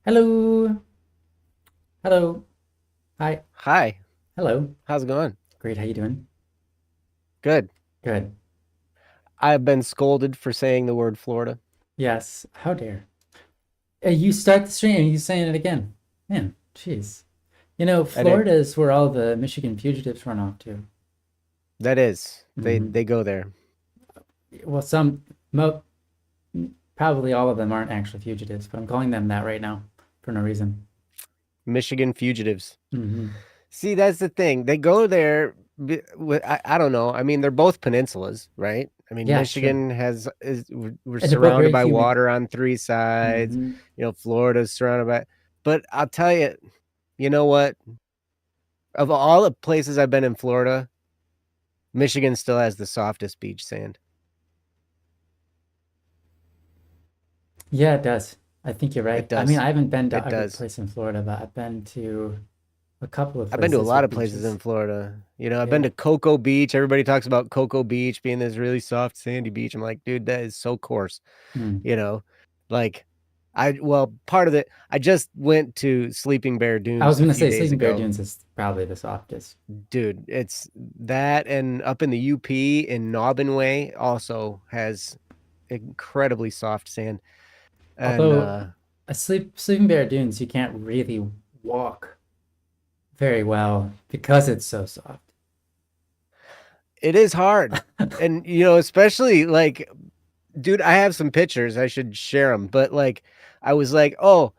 Hello. Hello. Hi. Hi, Hello. how's it going? Great. How you doing? Good. Good. I've been scolded for saying the word Florida. Yes. How dare. You start the stream and you saying it again. Man, jeez. I did. Florida is where all the Michigan fugitives run off to. That is. They Hmm. they go there. Well, probably all of them aren't actually fugitives, but I'm calling them that right now for no reason. Michigan fugitives. Hmm. See, that's the thing. They go there. I don't know. I mean, they're both peninsulas, right? I mean, Yeah, true. Michigan has is we're And they're both surrounded very by humid. water on three sides. Hmm. Florida's surrounded by. But I'll tell you, you know what? Of all the places I've been in Florida, Michigan still has the softest beach sand. Yeah, it does. I think you're It right. I mean, does. I haven't been to It every does. place in Florida, but I've been to a couple of I've been to a places lot with of places beaches. in Florida. I've been Yeah. to Cocoa Beach. Everybody talks about Cocoa Beach being this really soft, sandy beach. I'm like, dude, that is so coarse. Hmm. You know, like part of it, I just went to Sleeping Bear I was Dunes a gonna few say days Sleeping Bear ago. Dunes is probably the softest. Dude, it's that and up in the UP in Nobbin also has incredibly soft sand. And Although Sleeping Bear Dunes, you can't really walk very well because it's so soft. it is hard. And especially like dude, I have some pictures. I should share them. But like, I was like, oh,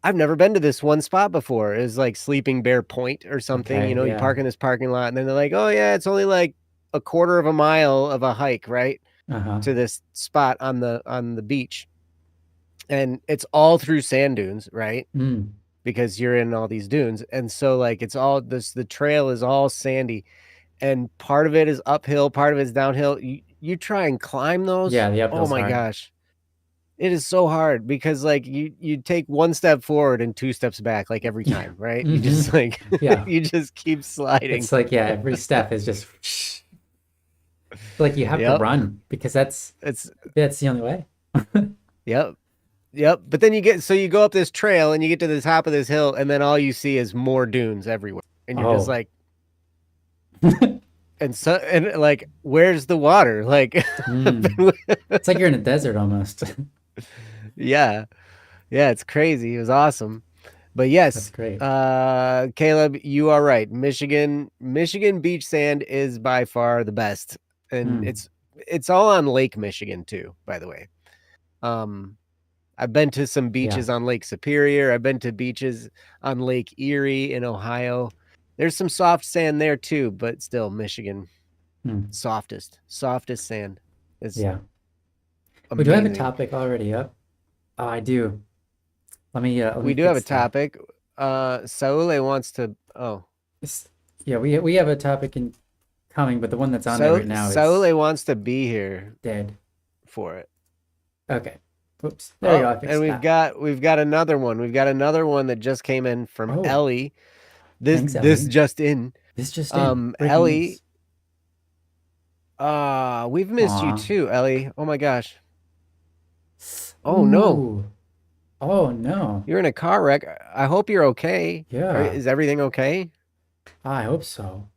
I've never been to this one spot before. It was like Sleeping Bear Point or something. Okay, You yeah. park in this parking lot, and then they're like, oh yeah, it's only like a quarter of a mile of a hike, right, Uh-huh. to this spot on the beach, and it's all through sand dunes, right? Mm. Because you're in all these dunes, and so like it's all this. The trail is all sandy, and part of it is uphill, part of it is downhill. You try and climb those. Yeah, the Oh uphill's my hard. gosh. It is so hard because like you take one step forward and two steps back like every Yeah. time, right? You Hmm. just like Yeah. you just keep sliding. It's like, yeah, every step is just like you have to Yep. run because It's that's the only way. yep. Yep. But then you go up this trail and you get to the top of this hill and then all you see is more dunes everywhere. And you're just Oh. like and like where's the water? Like Mm. It's like you're in a desert almost. yeah. Yeah, it's crazy. It was awesome. But That's yes, great. Caleb, you are right. Michigan beach sand is by far the best, and Hmm. it's all on Lake Michigan too. By the way, um, I've been to some Yeah. beaches on Lake Superior. I've been to beaches on Lake Erie in Ohio. There's some soft sand there too, but still, Michigan Hmm. softest sand is Yeah. We do have a amazing. topic already up. Oh, I do. Let me We do have a fix that. topic. Saule wants to. Oh, It's, yeah, we have a topic in coming, but the one that's on there right now is Saule wants to be here dead. for it. Okay. Oops. There we Oh, go. I and fixed that. we've got another one. We've got another one that just came in from Oh, Ellie. thanks, This Ellie. just in. This just in. Breaking Ellie, news. we've missed you Aw. too, Ellie. Oh my gosh. Oh no. Ooh. Oh no. You're in a car wreck. I hope you're okay. Yeah. Is everything okay? I hope so.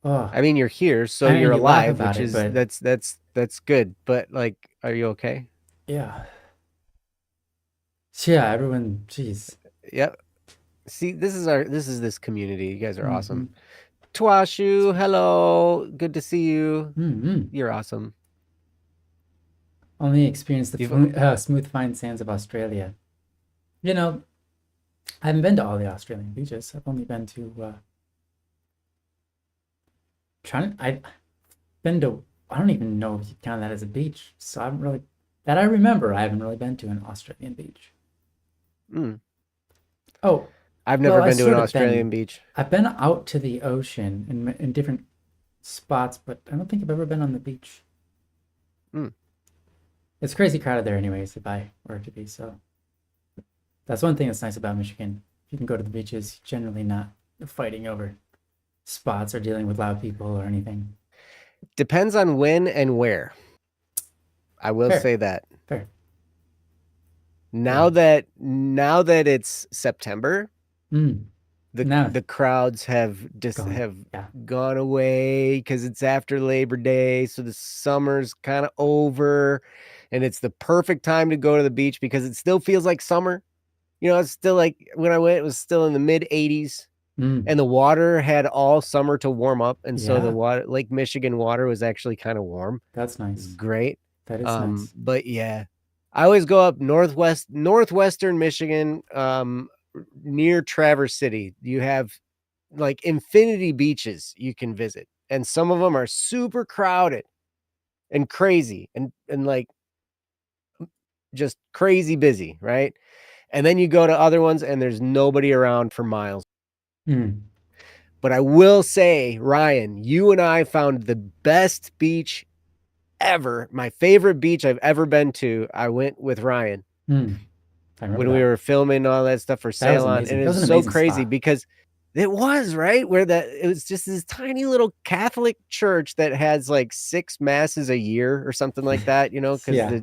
Oh. I mean, you're here, so And you're you laugh alive, about which it, is but that's good. But like, are you okay? yeah. Yeah, everyone, jeez. Yep. See, this is this community. You guys are Mm-hmm. awesome. Twashu, hello. Good to see you. Mm-hmm. You're awesome. Only experienced the You've smooth, fine sands of Australia. You know, I haven't been to all the Australian beaches. I've only been to I've been to I don't even know if you count that as a beach. So I haven't really that I remember. I haven't really been to an Australian beach. mm, Oh, I've well, never I been to an sort of Australian been. beach. I've been out to the ocean in different spots, but I don't think I've ever been on the beach. Mm. It's crazy crowded there, anyways. If I were to be so, that's one thing that's nice about Michigan. If you can go to the beaches, generally not fighting over spots or dealing with loud people or anything. Depends on when and where. I will Fair, say that. fair. Now that it's September, Mm. Now the crowds have yeah. gone away because it's after Labor Day, so the summer's kind of over, and it's the perfect time to go to the beach because it still feels like summer. It's still like when I went, it was still in the mid 80s, Mm. and the water had all summer to warm up, and so the Yeah, water, Lake Michigan water, was actually kind of warm. that's It's nice. great. That is nice. But yeah, I always go up northwestern Michigan, near Traverse City. You have like infinity beaches you can visit, and some of them are super crowded and crazy and like just crazy busy, right? And then you go to other ones and there's nobody around for miles. Mm. But I will say, Ryan, you and I found the best beach ever. My favorite beach I've ever been to. I went with Ryan Mm. I remember when we that. were filming all that stuff for That was Salon, and amazing. it That was was an so amazing crazy spot. because it was right where it was just this tiny little Catholic church that has like 6 masses a year or something like that, because Yeah.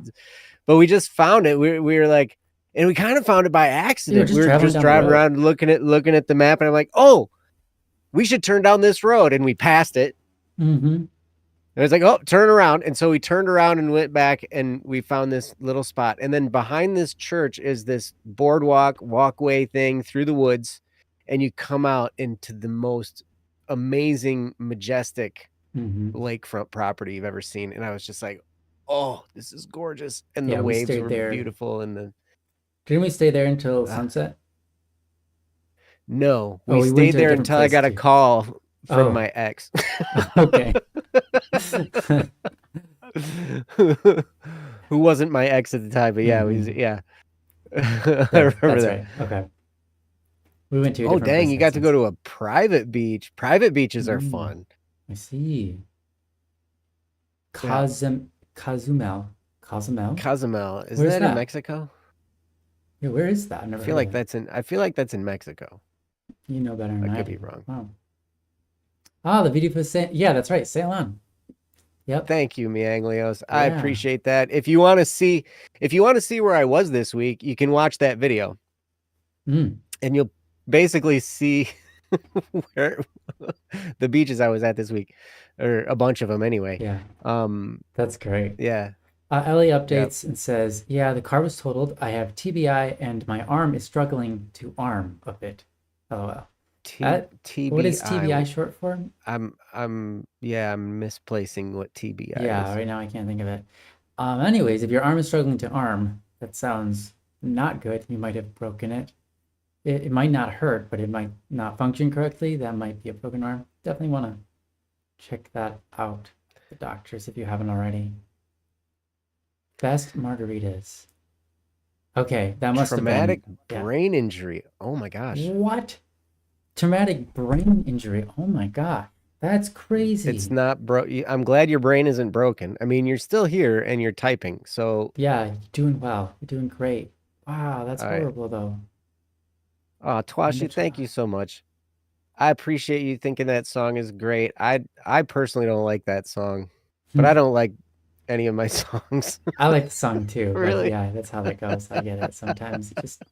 but we just found it. We were like, and we kind of found it by You were accident. We just were traveling just down the driving road. around looking at the map, and I'm like, oh, we should turn down this road, and we passed it. Mm-hmm. And it's like, oh, turn around. And so we turned around and went back, and we found this little spot. And then behind this church is this walkway thing through the woods. And you come out into the most amazing, majestic Mm-hmm. lakefront property you've ever seen. And I was just like, oh, this is gorgeous. And the Yeah, we waves stayed were there. beautiful. And Didn't we stay there until uh, sunset? no, Oh, we we went stayed to a there different until I place got a too. call from Oh, my ex. okay. Who wasn't my ex at the time, but yeah, Mm-hmm. yeah. I remember That's that. right. Okay. We went to a Oh, different dang, place you in got to go Sunset. to a private beach. Private beaches are Mm, fun. I see. Yeah. Cozumel. Cozumel? Cozumel. Isn't Where's that in that? Mexico? Yeah, where is that? I've never heard of it. I feel like that's in Mexico. You know better than I I could be do. wrong. Wow. Ah, the video for Saint. Yeah, that's right. Saint Laurent. Yep. Thank you, Mianglios. I Yeah. appreciate that. If you want to see where I was this week, you can watch that video Mm, and you'll basically see where the beaches I was at this week, or a bunch of them anyway. yeah. Um, That's great. yeah, Ellie yep. updates and says, "Yeah, the car was totaled. I have TBI and my arm is struggling to arm a bit." LOL. What is TBI TBI. short for? I'm misplacing what TBI Yeah, is. right now I can't think of it. Anyways, if your arm is struggling to arm, that sounds not good. You might have broken it. It might not hurt, but it might not function correctly. That might be a broken arm. Definitely want to check that out, the doctors, if you haven't already. Best margaritas. Okay, that must have Traumatic been, yeah. brain injury. Oh my gosh. What? Traumatic brain injury. Oh my God. That's It's crazy. not I'm glad your brain isn't broken. I mean, you're still here and you're typing. So, Yeah, you're doing well. You're doing great. Wow, that's all right. horrible though. Twashi, thank you so much. I appreciate you thinking that song is great. I personally don't like that song, but I don't like any of my songs. I like the song too, but Really. yeah, that's how that goes. I get it. Sometimes it just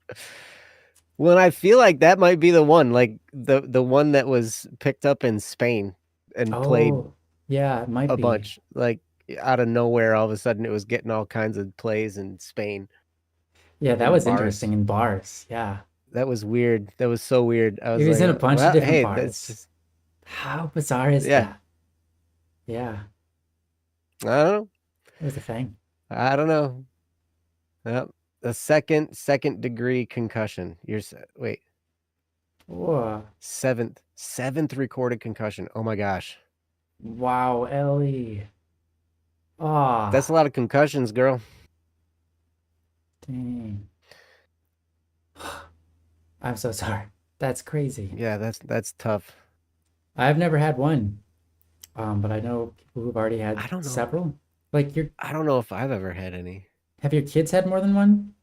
Well, I feel like that might be the one, like the one that was picked up in Spain and played oh, yeah, it might a be. bunch. Like out of nowhere, all of a sudden it was getting all kinds of plays in Spain Yeah, that in was bars. interesting in bars. Yeah. That was weird. That was so weird. I It was was in like, a bunch of well, different hey, that's bars. just, How bizarre is yeah. that? Yeah, I don't know. it was a thing. I don't know. Yep. A second degree concussion. Wait, Whoa. seventh recorded concussion. Oh my gosh. Wow, Ellie. That's a Ah, lot of concussions, girl. dang. I'm so sorry. That's crazy. Yeah, that's tough. I've never had one. But I know people who've already I had don't know. several. Like I don't know if I've ever had any. have your kids had more than one?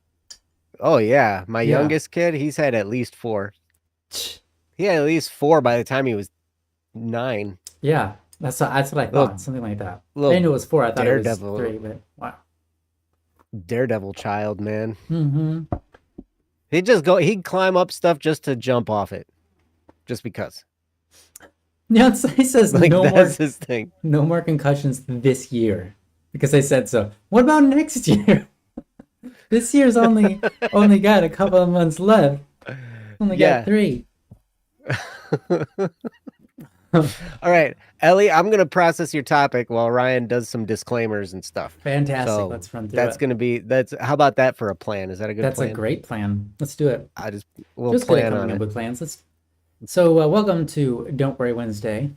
Oh yeah, my Yeah. youngest kid, he's had at least 4. He had at least 4 by the time he was 9. Yeah, that's what I thought. Little Something like that. I little didn't know it was four. I thought it was daredevil. three, but wow. Daredevil child, man. Mm-hmm. He'd climb up stuff just to jump off it. Just because. Yeah, he says Like that's his thing. no more concussions this year because I said so. What about next year? This year's only got a couple of months left. Only got Yeah. 3. All right, Ellie, I'm gonna process your topic while Ryan does some disclaimers and stuff. Fantastic. So Let's run through that's it. gonna be that's how about that for a plan? Is that a good That's a plan? great plan. Let's do it. We'll Just good at plan coming on up it. with plans. Welcome to Don't Worry Wednesday.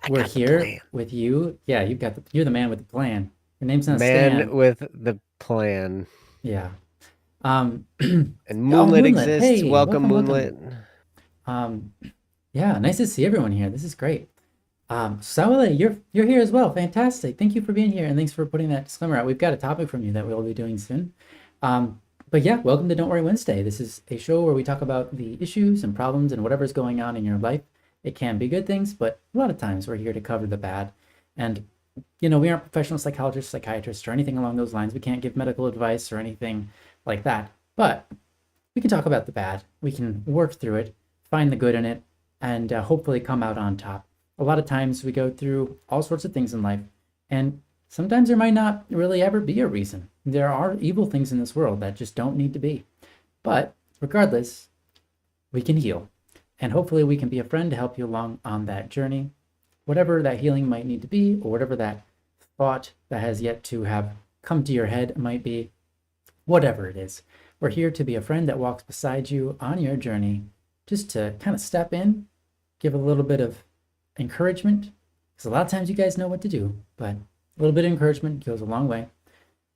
I We're got the here plan. with you. Yeah, you're the man with the plan. Your name's not Man Stan. with the plan. Yeah. Um, And oh, Moonlit Moonlit. exists. Hey, Welcome, welcome, Moonlit. welcome. Yeah, nice to see everyone here. This is great. Sawale, you're here as well. Fantastic. Thank you for being here, and thanks for putting that disclaimer out. We've got a topic from you that we'll be doing soon. But yeah, welcome to Don't Worry Wednesday. This is a show where we talk about the issues and problems and whatever's going on in your life. It can be good things, but a lot of times we're here to cover the bad. And we aren't professional psychologists, psychiatrists, or anything along those lines. We can't give medical advice or anything like that. But we can talk about the bad. We can work through it, find the good in it, and hopefully come out on top. A lot of times we go through all sorts of things in life, and sometimes there might not really ever be a reason. There are evil things in this world that just don't need to be. But regardless, we can heal. And hopefully we can be a friend to help you along on that journey, whatever that healing might need to be, or whatever that thought that has yet to have come to your head might be, whatever it is. We're here to be a friend that walks beside you on your journey, just to kind of step in, give a little bit of encouragement, because a lot of times you guys know what to do, but a little bit of encouragement goes a long way.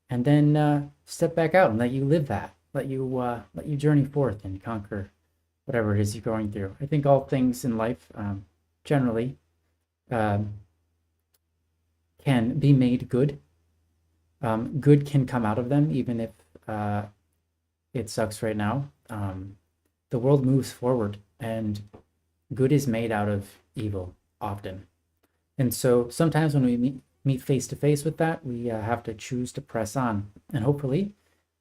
And then step back out and let you live that, let you journey forth and conquer whatever it is you're going through. I think all things in life generally um, can be made good. Good can come out of them, even if it sucks right now. The world moves forward, and good is made out of evil often. And so sometimes when we meet face to face with that, we have to choose to press on. And hopefully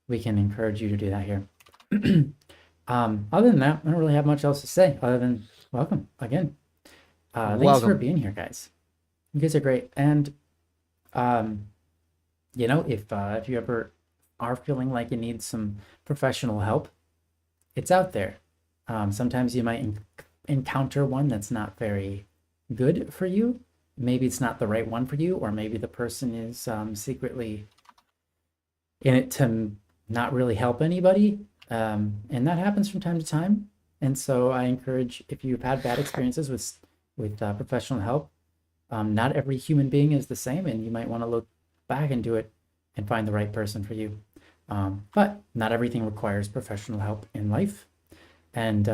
we can encourage you to do that here. Other than that, I don't really have much else to say other than welcome again. Thanks for Welcome. being here, guys. You guys are great. And if you ever are feeling like you need some professional help, it's out there. Sometimes you might encounter one that's not very good for you. Maybe it's not the right one for you, or maybe the person is secretly in it to not really help anybody. And that happens from time to time. And so I encourage, if you've had bad experiences with professional help, not every human being is the same, and you might want to look back into it and find the right person for you. But not everything requires professional help in life. And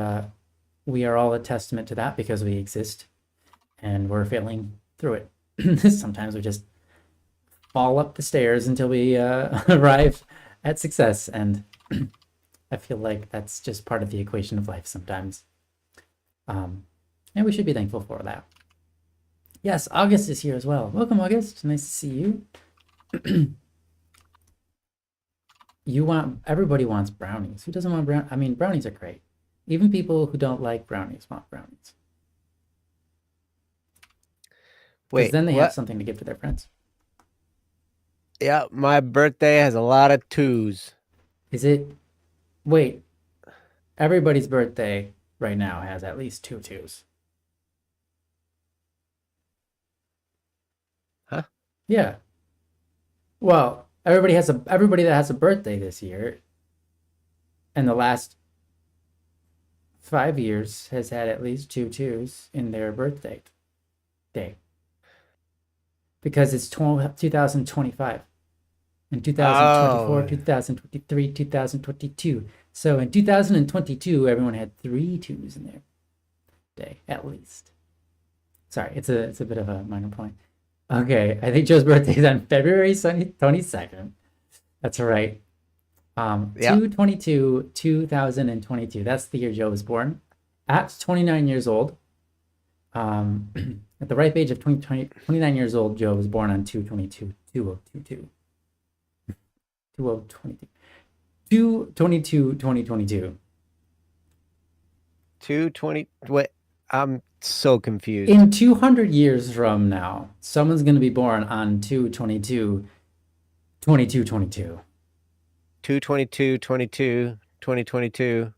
we are all a testament to that because we exist and we're failing through it. Sometimes we just fall up the stairs until we arrive at success. And I feel like that's just part of the equation of life sometimes. And we should be thankful for that. Yes, August is here as well. Welcome, August. Nice to see you. Everybody wants brownies. Who doesn't want brownies? I mean, brownies are great. Even people who don't like brownies want brownies. Because Wait, then they have what? something to give to their friends. Yeah, my birthday has a lot of twos. Is it? Wait, everybody's birthday right now has at least 2 twos. Huh? Yeah. Well, everybody that has a birthday this year, and the last 5 years has had at least 2 twos in their birthday day. Because it's 2025. In 2024, Oh, 2023, 2022. So in 2022, everyone had 3 twos in their day, at least. Sorry, it's a bit of a minor point. Okay, I think Joe's birthday is on February 22nd. That's right. yeah. 2/22, 2022. That's the year Joe was born. At 29 years old, at the ripe age of 29 years old, Joe was born on 2/22, 2022. 2022. 220. What? I'm so confused. In 200 years from now, someone's going to be born on 2/22, 2222. 222, 22, 2022.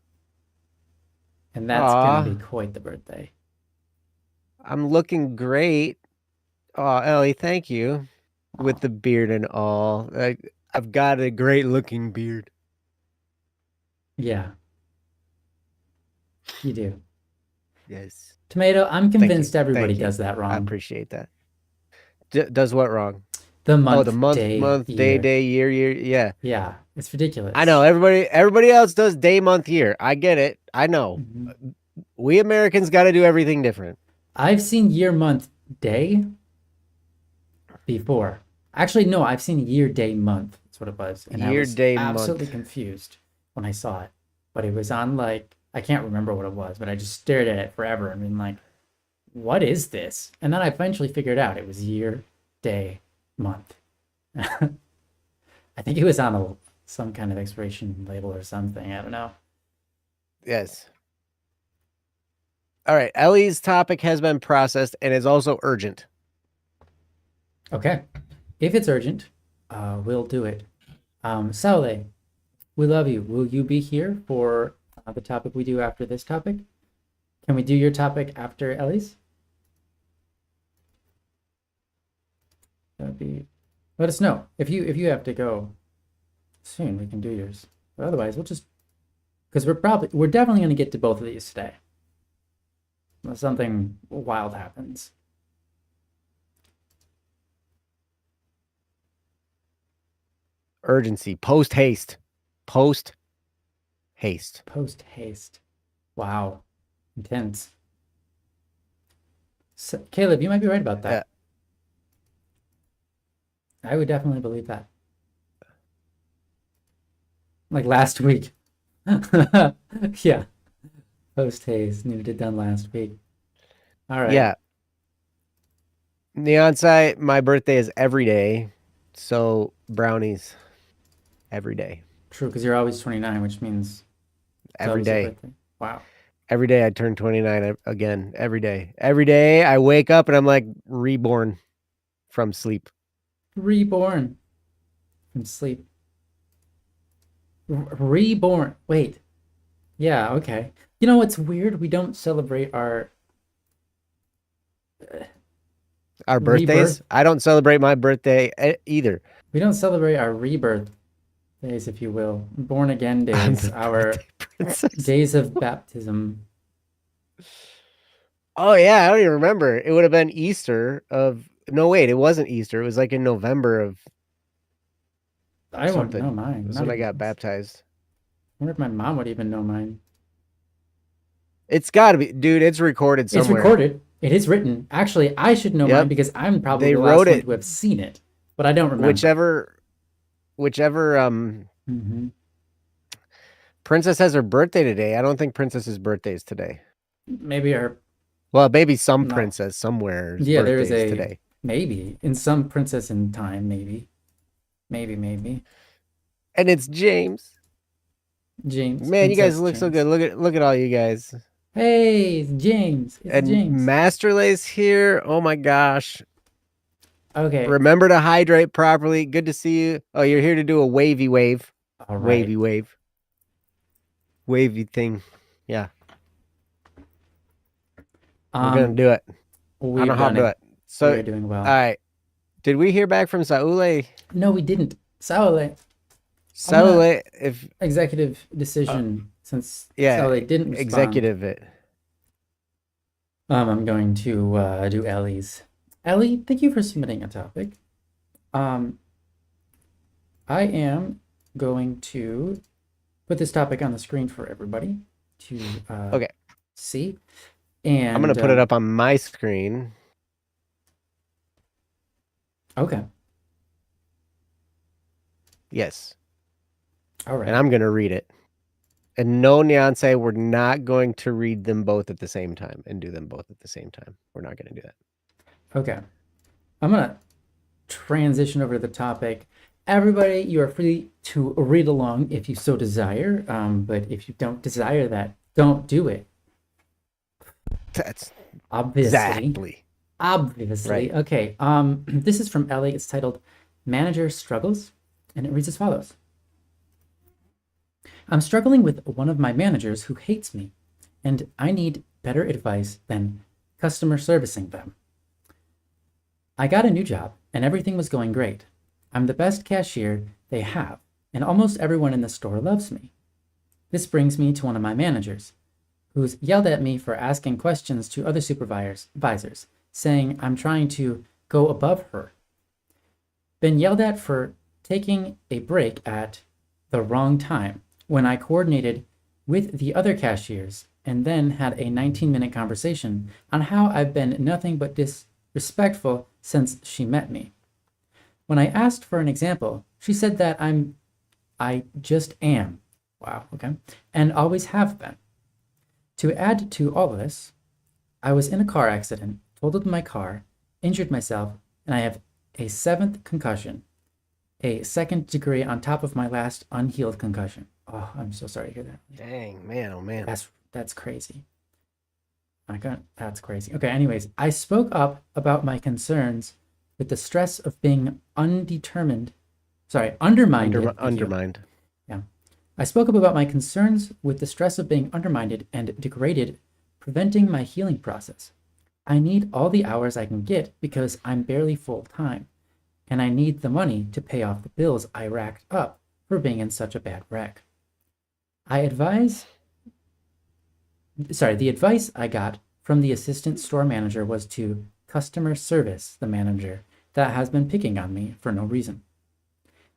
And that's going to be Aw, quite the birthday. I'm looking great. Oh, Ellie, thank you. With the beard and all. I've got a great looking beard. Yeah, you do. Yes. Tomato, I'm Thank you. convinced everybody Thank you. does that I wrong. appreciate that. Does what wrong? The Oh, the month, month, day, day, year. year. Yeah. Yeah, it's ridiculous. I know everybody else does day, month, year. I get it. I know. Mhm. We Americans got to do everything different. I've seen year, month, day before. Actually, no, I've seen year, day, month. That's what it was. And I Year, was day, absolutely month. confused when I saw it. But it was on like, I can't remember what it was, but I just stared at it forever and been like, what is this? And then I eventually figured out it was year, day, month. I think it was on some kind of expiration label or something. I don't know. Yes. All right. Ellie's topic has been processed and is also urgent. Okay. If it's urgent, we'll do it. Saule, we love you. Will you be here for the topic we do after this topic? Can we do your topic after Ellie's? That would be. Let us know if you have to go soon. We can do yours. But otherwise, we'll just because we're definitely going to get to both of these today. Unless something wild happens. Urgency. Post haste. Post haste. Post haste. Wow. Intense. So, Caleb, you might be right about that. I would definitely believe that. Like last week. Yeah. Post haste. Needed it done last week. All right. Yeah. Neonsite, my birthday is every day. So brownies every day. True, because you're always 29, which means Every always your day. birthday. Wow. Every day I turn 29 again. Every day. Every day I wake up and I'm like reborn from sleep. Reborn from sleep. Reborn. Wait. Yeah, okay. You know what's weird? We don't celebrate our Birthdays. rebirth. I don't celebrate my birthday either. We don't celebrate our rebirth days, if you will. Born again I'm days, the our birthday princess. days of baptism. Oh yeah, I don't even remember. It would have been Easter of no wait, it wasn't Easter. It was like in November of I wouldn't something. know mine. That's Not when I even got close. baptized. I wonder if my mom would even know mine. It's got to be, dude. It's recorded somewhere. It's recorded. It is written. Actually, I should know mine because I'm probably They the wrote last one it. to have seen it, but I don't remember. Whichever Princess has her birthday today. I don't think Princess's birthday is today. Maybe her. Well, maybe some princess somewhere. Yeah, there is a today. Maybe in some princess in time. Maybe. And it's James. James. Man, Princess you guys look James. so good. Look at all you guys. Hey, it's James. It's James. Masterlay's here. Oh my gosh. Okay. Remember to hydrate properly. Good to see you. Oh, you're here to do a wavy wave. All right. Wavy thing. Yeah. We're gonna do it. I don't know how to do it. So we're doing well. All right. Did we hear back from Saule? No, we didn't. Saule, if executive decision since yeah, Saule didn't respond. Executive it. I'm going to do Ellie's. Ellie, thank you for submitting a topic. I am going to put this topic on the screen for everybody to see. And I'm going to put it up on my screen. Okay. Yes. All right. And I'm going to read it. And no, Neonce, we're not going to read them both at the same time and do them both at the same time. We're not going to do that. Okay. I'm going to transition over to the topic. everybody, you are free to read along if you so desire. But if you don't desire that, don't do it. That's Obviously. exactly Obviously. right. Okay. This is from Ellie. It's titled Manager Struggles, and it reads as follows. I'm struggling with one of my managers who hates me, and I need better advice than customer servicing them. I got a new job, and everything was going great. I'm the best cashier they have, and almost everyone in the store loves me. This brings me to one of my managers, who's yelled at me for asking questions to other supervisors, saying I'm trying to go above her. Been yelled at for taking a break at the wrong time when I coordinated with the other cashiers and then had a 19-minute conversation on how I've been nothing but disrespectful since she met me. When I asked for an example, she said that I just am. Wow, okay. And always have been. To add to all of this, I was in a car accident, totaled my car, injured myself, and I have a 7th concussion, a 2nd degree on top of my last unhealed concussion. Oh, I'm so sorry to hear that. Dang, man, oh man. That's crazy. That's crazy. Okay, anyways, I spoke up about my concerns with the stress of being undermined. Undermined. Yeah. I spoke up about my concerns with the stress of being undermined and degraded, preventing my healing process. I need all the hours I can get because I'm barely full time, and I need the money to pay off the bills I racked up for being in such a bad wreck. The advice I got from the assistant store manager was to customer service the manager that has been picking on me for no reason.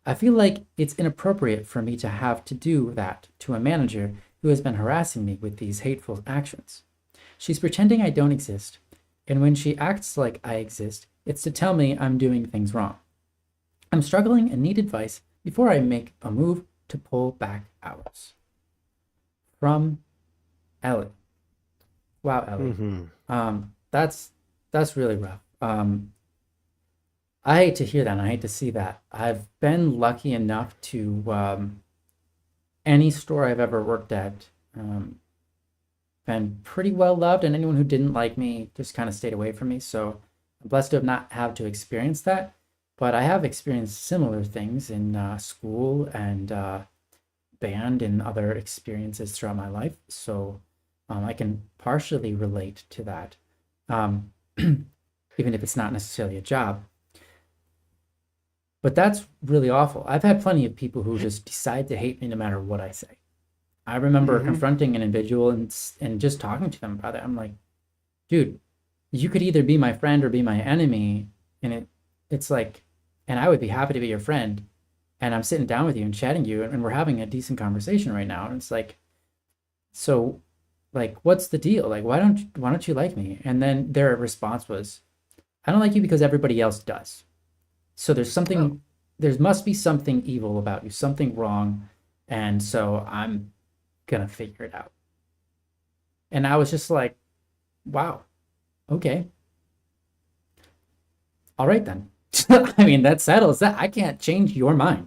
I feel like it's inappropriate for me to have to do that to a manager who has been harassing me with these hateful actions. She's pretending I don't exist, and when she acts like I exist, it's to tell me I'm doing things wrong. I'm struggling and need advice before I make a move to pull back hours. From Ellie. Wow, Ellie. That's really rough. I hate to hear that, and I hate to see that. I've been lucky enough to any store I've ever worked at, been pretty well loved, and anyone who didn't like me just kind of stayed away from me. So I'm blessed to have not had to experience that, but I have experienced similar things in school and band and other experiences throughout my life. So I can partially relate to that, even if it's not necessarily a job. But that's really awful. I've had plenty of people who just decide to hate me no matter what I say. I remember confronting an individual and just talking to them about it. I'm like, dude, you could either be my friend or be my enemy. And it's like, and I would be happy to be your friend. And I'm sitting down with you and chatting you, and we're having a decent conversation right now. And it's like, so like, what's the deal? Like, why don't you like me? And then their response was, I don't like you because everybody else does. So there must be something evil about you, something wrong. And so I'm gonna figure it out. And I was just like, wow, okay. All right then. I mean, that settles that. I can't change your mind.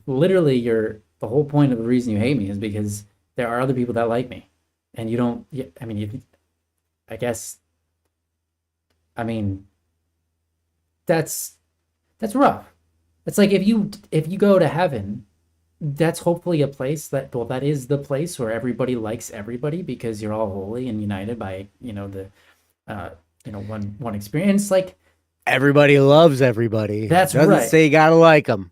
Literally, the whole point of the reason you hate me is because there are other people that like me. And you don't, I mean, I guess, I mean, that's rough. It's like if you go to heaven, that's hopefully a place that is the place where everybody likes everybody because you're all holy and united by the one experience. Like Everybody loves everybody. That's Doesn't right. say you gotta like them.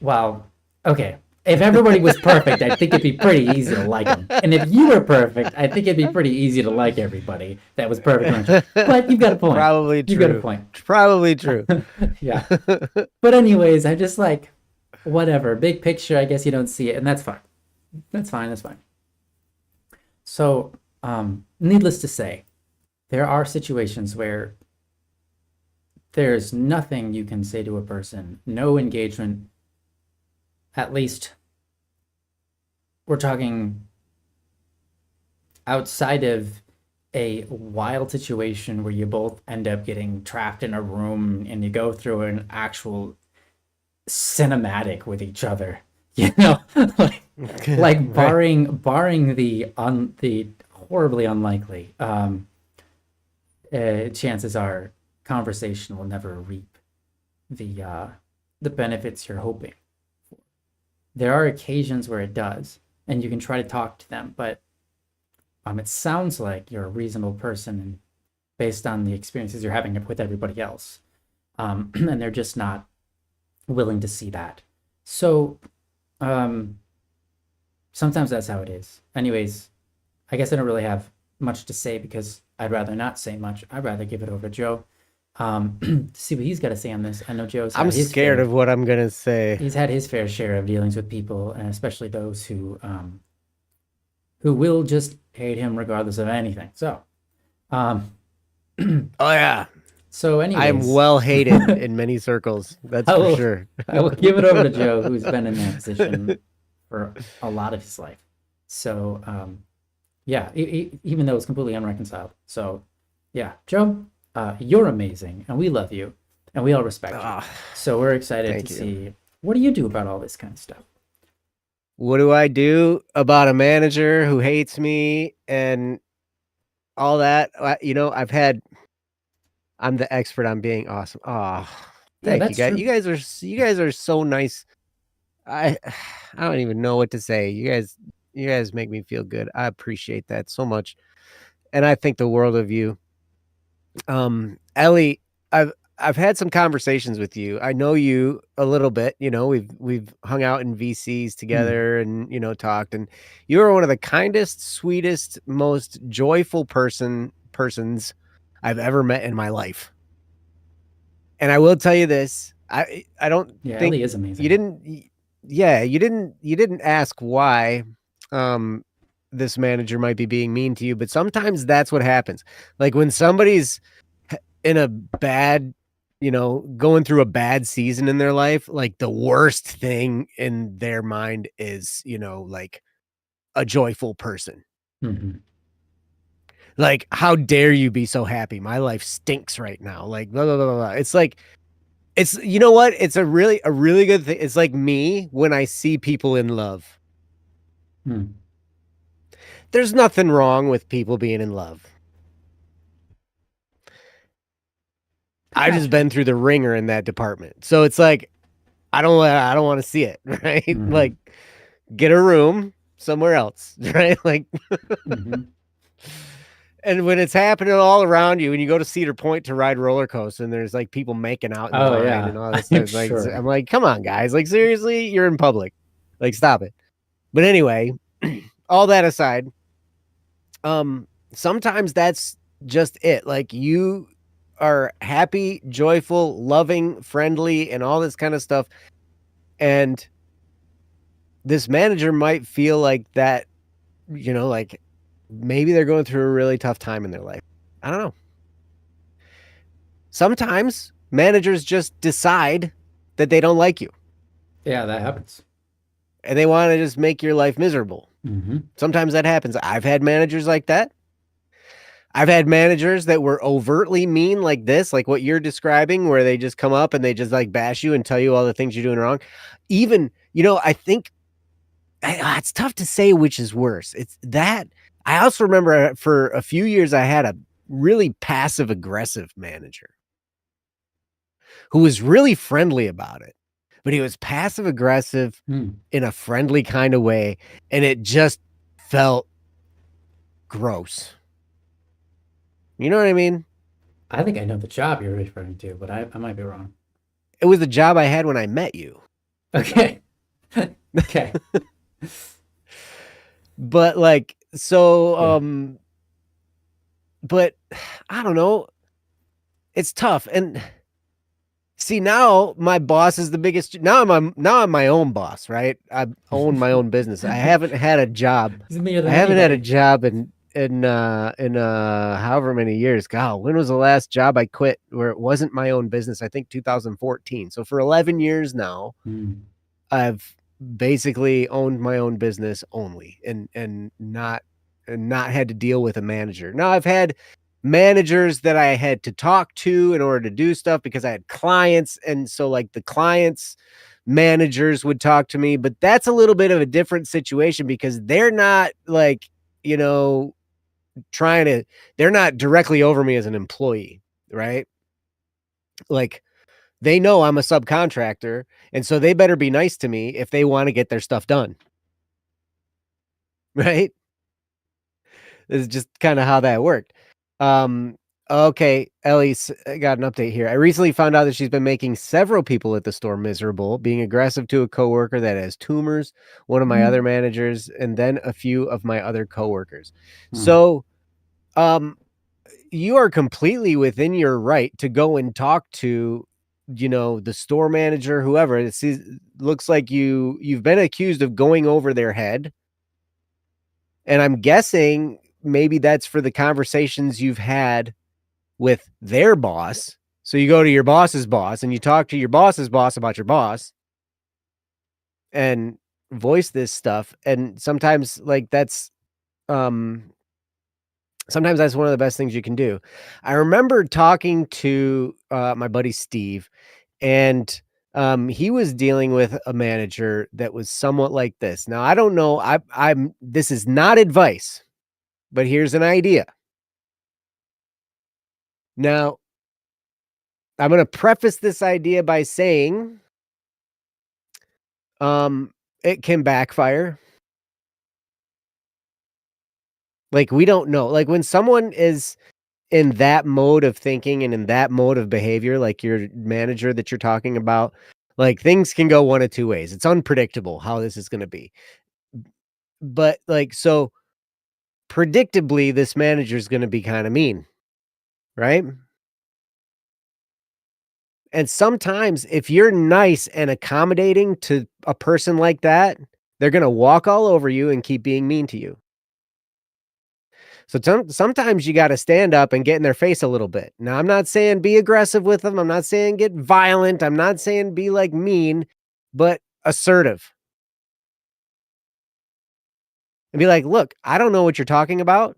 Well, okay. If everybody was perfect, I think it'd be pretty easy to like them. And if you were perfect, I think it'd be pretty easy to like everybody that was perfect. But you've got a point. Probably true. You've got a point. Probably true. Yeah. But anyways, I'm just like, whatever. Big picture, I guess you don't see it, and that's fine. That's fine. So, needless to say, there are situations where there's nothing you can say to a person, no engagement. At least we're talking outside of a wild situation where you both end up getting trapped in a room and you go through an actual cinematic with each other. You know, like Right. barring the horribly unlikely, chances are conversation will never reap the the benefits you're hoping. There are occasions where it does, and you can try to talk to them, but it sounds like you're a reasonable person, and based on the experiences you're having with everybody else, and they're just not willing to see that. So sometimes that's how it is. Anyways, I guess I don't really have much to say because I'd rather not say much. I'd rather give it over to Joe to see what he's got to say on this. I know Joe's had I'm his scared fair. of what I'm gonna say. He's had his fair share of dealings with people, and especially those who will just hate him regardless of anything. So, um, Oh yeah, so I am anyways, well hated in many circles. That's I for will sure. I will give it over to Joe, who's been in that position for a lot of his life. So, yeah, even though it's completely unreconciled. So, yeah, Joe, you're amazing, and we love you, and we all respect you. Ah, So we're excited thank to you. see what do you do about all this kind of stuff. What do I do about a manager who hates me and all that? You know, I'm the expert on being awesome. Oh, Yeah, thank you that's guys. true. You guys are so nice. I I don't even know what to say. You guys make me feel good. I appreciate that so much. And I think the world of you. Ellie, I've had some conversations with you. I know you a little bit, you know, we've hung out in VCs Hmm. together and, you know, talked, and you are one of the kindest, sweetest, most joyful persons I've ever met in my life. And I will tell you this, I don't Yeah, think Ellie is you amazing. didn't yeah, you didn't ask why um this manager might be being mean to you, but sometimes that's what happens. Like when somebody's in a bad, you know, going through a bad season in their life, like the worst thing in their mind is, you know, like a joyful person. Hmm. Like, how dare you be so happy? My life stinks right now. Like, blah, blah, blah, blah. It's like, it's, you know what? It's a really good thing. It's like me when I see people in love. Hmm. There's nothing wrong with people being in love. I I've just gotcha. been through the ringer in that department. So it's like, I don't want to see it, right? Hmm. Like, get a room somewhere else, right? Like, Hmm. and when it's happening all around you, when you go to Cedar Point to ride roller coaster, and there's like people making out in Oh line yeah, and all this I'm stuff, like sure. I'm like, come on, guys, like seriously, you're in public, like stop it. But anyway, all that aside, sometimes that's just it. Like you are happy, joyful, loving, friendly, and all this kind of stuff, and this manager might feel like that, you know, like maybe they're going through a really tough time in their life. I don't know. Sometimes managers just decide that they don't like you Yeah, that happens. and they want to just make your life miserable. Hmm. Sometimes that happens. I've had managers like that. I've had managers that were overtly mean like this, like what you're describing, where they just come up and they just like bash you and tell you all the things you're doing wrong. Even, you know, I think it's tough to say which is worse. It's that. I also remember for a few years, I had a really passive aggressive manager who was really friendly about it, but he was passive aggressive Hmm. in a friendly kind of way. And it just felt gross. You know what I mean? I think I know the job you're referring to, but I might be wrong. It was the job I had when I met you. Okay. Okay. But like, so, Yeah. but I don't know. It's tough. And see, now my boss is the biggest. Now I'm my own boss, right? I own my own business. I haven't had a job. He's bigger I than me, haven't had a buddy. job in however many years. God, when was the last job I quit where it wasn't my own business? I think 2014. So for 11 years now, Hmm. I've basically owned my own business only and not had to deal with a manager. Now I've had managers that I had to talk to in order to do stuff because I had clients, and so like the clients managers would talk to me, but that's a little bit of a different situation because they're not like, you know, they're not directly over me as an employee, right? Like they know I'm a subcontractor, and so they better be nice to me if they want to get their stuff done. Right? This is just kind of how that worked. Okay, Ellie's got an update here. I recently found out that she's been making several people at the store miserable, being aggressive to a coworker that has tumors, one of my other managers, and then a few of my other coworkers. So, you are completely within your right to go and talk to, the store manager, whoever. Looks like you've been accused of going over their head. And I'm guessing maybe that's for the conversations you've had with their boss. So you go to your boss's boss and you talk to your boss's boss about your boss and voice this stuff. And sometimes sometimes that's one of the best things you can do. I remember talking to my buddy Steve, and he was dealing with a manager that was somewhat like this. Now, I don't know. This is not advice, but here's an idea. Now, I'm going to preface this idea by saying, it can backfire. Like, we don't know. Like, when someone is in that mode of thinking and in that mode of behavior, like your manager that you're talking about, like things can go one of two ways. It's unpredictable how this is going to be. But so predictably, this manager is going to be kind of mean, right? And sometimes if you're nice and accommodating to a person like that, they're going to walk all over you and keep being mean to you. So sometimes you got to stand up and get in their face a little bit. Now, I'm not saying be aggressive with them. I'm not saying get violent. I'm not saying be like mean, but assertive. And be like, look, I don't know what you're talking about.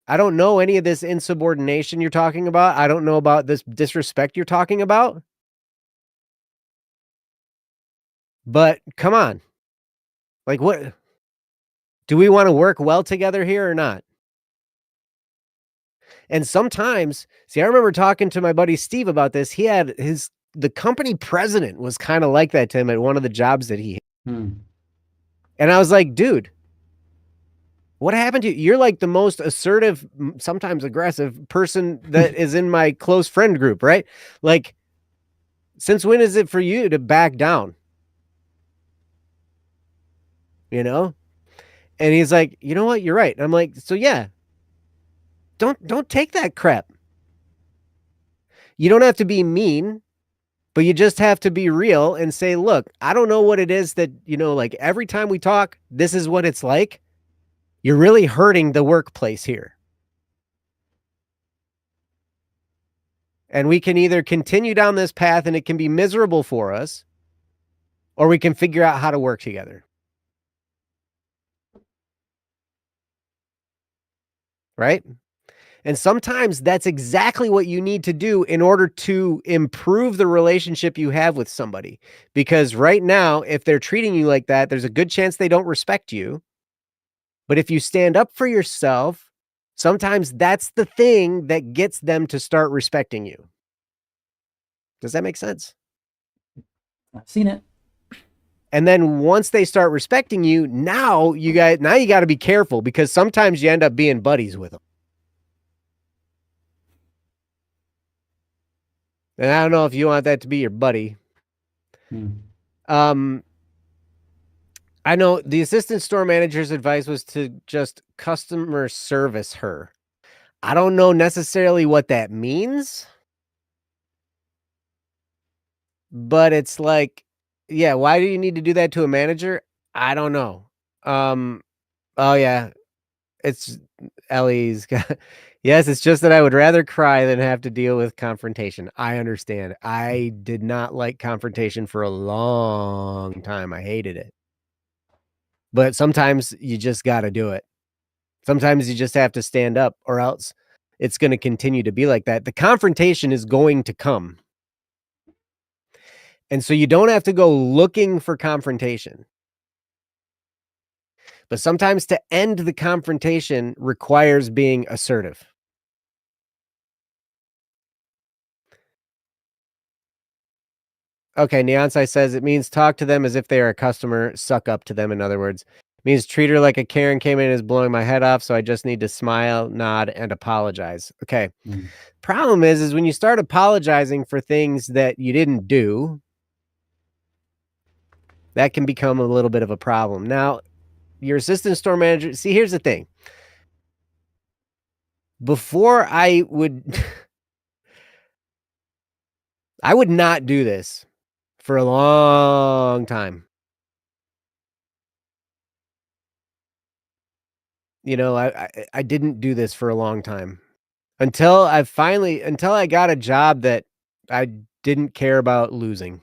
I don't know any of this insubordination you're talking about. I don't know about this disrespect you're talking about. But come on. Like, what? Do we want to work well together here or not? And sometimes, I remember talking to my buddy Steve about this. He had the company president was kind of like that to him at one of the jobs that he had. And I was like, dude, what happened to you? You're like the most assertive, sometimes aggressive person that is in my close friend group, right? Like, since when is it for you to back down? And he's like, you know what? You're right. And I'm like, so yeah, don't take that crap. You don't have to be mean, but you just have to be real and say, look, I don't know what it is that, like every time we talk, this is what it's like. You're really hurting the workplace here. And we can either continue down this path and it can be miserable for us, or we can figure out how to work together. Right? And sometimes that's exactly what you need to do in order to improve the relationship you have with somebody. Because right now, if they're treating you like that, there's a good chance they don't respect you. But if you stand up for yourself, sometimes that's the thing that gets them to start respecting you. Does that make sense? I've seen it. And then once they start respecting you, now you got to be careful because sometimes you end up being buddies with them. And I don't know if you want that to be your buddy. I know the assistant store manager's advice was to just customer service her. I don't know necessarily what that means, but it's like, yeah, why do you need to do that to a manager? I don't know. Oh yeah, it's Ellie's. Yes, it's just that I would rather cry than have to deal with confrontation. I understand. I did not like confrontation for a long time. I hated it. But sometimes you just got to do it. Sometimes you just have to stand up or else it's going to continue to be like that. The confrontation is going to come. And so you don't have to go looking for confrontation. But sometimes to end the confrontation requires being assertive. Okay, Neonsai says it means talk to them as if they are a customer, suck up to them, in other words. It means treat her like a Karen came in and is blowing my head off, so I just need to smile, nod, and apologize. Okay. Mm. Problem is when you start apologizing for things that you didn't do, that can become a little bit of a problem. Now, your assistant store manager, see, here's the thing. Before I would I would not do this for a long time. You know, I didn't do this for a long time until I got a job that I didn't care about losing.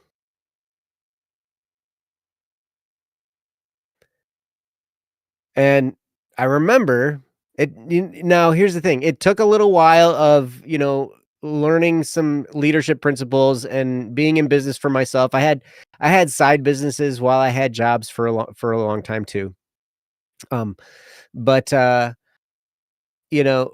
And I remember now here's the thing. It took a little while of, learning some leadership principles and being in business for myself. I had side businesses while I had jobs for a long time too. Um, but you know,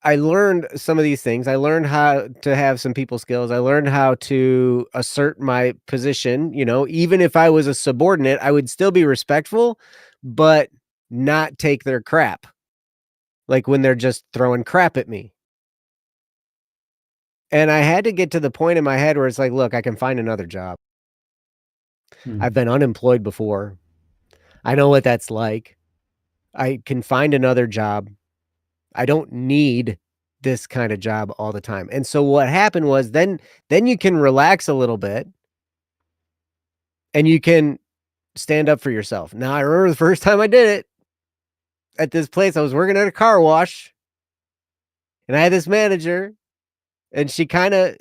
I learned some of these things. I learned how to have some people skills. I learned how to assert my position, even if I was a subordinate, I would still be respectful, but not take their crap. Like when they're just throwing crap at me. And I had to get to the point in my head where it's like, look, I can find another job. Mm. I've been unemployed before. I know what that's like. I can find another job. I don't need this kind of job all the time. And so what happened was then you can relax a little bit and you can stand up for yourself. Now I remember the first time I did it at this place. I was working at a car wash and I had this manager and she kind of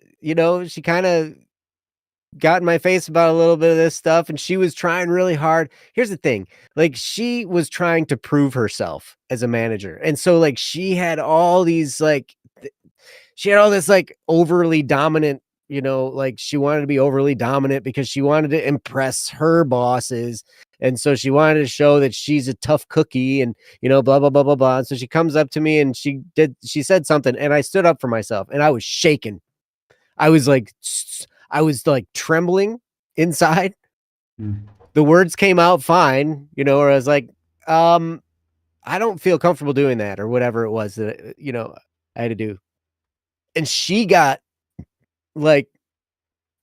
got in my face about a little bit of this stuff and she was trying really hard. Here's the thing. Like she was trying to prove herself as a manager. And so like she had all these she had all this like overly dominant, like she wanted to be overly dominant because she wanted to impress her bosses. And so she wanted to show that she's a tough cookie and, blah, blah, blah, blah, blah. And so she comes up to me and she said something and I stood up for myself and I was shaking. I was like trembling inside. Mm. The words came out fine, or I was like, I don't feel comfortable doing that or whatever it was that, I had to do. And she got like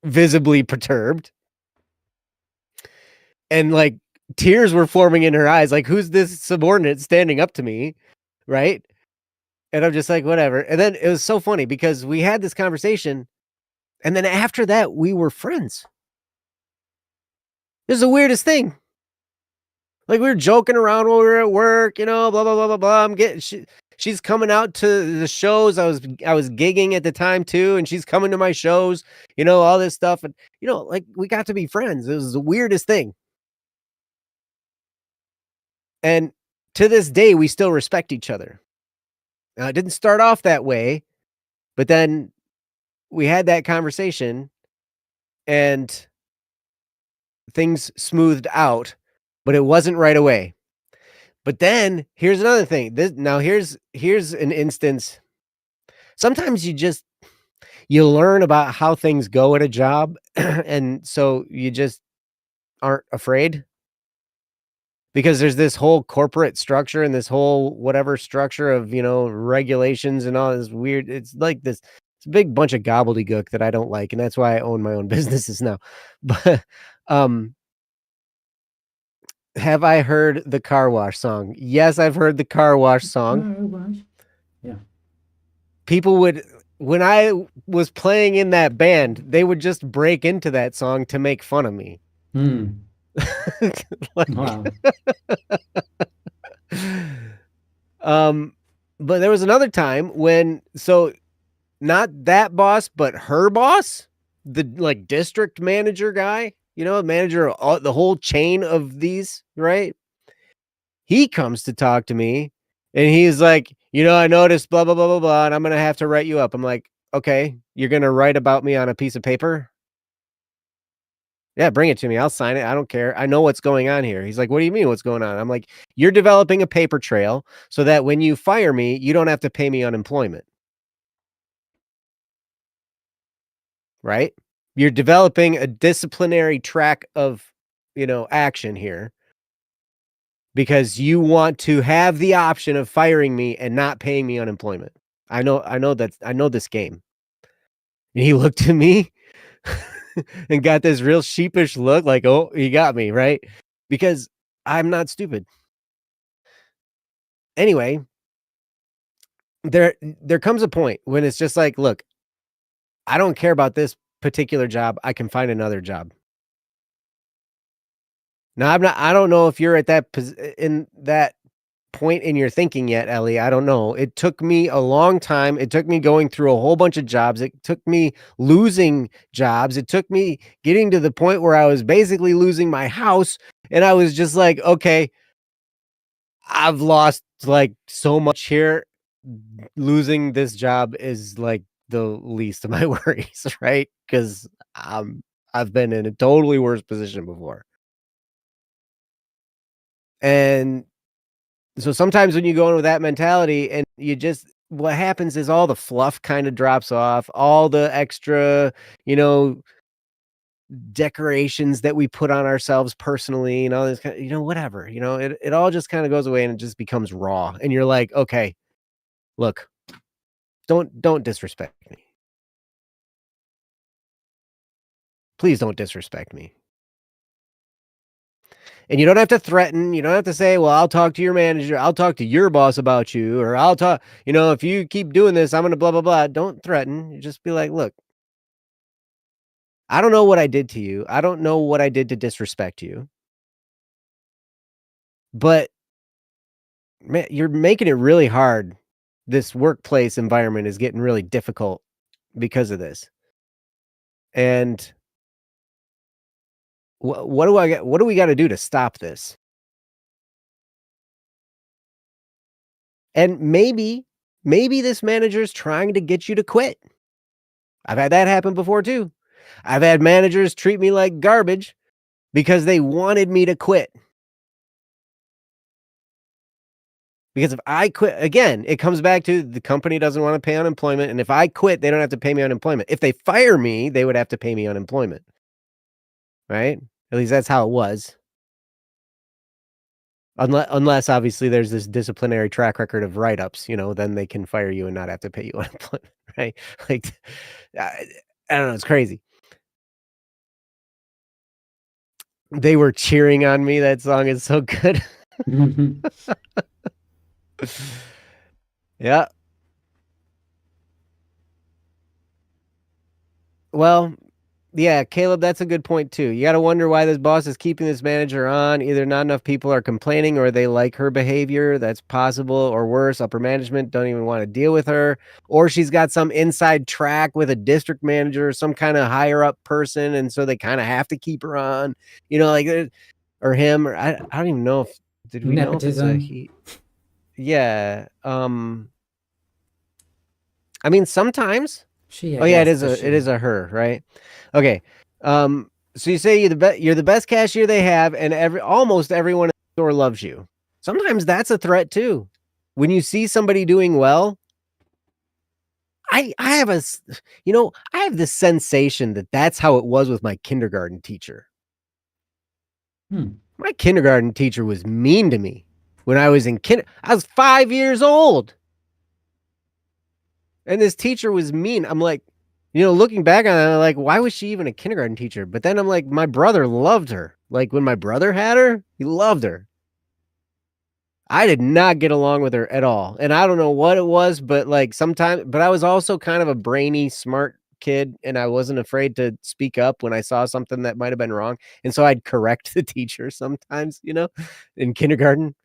visibly perturbed and like tears were forming in her eyes. Like, who's this subordinate standing up to me? Right. And I'm just like, whatever. And then it was so funny because we had this conversation. And then after that, we were friends. It was the weirdest thing. Like we were joking around when we were at work, blah, blah, blah, blah, blah. She's coming out to the shows. I was gigging at the time too. And she's coming to my shows, all this stuff. And, like we got to be friends. It was the weirdest thing. And to this day, we still respect each other. Now, it didn't start off that way, but then we had that conversation and things smoothed out, but it wasn't right away. But then here's another thing. Here's an instance. Sometimes you learn about how things go at a job, and so you just aren't afraid because there's this whole corporate structure and this whole whatever structure of regulations and all this weird. It's like this. It's a big bunch of gobbledygook that I don't like, and that's why I own my own businesses now. But have I heard the car wash song? Yes, I've heard the car wash song. Yeah. People would, when I was playing in that band, they would just break into that song to make fun of me. Mm. Like, Wow. But there was another time when, so not that boss, but her boss, the like district manager guy, manager of the whole chain of these, right? He comes to talk to me and he's like, I noticed blah, blah, blah, blah, blah, and I'm going to have to write you up. I'm like, okay, you're going to write about me on a piece of paper? Yeah, bring it to me. I'll sign it. I don't care. I know what's going on here. He's like, what do you mean what's going on? I'm like, you're developing a paper trail so that when you fire me, you don't have to pay me unemployment. Right? You're developing a disciplinary track of, action here because you want to have the option of firing me and not paying me unemployment. I know this game. And he looked at me and got this real sheepish look like, "Oh, he got me," right? Because I'm not stupid. Anyway, there comes a point when it's just like, "Look, I don't care about this particular job. I can find another job." Now, I don't know if you're at in that point in your thinking yet, Ellie. I don't know. It took me a long time. It took me going through a whole bunch of jobs. It took me losing jobs. It took me getting to the point where I was basically losing my house. And I was just like, okay, I've lost like so much here. Losing this job is like the least of my worries, right? Because I've been in a totally worse position before. And so sometimes when you go in with that mentality and what happens is all the fluff kind of drops off, all the extra, you know, decorations that we put on ourselves personally and all this kind of, whatever, it all just kind of goes away and it just becomes raw. And you're like, okay, look, don't disrespect me. Please don't disrespect me. And you don't have to threaten. You don't have to say, well, I'll talk to your manager. I'll talk to your boss about you, or I'll talk, if you keep doing this, I'm going to blah, blah, blah. Don't threaten. You just be like, look, I don't know what I did to you. I don't know what I did to disrespect you, but man, you're making it really hard. This workplace environment is getting really difficult because of this. And what do we got to do to stop this? And maybe this manager's trying to get you to quit. I've had that happen before too. I've had managers treat me like garbage because they wanted me to quit. Because if I quit, again, it comes back to the company doesn't want to pay unemployment. And if I quit, they don't have to pay me unemployment. If they fire me, they would have to pay me unemployment. Right? At least that's how it was. Unless obviously there's this disciplinary track record of write-ups, then they can fire you and not have to pay you unemployment, right? Like, I don't know, it's crazy. They were cheering on me. That song is so good. Yeah. Well, yeah, Caleb, that's a good point too. You got to wonder why this boss is keeping this manager on. Either not enough people are complaining or they like her behavior. That's possible. Or worse, upper management don't even want to deal with her. Or she's got some inside track with a district manager or some kind of higher up person. And so they kind of have to keep her on, or him. Or I don't even know did we know if it's a he? Yeah. I mean, sometimes. She, I Oh yeah, it guess, is a her, right? Okay. So you say you're the best cashier they have, and almost everyone in the store loves you. Sometimes that's a threat too. When you see somebody doing well, I have I have this sensation that that's how it was with my kindergarten teacher. My kindergarten teacher was mean to me when I was I was 5 years old. And this teacher was mean. I'm like, looking back on it, I'm like, why was she even a kindergarten teacher? But then I'm like, my brother loved her. Like when my brother had her, he loved her. I did not get along with her at all. And I don't know what it was, but but I was also kind of a brainy, smart kid. And I wasn't afraid to speak up when I saw something that might have been wrong. And so I'd correct the teacher sometimes, in kindergarten,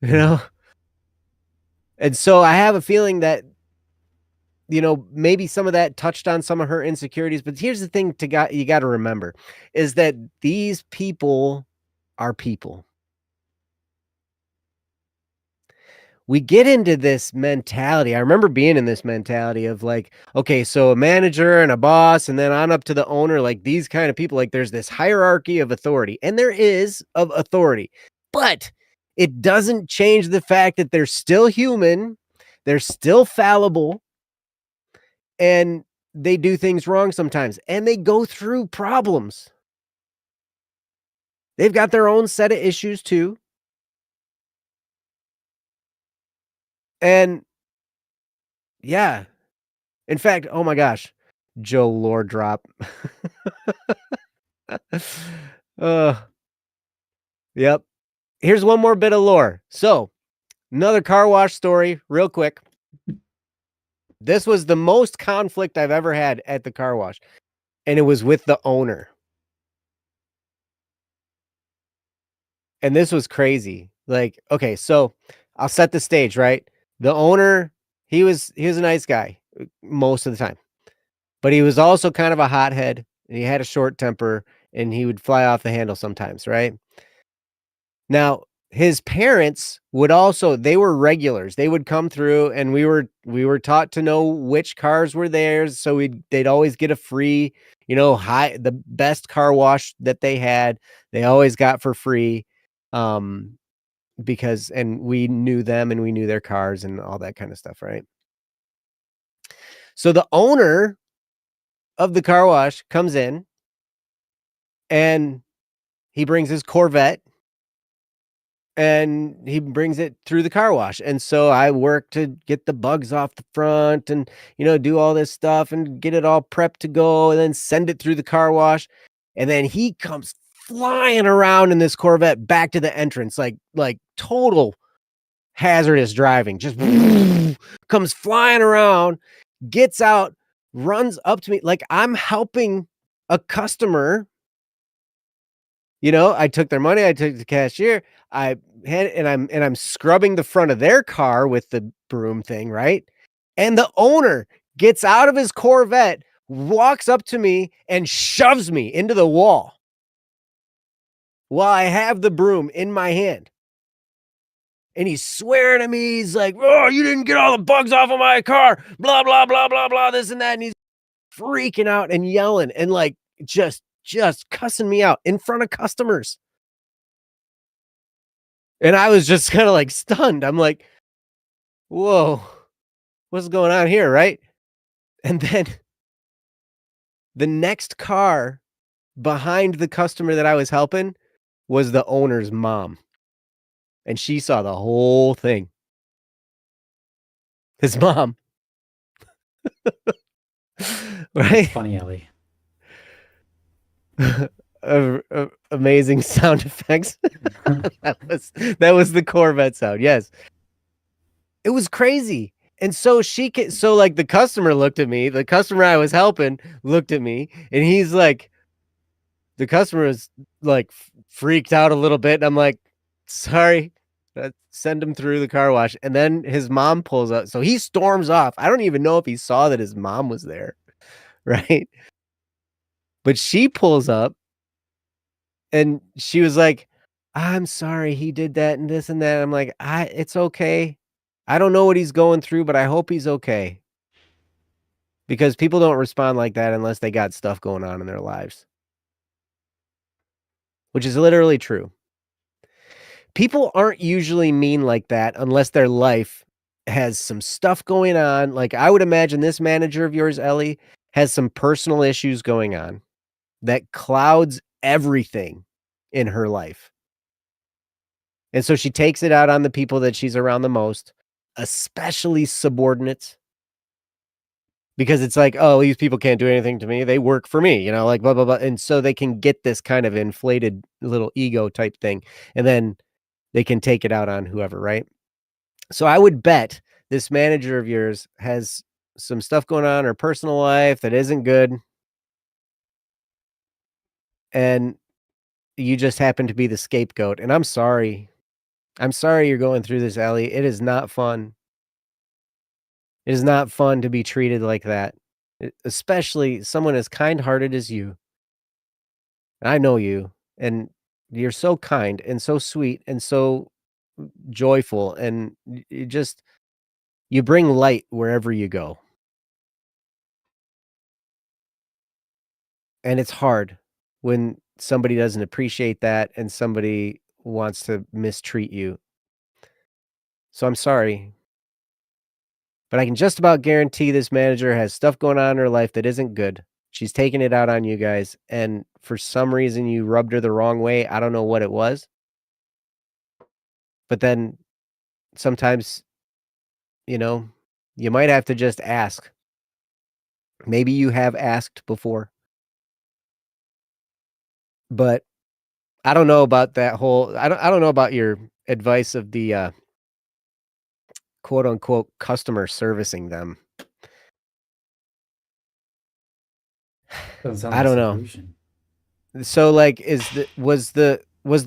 And so I have a feeling that maybe some of that touched on some of her insecurities. But here's the thing you got to remember is that these people are people. we get into this mentality. I remember being in this mentality of like, okay, so a manager and a boss, and then on up to the owner, like these kind of people, like there's this hierarchy of authority, and there is of authority, but it doesn't change the fact that they're still human, they're still fallible, and they do things wrong sometimes, and they go through problems. They've got their own set of issues too. And yeah, in fact, oh my gosh, Joe lore drop. uh, yep. Here's one more bit of lore. So, another car wash story, real quick. This was the most conflict I've ever had at the car wash, and it was with the owner. And this was crazy. Like, okay, so I'll set the stage, right? The owner, he was a nice guy most of the time. But he was also kind of a hothead, and he had a short temper, and he would fly off the handle sometimes, right? Now, his parents would also they were regulars. They would come through, and we were taught to know which cars were theirs, so they'd always get a free, the best car wash that they had, they always got for free, um, because and we knew them, and we knew their cars and all that kind of stuff, right? So the owner of the car wash comes in, and he brings his Corvette, and he brings it through the car wash. And so I work to get the bugs off the front and, do all this stuff and get it all prepped to go and then send it through the car wash. And then he comes flying around in this Corvette back to the entrance, like total hazardous driving, just comes flying around, gets out, runs up to me like I'm helping a customer. I took their money, I took the cashier, I had I'm scrubbing the front of their car with the broom thing, right? And the owner gets out of his Corvette, walks up to me, and shoves me into the wall while I have the broom in my hand. And he's swearing at me. He's like, "Oh, you didn't get all the bugs off of my car, blah, blah, blah, blah, blah, this and that." And he's freaking out and yelling and like just cussing me out in front of customers. And I was just kind of like stunned. I'm like, whoa, what's going on here, right? And then the next car behind the customer that I was helping was the owner's mom. And she saw the whole thing. His mom. That's Right? funny, Ellie. Amazing sound effects. that was the Corvette sound. Yes. It was crazy. And so like the customer looked at me, the customer I was helping looked at me, and he's like, the customer is like freaked out a little bit. And I'm like, sorry, send him through the car wash. And then his mom pulls up. So he storms off. I don't even know if he saw that his mom was there. Right. But she pulls up and she was like, I'm sorry he did that and this and that. I'm like, it's okay. I don't know what he's going through, but I hope he's okay. Because people don't respond like that unless they got stuff going on in their lives. Which is literally true. People aren't usually mean like that unless their life has some stuff going on. Like I would imagine this manager of yours, Ellie, has some personal issues going on that clouds everything in her life. And so she takes it out on the people that she's around the most, especially subordinates. Because it's like, oh, these people can't do anything to me. They work for me, like blah, blah, blah. And so they can get this kind of inflated little ego type thing. And then they can take it out on whoever, right? So I would bet this manager of yours has some stuff going on in her personal life that isn't good. And you just happen to be the scapegoat. And I'm sorry. I'm sorry you're going through this, Ellie. It is not fun. It is not fun to be treated like that, especially someone as kind-hearted as you. I know you, and you're so kind and so sweet and so joyful, and you bring light wherever you go. And it's hard when somebody doesn't appreciate that and somebody wants to mistreat you. So I'm sorry, but I can just about guarantee this manager has stuff going on in her life that isn't good. She's taking it out on you guys, and for some reason you rubbed her the wrong way. I don't know what it was. But then sometimes, you know, you might have to just ask. Maybe you have asked before, but I don't know about that whole I don't know about your advice of the quote unquote customer servicing them. Doesn't sound I like a don't know. solution. So like was the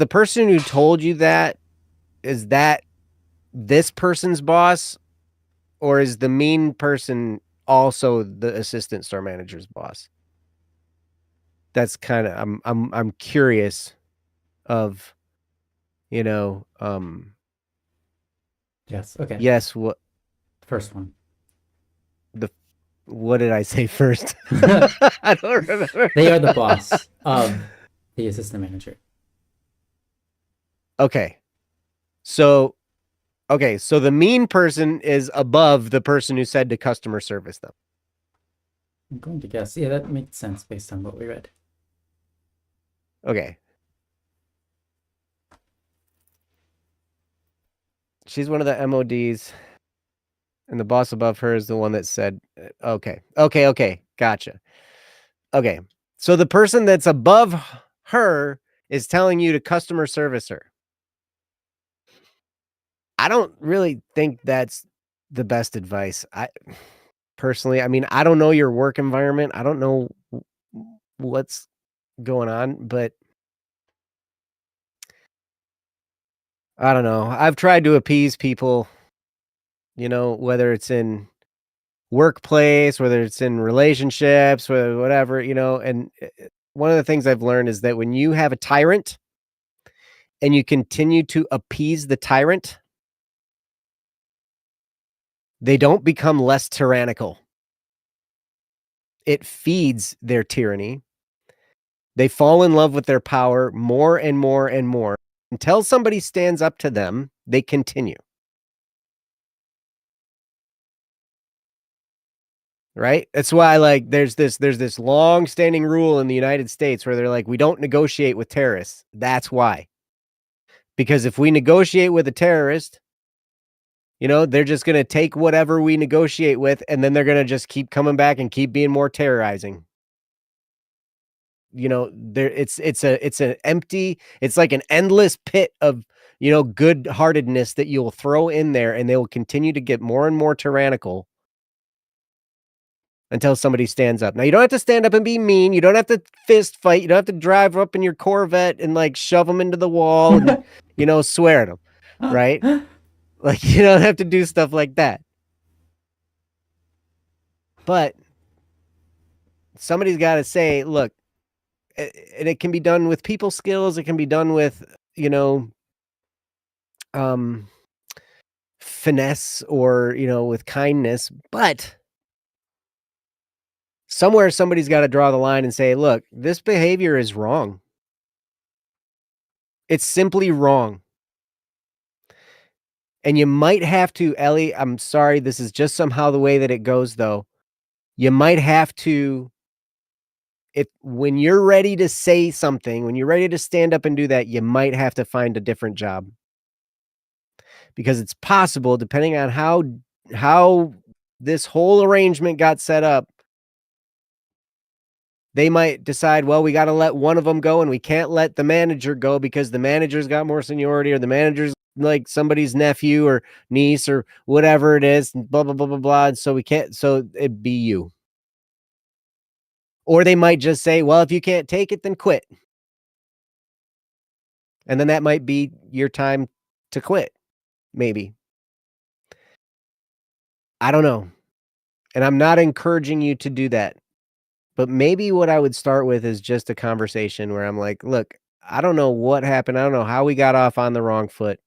person who told you that, is that this person's boss, or is the mean person also the assistant store manager's boss? That's kind of I'm curious of, you know, Yes. Okay. yes, what First one. the what did I say first? I don't remember. They are the boss of the assistant manager. Okay. So so the mean person is above the person who said to customer service them. I'm going to guess. Yeah, that makes sense based on what we read. Okay. She's one of the MODs, and the boss above her is the one that said, okay. Gotcha. Okay. So the person that's above her is telling you to customer service her. I don't really think that's the best advice. I personally, I mean, I don't know your work environment. I don't know what's going on, but I don't know. I've tried to appease people, whether it's in workplace, whether it's in relationships, whatever, and one of the things I've learned is that when you have a tyrant and you continue to appease the tyrant, they don't become less tyrannical. It feeds their tyranny. They fall in love with their power more and more and more. Until somebody stands up to them, they continue. Right? That's why there's this long-standing rule in the United States where they're like, we don't negotiate with terrorists. That's why. Because if we negotiate with a terrorist, they're just going to take whatever we negotiate with, and then they're going to just keep coming back and keep being more terrorizing. It's an empty, it's like an endless pit of, good-heartedness that you'll throw in there, and they will continue to get more and more tyrannical until somebody stands up. Now, you don't have to stand up and be mean. You don't have to fist fight. You don't have to drive up in your Corvette and shove them into the wall and, swear at them, right? You don't have to do stuff like that. But somebody's got to say, look, and it can be done with people skills. It can be done with, finesse or, with kindness. But somewhere somebody's got to draw the line and say, look, this behavior is wrong. It's simply wrong. And you might have to, Ellie, I'm sorry, this is just somehow the way that it goes, though. You might have to, when you're ready to say something, when you're ready to stand up and do that, you might have to find a different job. Because it's possible, depending on how this whole arrangement got set up, they might decide, well, we got to let one of them go and we can't let the manager go because the manager's got more seniority, or the manager's like somebody's nephew or niece or whatever it is, blah, blah, blah, blah, blah. And so we can't, so it'd be you. Or they might just say, well, if you can't take it, then quit. And then that might be your time to quit. Maybe. I don't know. And I'm not encouraging you to do that. But maybe what I would start with is just a conversation where I'm like, look, I don't know what happened. I don't know how we got off on the wrong foot.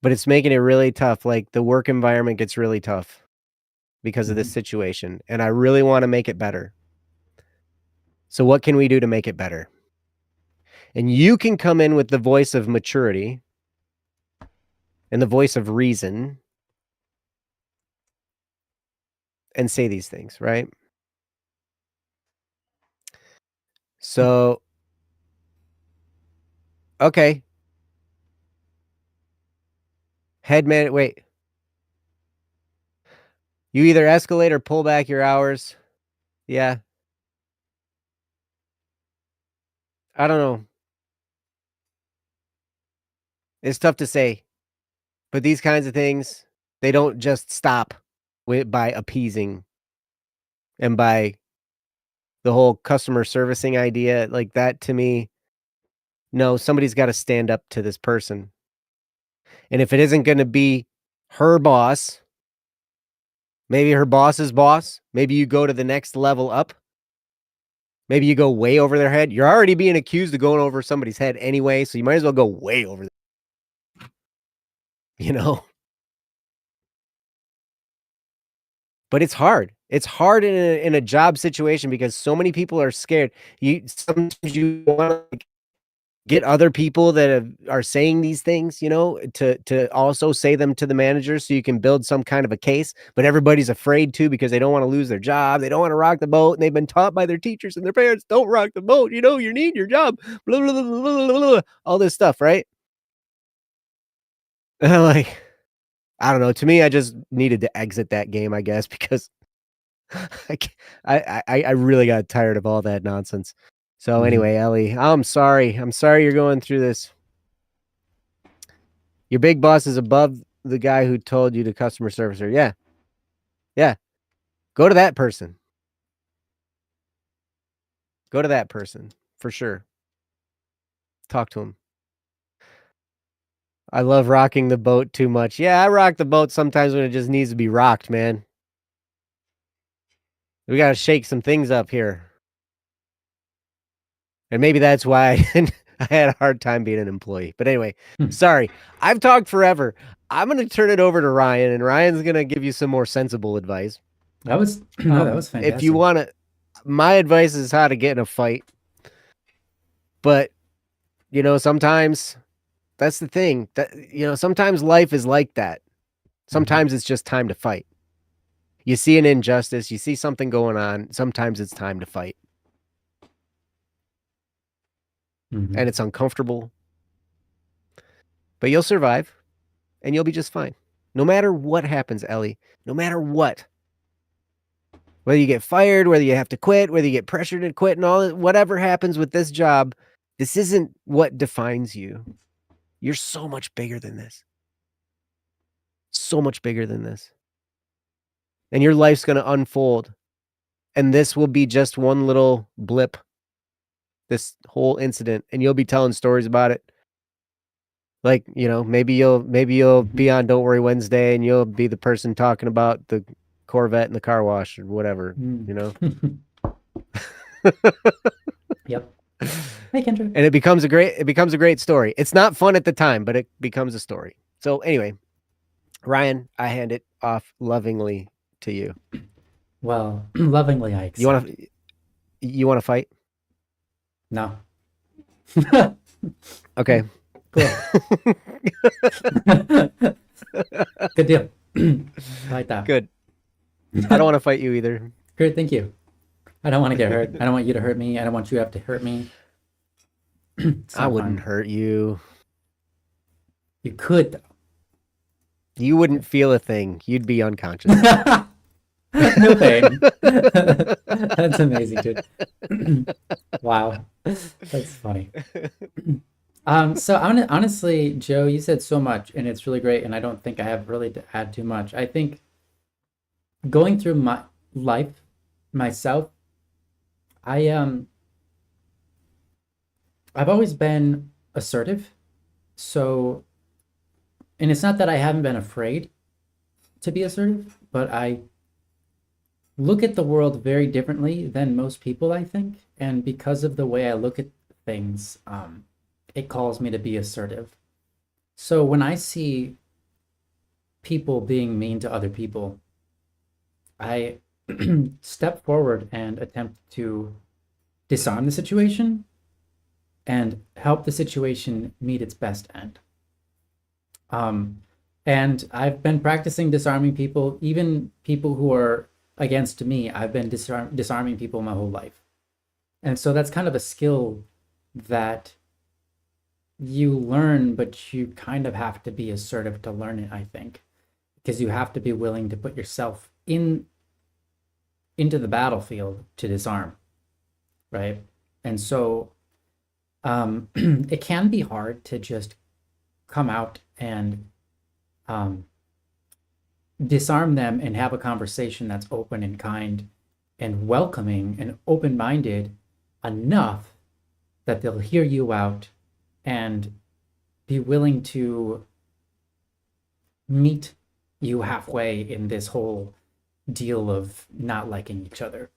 but it's making it really tough. Like the work environment gets really tough because of this Mhm. situation, and I really want to make it better. So what can we do to make it better? And you can come in with the voice of maturity and the voice of reason and say these things, right? So, okay, head man, wait. You either escalate or pull back your hours. Yeah, I don't know. It's tough to say, but these kinds of things, they don't just stop by appeasing and by the whole customer servicing idea. Like that to me, no, somebody's got to stand up to this person. And if it isn't going to be her boss, maybe her boss's boss, maybe you go to the next level up. Maybe you go way over their head. You're already being accused of going over somebody's head anyway, so you might as well go way over, you know? But it's hard. It's hard in a job situation because so many people are scared. Sometimes you wanna, like, get other people that are saying these things, to also say them to the manager so you can build some kind of a case, but everybody's afraid to because they don't wanna lose their job, they don't wanna rock the boat, and they've been taught by their teachers and their parents, "Don't rock the boat, you need your job, blah, blah, blah, blah, blah, blah," all this stuff, right? And I'm like, I don't know, to me, I just needed to exit that game, I guess, because I ca I really got tired of all that nonsense. So, Mhm. anyway, Ellie, I'm sorry. I'm sorry you're going through this. Your big boss is above the guy who told you to customer service her. Yeah. Yeah. Go to that person. Go to that person for sure. Talk to him. I love rocking the boat too much. Yeah, I rock the boat sometimes when it just needs to be rocked, man. We gotta shake some things up here. And maybe that's why I had a hard time being an employee. But anyway, Hmm. sorry. I've talked forever. I'm gonna turn it over to Ryan, and Ryan's gonna give you some more sensible advice. That was no, that was If you fantastic. wanna My advice is how to get in a fight. But, sometimes that's the thing. Sometimes life is like that. Mhm. Sometimes it's just time to fight. You see an injustice, you see something going on, sometimes it's time to fight. And Mhm. it's uncomfortable, but you'll survive and you'll be just fine. No matter what happens, Ellie, no matter what. Whether you get fired, whether you have to quit, whether you get pressured to quit and all that, whatever happens with this job, this isn't what defines you. You're so much bigger than this. So much bigger than this. And your life's going to unfold. And this will be just one little blip, this whole incident, and you'll be telling stories about it. Like, maybe you'll be Mhm. on Don't Worry Wednesday and you'll be the person talking about the Corvette in the car wash or whatever, Mm. you know? Yep. Hey, Kendra. And it becomes a great story. It's not fun at the time, but it becomes a story. So anyway, Ryan, I hand it off lovingly to you. Well, lovingly, I You want accept. to you want to fight? No. Okay. Cool. Good deal. I like that. Good. I don't want to fight you either. Great, thank you. I don't want to get hurt. I don't want you to hurt me. I don't want you to have to hurt me. It's I not wouldn't fun. hurt you. You could, though. You wouldn't feel a thing. You'd be unconscious. No pain. That's amazing, dude. Wow. That's funny. So honestly, Joe, you said so much and it's really great, and I don't think I have really to add too much. I think going through my life myself, I I've always been assertive. So, and it's not that I haven't been afraid to be assertive, but I look at the world very differently than most people, I think. And because of the way I look at things, it calls me to be assertive. So when I see people being mean to other people, I step forward and attempt to disarm the situation and help the situation meet its best end. Um, and I've been practicing disarming people, even people who are against me. I've been disarming people my whole life. And so that's kind of a skill that you learn, but you kind of have to be assertive to learn it, I think, because you have to be willing to put yourself into the battlefield to disarm, right? And so it can be hard to just come out and disarm them and have a conversation that's open and kind and welcoming and open-minded enough that they'll hear you out and be willing to meet you halfway in this whole deal of not liking each other.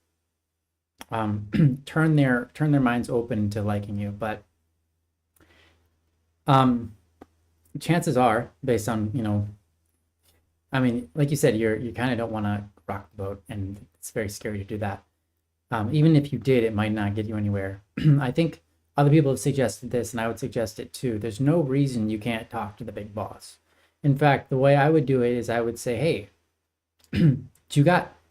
Turn their minds open to liking you, but chances are, based on, you know, I mean, like you said, you kind of don't want to rock the boat, and it's very scary to do that. Even if you did, it might not get you anywhere. I think other people have suggested this, and I would suggest it too. There's no reason you can't talk to the big boss. In fact, the way I would do it is I would say, hey,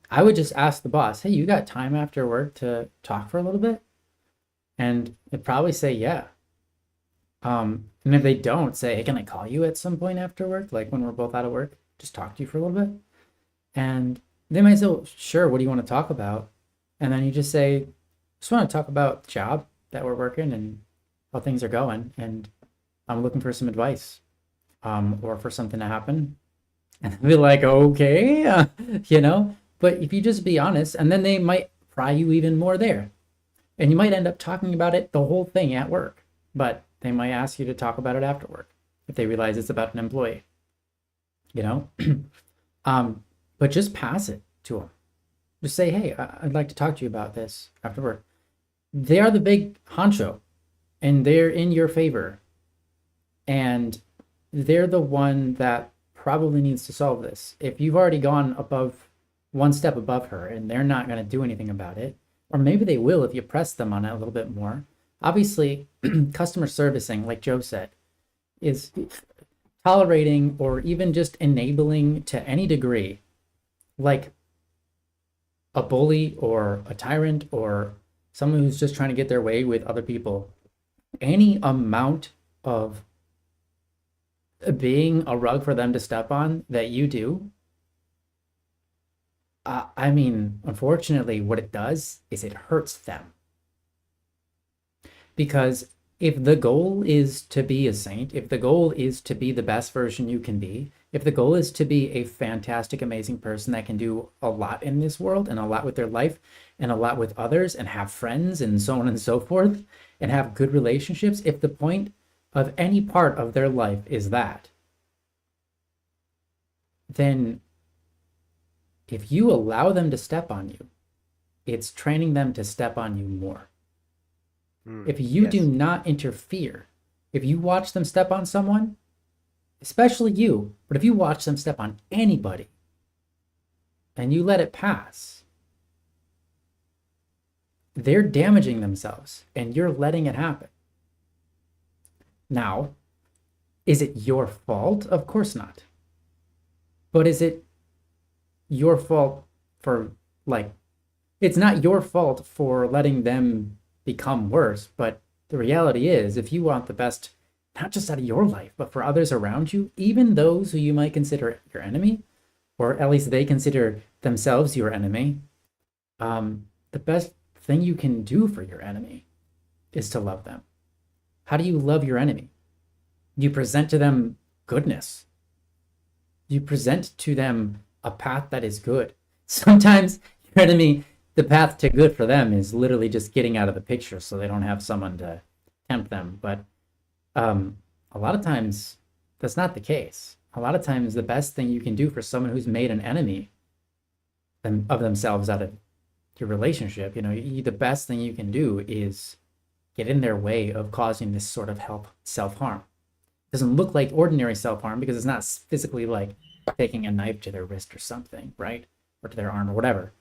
I would just ask the boss, hey, you got time after work to talk for a little bit? And they'd probably say, yeah. And if they don't, say, hey, can I call you at some point after work? Like when we're both out of work, just talk to you for a little bit. And they might say, well, sure, what do you want to talk about? And then you just say, just want to talk about the job that we're working and how things are going. And I'm looking for some advice, or for something to happen. And they'll be like, okay, you know, but if you just be honest, and then they might pry you even more there. And you might end up talking about it, the whole thing at work, but they might ask you to talk about it after work if they realize it's about an employee, you know? But just pass it to them. Just say, hey, I'd like to talk to you about this after work. They are the big honcho, and they're in your favor. And they're the one that probably needs to solve this. If you've already gone one step above her and they're not going to do anything about it, or maybe they will if you press them on it a little bit more. Obviously, customer servicing, like Joe said, is tolerating or even just enabling to any degree, like a bully or a tyrant or someone who's just trying to get their way with other people. Any amount of being a rug for them to step on that you do, I mean, unfortunately, what it does is it hurts them. Because if the goal is to be a saint, if the goal is to be the best version you can be, if the goal is to be a fantastic, amazing person that can do a lot in this world and a lot with their life and a lot with others and have friends and so on and so forth and have good relationships, if the point of any part of their life is that, then if you allow them to step on you, it's training them to step on you more. If you do not interfere, if you watch them step on someone, especially you, but if you watch them step on anybody and you let it pass, they're damaging themselves and you're letting it happen. Now, is it your fault? Of course not. But is it your fault for, like, it's not your fault for letting them become worse, but the reality is, if you want the best, not just out of your life, but for others around you, even those who you might consider your enemy, or at least they consider themselves your enemy, the best thing you can do for your enemy is to love them. How do you love your enemy? You present to them goodness. You present to them a path that is good. Sometimes your enemy, the path to good for them is literally just getting out of the picture so they don't have someone to tempt them. But a lot of times that's not the case. A lot of times the best thing you can do for someone who's made an enemy of themselves out of your relationship, you know, the best thing you can do is get in their way of causing this sort of self-harm. doesn't look like ordinary self-harm because it's not physically like taking a knife to their wrist or something, right? Or to their arm or whatever.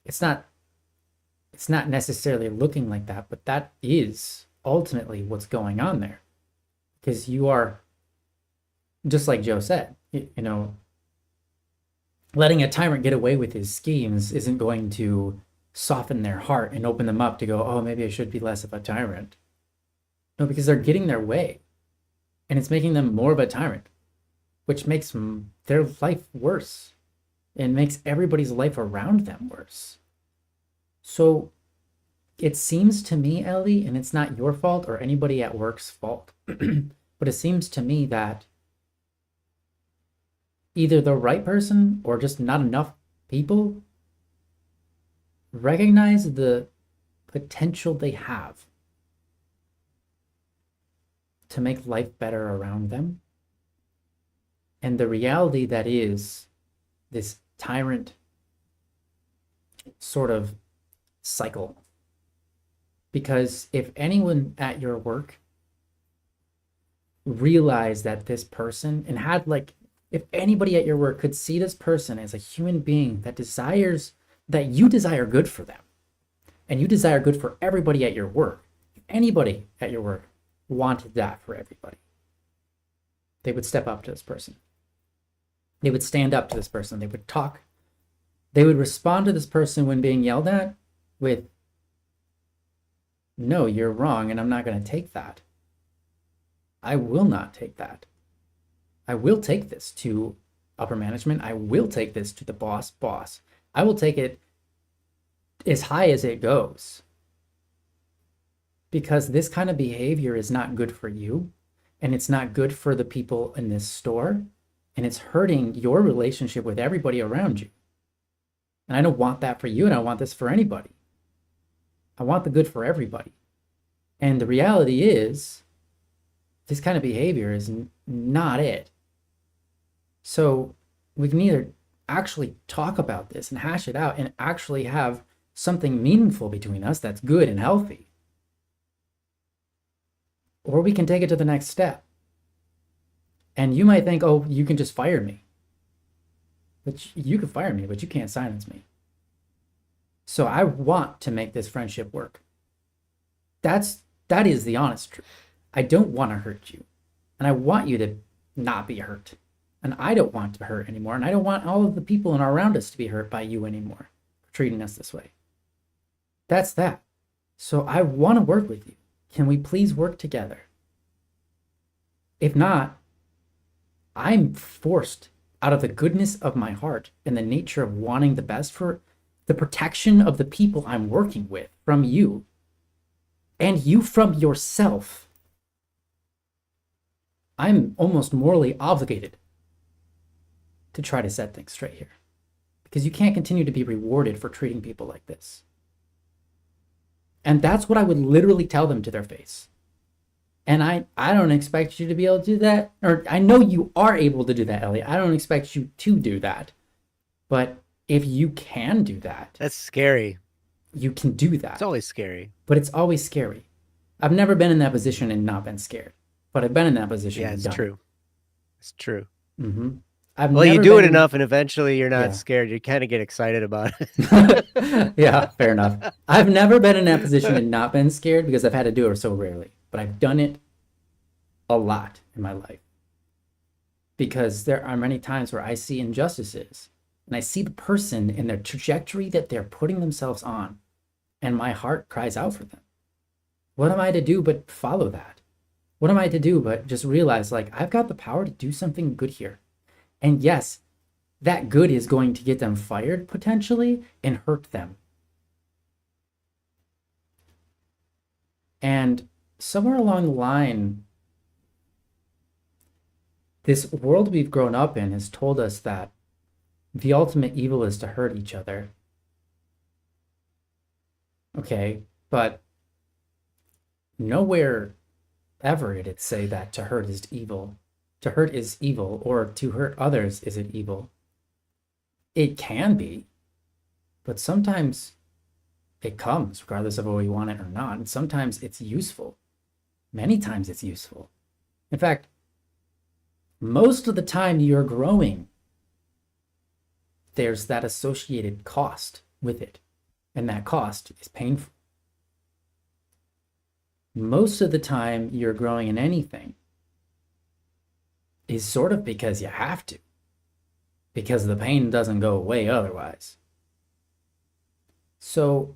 It's not necessarily looking like that, but that is ultimately what's going on there. Because you are, just like Joe said, letting a tyrant get away with his schemes isn't going to soften their heart and open them up to go, oh, maybe I should be less of a tyrant. No, because they're getting their way. And it's making them more of a tyrant, which makes their life worse. And makes everybody's life around them worse. So it seems to me, Ellie, and it's not your fault or anybody at work's fault, but it seems to me that either the right person or just not enough people recognize the potential they have to make life better around them. And the reality that is this tyrant sort of cycle. Because if anyone at your work realized that this person and had like, if anybody at your work could see this person as a human being that desires, that you desire good for them, and you desire good for everybody at your work, if anybody at your work wanted that for everybody, they would step up to this person. They would stand up to this person. They would talk. They would respond to this person when being yelled at with, no, you're wrong, and I'm not going to take that. I will not take that. I will take this to upper management. I will take this to the boss. I will take it as high as it goes. Because this kind of behavior is not good for you, and it's not good for the people in this store, and it's hurting your relationship with everybody around you. And I don't want that for you, and I want this for anybody. I want the good for everybody. And the reality is, this kind of behavior is not it. So we can either actually talk about this and hash it out and actually have something meaningful between us that's good and healthy. Or we can take it to the next step. And you might think, oh, you can just fire me. But you can fire me, but you can't silence me. So I want to make this friendship work. That is the honest truth. I don't want to hurt you. And I want you to not be hurt. And I don't want to hurt anymore. And I don't want all of the people around us to be hurt by you anymore, for treating us this way. That's that. So I want to work with you. Can we please work together? If not, I'm forced out of the goodness of my heart and the nature of wanting the best for the protection of the people I'm working with from you and you from yourself. I'm almost morally obligated to try to set things straight here, because you can't continue to be rewarded for treating people like this. And that's what I would literally tell them to their face. And I don't expect you to be able to do that. Or I know you are able to do that, Elliot. I don't expect you to do that. But if you can do that. That's scary. You can do that. It's always scary. But it's always scary. I've never been in that position and not been scared. But I've been in that position. Yeah, it's true. It's true. Mm-hmm. Well, you do it enough and eventually you're not scared. You kind of get excited about it. Yeah, fair enough. I've never been in that position and not been scared because I've had to do it so rarely. But I've done it a lot in my life. Because there are many times where I see injustices and I see the person in their trajectory that they're putting themselves on. And my heart cries out for them. What am I to do but follow that? What am I to do but just realize, like, I've got the power to do something good here. And yes, that good is going to get them fired potentially and hurt them. And somewhere along the line, this world we've grown up in has told us that the ultimate evil is to hurt each other. Okay, but nowhere ever did it say that to hurt is evil. To hurt is evil, or to hurt others is it evil? It can be, but sometimes it comes regardless of whether we want it or not. And sometimes it's useful. Many times it's useful. In fact, most of the time you're growing, there's that associated cost with it. And that cost is painful. Most of the time you're growing in anything is sort of because you have to, because the pain doesn't go away otherwise. So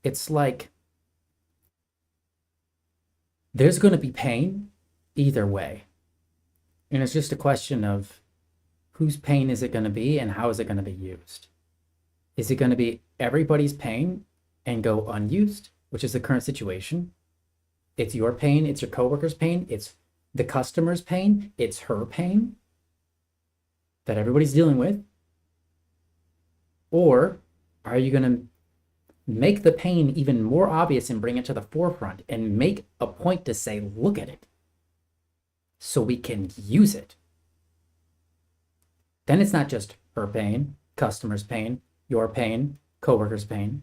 it's like there's going to be pain either way. And it's just a question of whose pain is it going to be and how is it going to be used? Is it going to be everybody's pain and go unused, which is the current situation? It's your pain, it's your coworker's pain, it's the customer's pain, it's her pain that everybody's dealing with? Or are you going to make the pain even more obvious and bring it to the forefront and make a point to say, look at it, so we can use it? Then it's not just her pain, customer's pain, your pain, coworker's pain,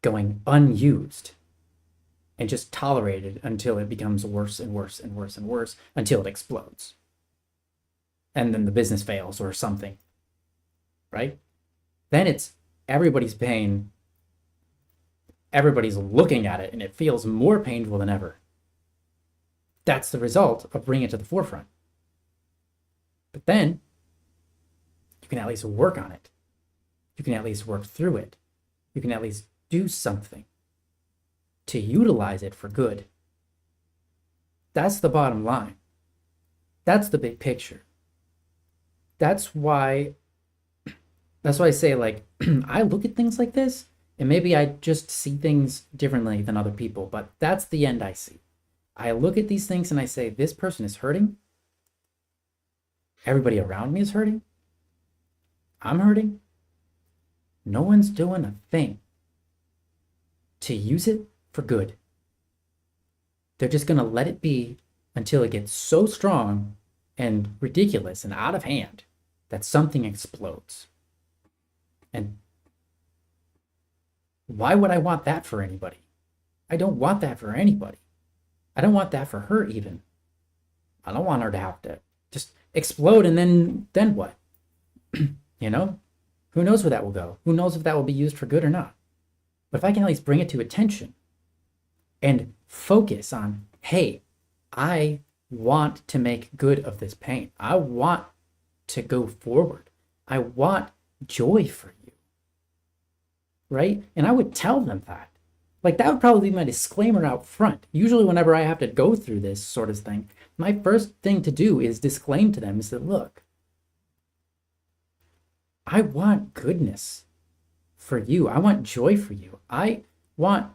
going unused and just tolerated until it becomes worse and worse and worse and worse until it explodes. And then the business fails or something, right? Then it's everybody's pain. Everybody's looking at it and it feels more painful than ever. That's the result of bringing it to the forefront. But then you can at least work on it. You can at least work through it. You can at least do something to utilize it for good. That's the bottom line. That's the big picture. That's why I say, like, I look at things like this and maybe I just see things differently than other people, but that's the end I see. I look at these things and I say, this person is hurting. Everybody around me is hurting. I'm hurting. No one's doing a thing to use it for good. They're just going to let it be until it gets so strong and ridiculous and out of hand that something explodes. And why would I want that for anybody? I don't want that for anybody. I don't want that for her even. I don't want her to have to just explode and then what? You know? Who knows where that will go? Who knows if that will be used for good or not? But if I can at least bring it to attention and focus on, hey, I want to make good of this pain. I want to go forward. I want joy for you. Right? And I would tell them that. Like, that would probably be my disclaimer out front. Usually whenever I have to go through this sort of thing, my first thing to do is disclaim to them is that, look, I want goodness for you. I want joy for you. I want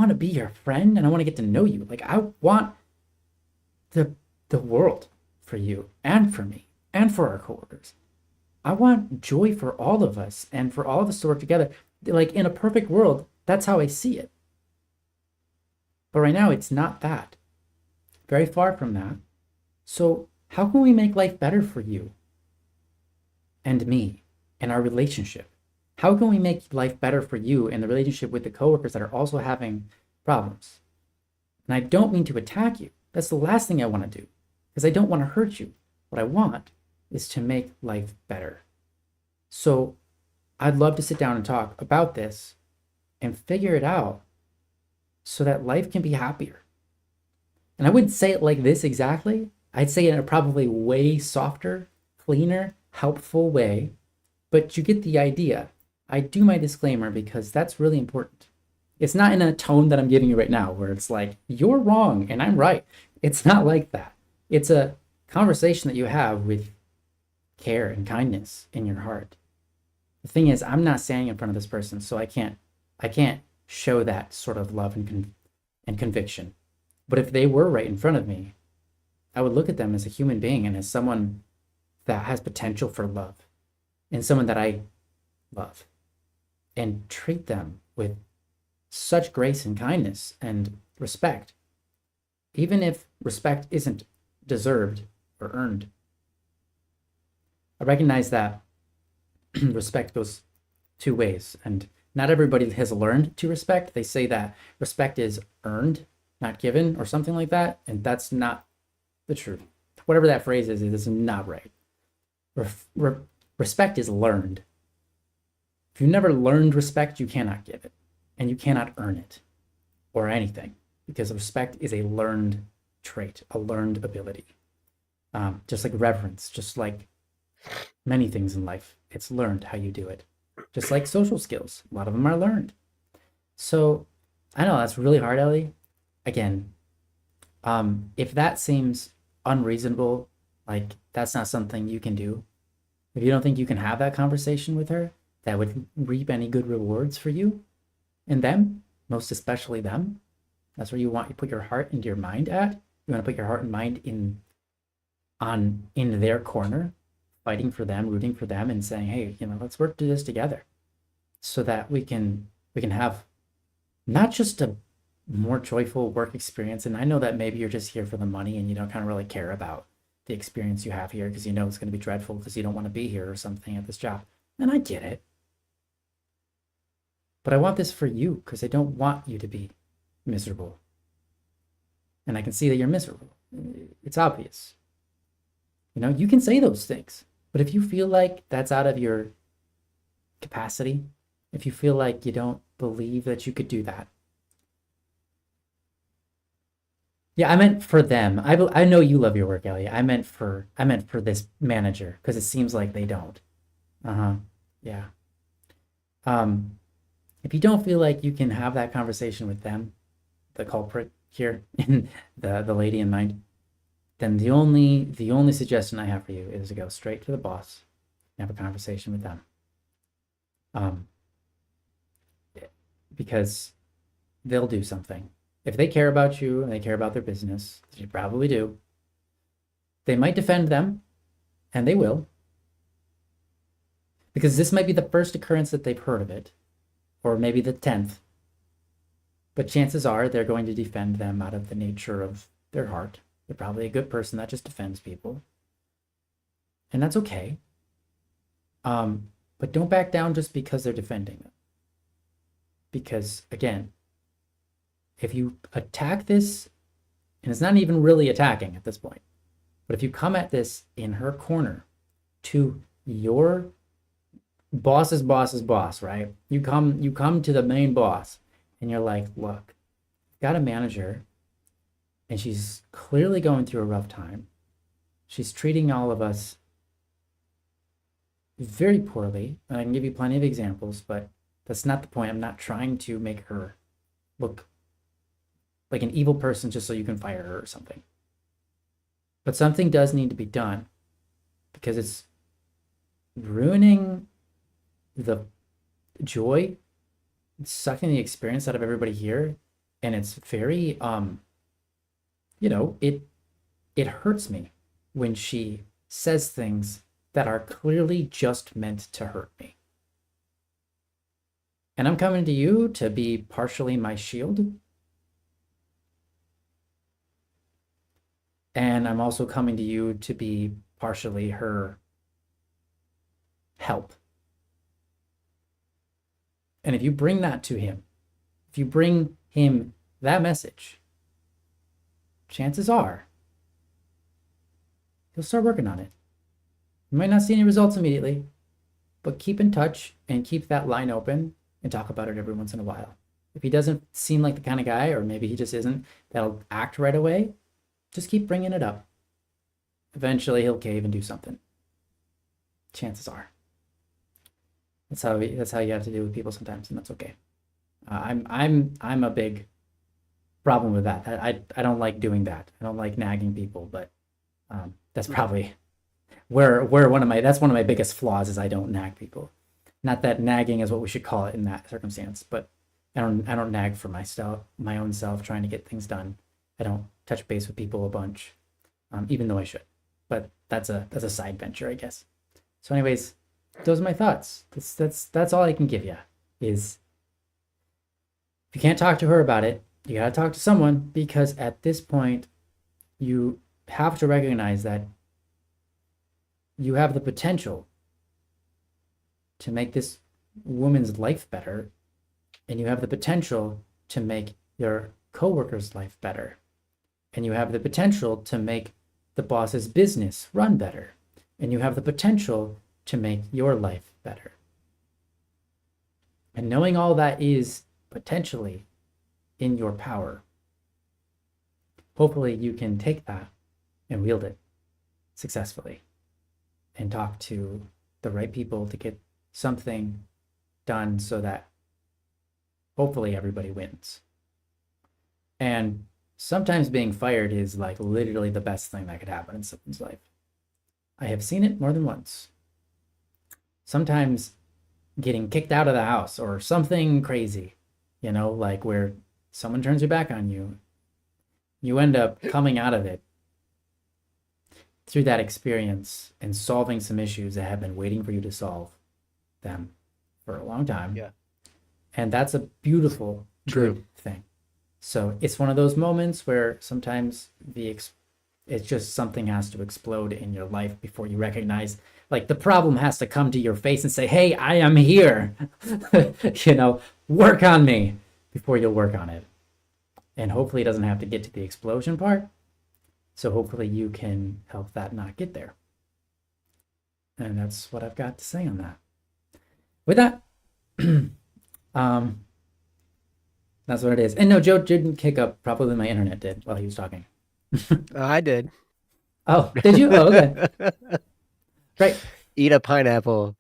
to be your friend and I want to get to know you. Like, I want the world for you and for me and for our coworkers. I want joy for all of us and for all of us to work together. Like, in a perfect world, that's how I see it. But right now, it's not that. Very far from that. So how can we make life better for you and me and our relationship? How can we make life better for you and the relationship with the coworkers that are also having problems? And I don't mean to attack you. That's the last thing I want to do, because I don't want to hurt you. What I want is to make life better. So I'd love to sit down and talk about this and figure it out so that life can be happier. And I wouldn't say it like this exactly. I'd say it in a probably way softer, cleaner, helpful way, but you get the idea. I do my disclaimer because that's really important. It's not in a tone that I'm giving you right now where it's like, you're wrong and I'm right. It's not like that. It's a conversation that you have with care and kindness in your heart. The thing is, I'm not standing in front of this person, so I can't show that sort of love and conviction. But if they were right in front of me, I would look at them as a human being and as someone that has potential for love and someone that I love, and treat them with such grace and kindness and respect, even if respect isn't deserved or earned. I recognize that respect goes two ways, and not everybody has learned to respect. They say that respect is earned, not given, or something like that, and that's not the truth. Whatever that phrase is not right. Respect is learned. If you never learned respect, you cannot give it, and you cannot earn it or anything, because respect is a learned trait, a learned ability. Just like reverence, just like many things in life, it's learned how you do it. Just like social skills, a lot of them are learned. So I know that's really hard, Ellie. Again, if that seems unreasonable, like that's not something you can do, if you don't think you can have that conversation with her that would reap any good rewards for you and them, most especially them, that's where you want to put your heart and your mind at. You want to put your heart and mind in their corner, fighting for them, rooting for them, and saying, hey, let's work through this together so that we can have not just a more joyful work experience. And I know that maybe you're just here for the money and you don't kind of really care about the experience you have here because you know it's going to be dreadful because you don't want to be here or something at this job. And I get it. But I want this for you because I don't want you to be miserable. And I can see that you're miserable. It's obvious. You can say those things. But if you feel like that's out of your capacity, if you feel like you don't believe that you could do that. Yeah, I meant for them. I know you love your work, Ellie. I meant for this manager because it seems like they don't. Yeah. If you don't feel like you can have that conversation with them, the culprit here, the lady in mind, then the only suggestion I have for you is to go straight to the boss and have a conversation with them. Because they'll do something. If they care about you and they care about their business, they probably do. They might defend them, and they will. Because this might be the first occurrence that they've heard of it, or maybe the 10th. But chances are they're going to defend them out of the nature of their heart. They're probably a good person that just defends people. And that's okay. But don't back down just because they're defending them. Because, again, if you attack this, and it's not even really attacking at this point, but if you come at this in her corner to your boss's boss's boss, right? You come to the main boss and you're like, look, got a manager and she's clearly going through a rough time. She's treating all of us very poorly. And I can give you plenty of examples, but that's not the point. I'm not trying to make her look like an evil person just so you can fire her or something. But something does need to be done because it's ruining the joy, it's sucking the experience out of everybody here. And it's very, it hurts me when she says things that are clearly just meant to hurt me. And I'm coming to you to be partially my shield. And I'm also coming to you to be partially her help. And if you bring that to him, if you bring him that message, chances are he'll start working on it. You might not see any results immediately, but keep in touch and keep that line open and talk about it every once in a while. If he doesn't seem like the kind of guy, or maybe he just isn't, that'll act right away, just keep bringing it up. Eventually he'll cave and do something. Chances are. That's how you have to deal with people sometimes, and that's okay. I'm a big problem with that. I don't like doing that. I don't like nagging people, but that's probably where one of my biggest flaws is I don't nag people. Not that nagging is what we should call it in that circumstance, but I don't nag for my own self trying to get things done. I don't touch base with people a bunch, even though I should. But that's a side venture, I guess. So, anyways, those are my thoughts. That's all I can give you. Is if you can't talk to her about it, you gotta talk to someone, because at this point, you have to recognize that you have the potential to make this woman's life better, and you have the potential to make your coworker's life better, and you have the potential to make the boss's business run better, and you have the potential to make your life better. And knowing all that is potentially in your power, hopefully you can take that and wield it successfully and talk to the right people to get something done so that hopefully everybody wins. And sometimes being fired is like literally the best thing that could happen in someone's life. I have seen it more than once. Sometimes getting kicked out of the house or something crazy, you know, like where someone turns their back on you, you end up coming out of it through that experience and solving some issues that have been waiting for you to solve them for a long time. Yeah. And that's a beautiful, True. good thing. So it's one of those moments where sometimes it's just something has to explode in your life before you recognize, like, the problem has to come to your face and say, hey, I am here. You know, work on me, before you'll work on it. And hopefully it doesn't have to get to the explosion part. So hopefully you can help that not get there. And that's what I've got to say on that. With that, that's what it is. And no, Joe didn't kick up. Probably my internet did while he was talking. I did. Oh, did you? Oh, okay. Great. Eat a pineapple.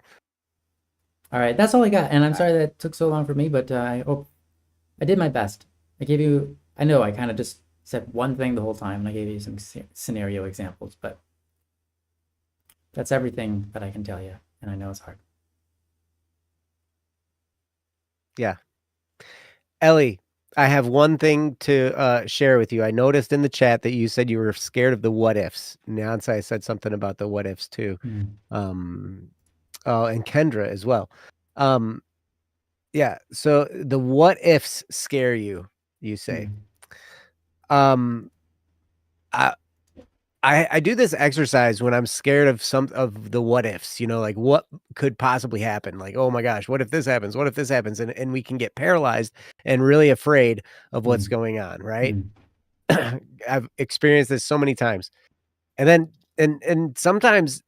All right, that's all I got. And I'm sorry that it took so long for me, but I hope I did my best. I gave you, I know I kind of just said one thing the whole time, and I gave you some scenario examples, but that's everything that I can tell you. And I know it's hard. Yeah. Ellie, I have one thing to share with you. I noticed in the chat that you said you were scared of the what ifs. Nyansai said something about the what ifs too. And Kendra as well. Yeah. So the what ifs scare you, you say. I do this exercise when I'm scared of some of the what ifs, you know, like what could possibly happen? Like, oh my gosh, what if this happens? What if this happens? And we can get paralyzed and really afraid of what's going on, right? I've experienced this so many times. And then and sometimes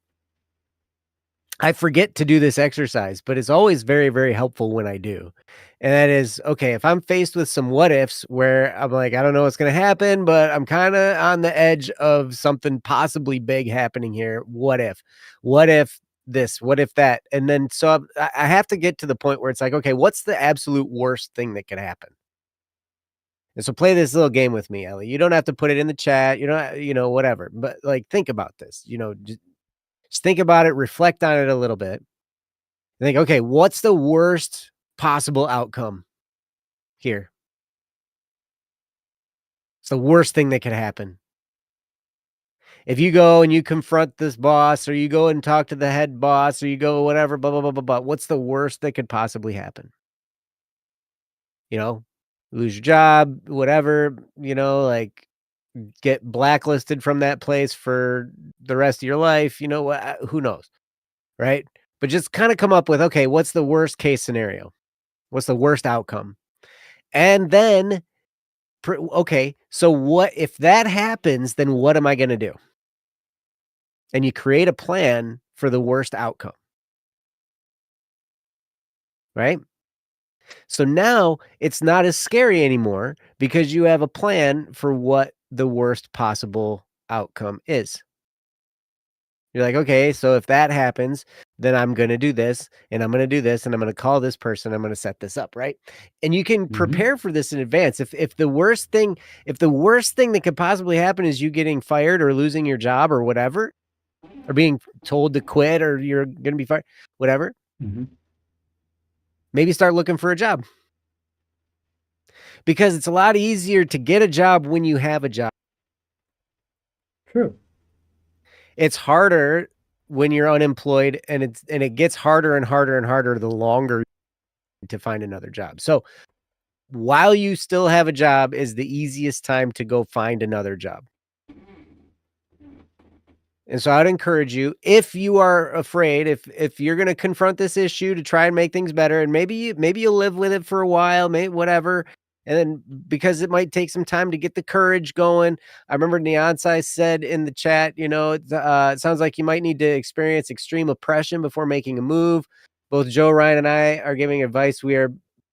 I forget to do this exercise, but it's always very, very helpful when I do. And that is, okay, if I'm faced with some what ifs where I'm like, I don't know what's going to happen, but I'm kind of on the edge of something possibly big happening here. What if? What if this? What if that? And then so I have to get to the point where it's like, okay, what's the absolute worst thing that could happen? And so play this little game with me, Ellie. You don't have to put it in the chat, you know, whatever. But like, think about this, you know, just think about it, reflect on it a little bit. Think, okay, what's the worst possible outcome here? It's the worst thing that could happen. If you go and you confront this boss, or you go and talk to the head boss, or you go whatever, blah, blah, blah, blah, blah, what's the worst that could possibly happen? You know, lose your job, whatever, you know, like get blacklisted from that place for the rest of your life, you know, who knows, right? But just kind of come up with, okay, what's the worst case scenario? What's the worst outcome? And then, okay, so what if that happens, then what am I going to do? And you create a plan for the worst outcome. Right? So now it's not as scary anymore because you have a plan for what the worst possible outcome is. You're like, okay, so if that happens, then I'm going to do this, and I'm going to do this, and I'm going to call this person, I'm going to set this up, right? And you can prepare for this in advance. If the worst thing that could possibly happen is you getting fired or losing your job or whatever, or being told to quit, or you're going to be fired, whatever, maybe start looking for a job. Because it's a lot easier to get a job when you have a job. True. It's harder when you're unemployed, and it gets harder and harder and harder the longer to find another job. So while you still have a job is the easiest time to go find another job. And so I'd encourage you, if you are afraid, if you're going to confront this issue to try and make things better, and maybe you'll live with it for a while, maybe whatever, And then because it might take some time to get the courage going. I remember Neonsai said in the chat, it sounds like you might need to experience extreme oppression before making a move. Both Joe, Ryan, and I are giving advice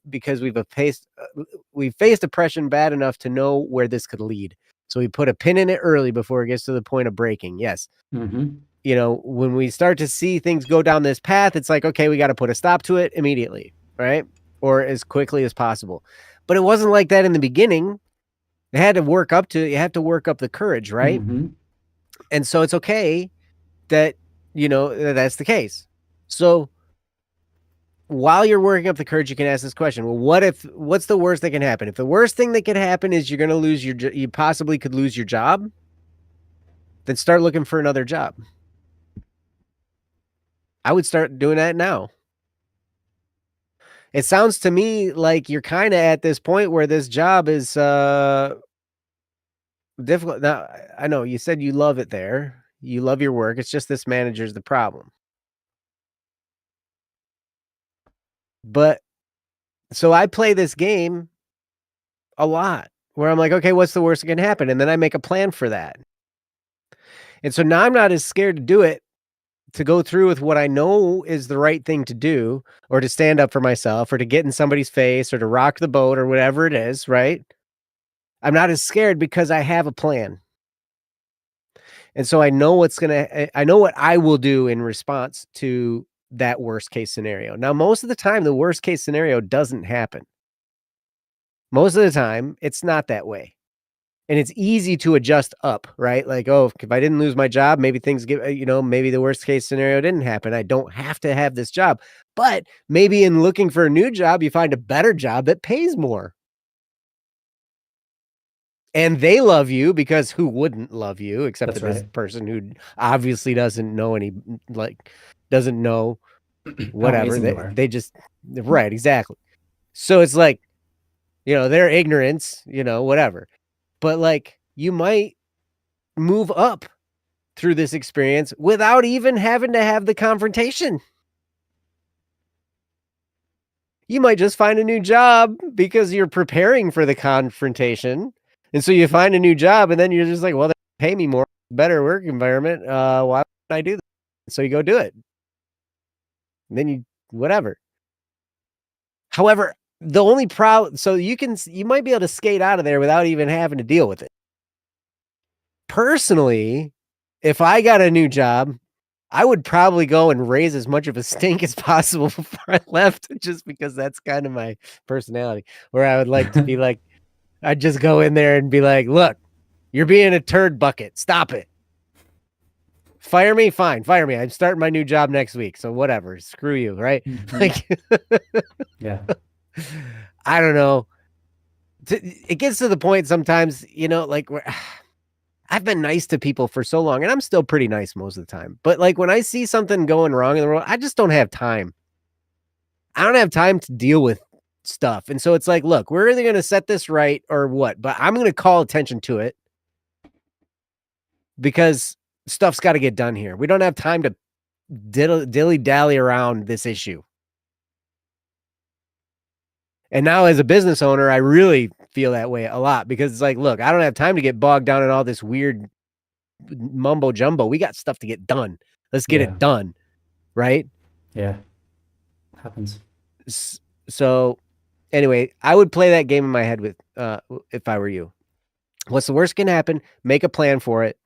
because we've faced oppression bad enough to know where this could lead. So we put a pin in it early before it gets to the point of breaking. Yes. Mm-hmm. When we start to see things go down this path, it's like, okay, we got to put a stop to it immediately, right? Or as quickly as possible. But it wasn't like that in the beginning. It had to work up to it. You have to work up the courage, right? Mm-hmm. And so it's okay that, that's the case. So while you're working up the courage, you can ask this question. Well, what's the worst that can happen? If the worst thing that could happen is you're going to you possibly could lose your job, then start looking for another job. I would start doing that now. It sounds to me like you're kind of at this point where this job is difficult. Now, I know you said you love it there. You love your work. It's just this manager's the problem. But so I play this game a lot where I'm like, okay, what's the worst that can happen? And then I make a plan for that. And so now I'm not as scared to do it, to go through with what I know is the right thing to do, or to stand up for myself, or to get in somebody's face, or to rock the boat, or whatever it is, right? I'm not as scared because I have a plan. And so I know what I will do in response to that worst case scenario. Now, most of the time, the worst case scenario doesn't happen. Most of the time, it's not that way. And it's easy to adjust up, right? Like, oh, if I didn't lose my job, maybe things get, maybe the worst case scenario didn't happen. I don't have to have this job. But maybe in looking for a new job, you find a better job that pays more. And they love you, because who wouldn't love you except for this person who obviously doesn't know whatever. They just, right, exactly. So it's like, their ignorance, whatever. But like, you might move up through this experience without even having to have the confrontation. You might just find a new job because you're preparing for the confrontation. And so you find a new job, and then you're just like, well, they pay me more, better work environment. Why would I do that? So you go do it. And then whatever. However, the only problem, so you might be able to skate out of there without even having to deal with it. Personally, if I got a new job, I would probably go and raise as much of a stink as possible before I left, just because that's kind of my personality, where I would like to be like, I'd just go in there and be like, look, you're being a turd bucket. Stop it. Fire me? Fine. Fire me. I'm starting my new job next week. So whatever. Screw you. Right? Mm-hmm. Like, yeah. I don't know. It gets to the point sometimes, like, I've been nice to people for so long, and I'm still pretty nice most of the time. But like, when I see something going wrong in the world, I just don't have time. I don't have time to deal with stuff. And so it's like, look, we're either going to set this right or what, but I'm going to call attention to it, because stuff's got to get done here. We don't have time to dilly-dally around this issue. And now, as a business owner, I really feel that way a lot, because it's like, look, I don't have time to get bogged down in all this weird mumbo jumbo. We got stuff to get done. Let's get it done. Right? Yeah. Happens. So anyway, I would play that game in my head with, if I were you. What's the worst can happen? Make a plan for it,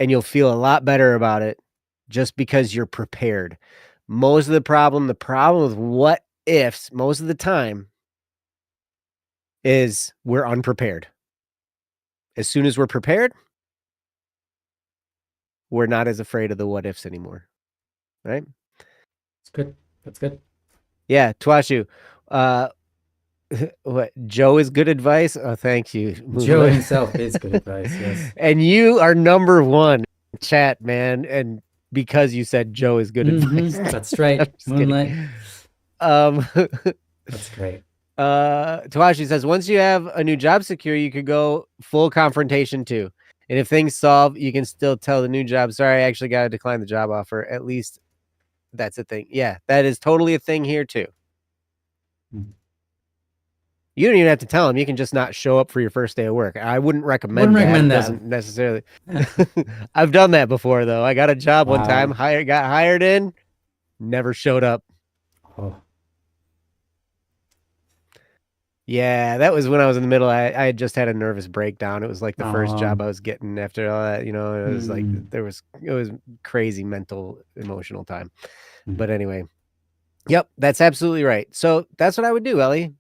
and you'll feel a lot better about it, just because you're prepared. Most of the problem with what ifs most of the time is we're unprepared. As soon as we're prepared, we're not as afraid of the what ifs anymore. Right? That's good. That's good. Yeah, Twashu. What, Joe is good advice? Oh, thank you. Joe himself is good advice, yes. And you are number one in chat, man. And because you said Joe is good advice. That's right. Moonlight. That's great. Tawashi says, once you have a new job secure, you could go full confrontation too. And if things solve, you can still tell the new job, sorry, I actually got to decline the job offer. At least that's a thing. Yeah, that is totally a thing here too. You don't even have to tell them. You can just not show up for your first day of work. I wouldn't recommend Wouldn't that. recommend It that. doesn't necessarily. I've done that before, though. I got a job one time, Wow. got hired in, never showed up. Oh, Yeah, that was when I was in the middle. I had just had a nervous breakdown. It was like the first job um, I was getting after all that. You know, it was like mm, it was crazy mental, emotional time. mm. But anyway, yep, that's absolutely right. So that's what I would do, Ellie.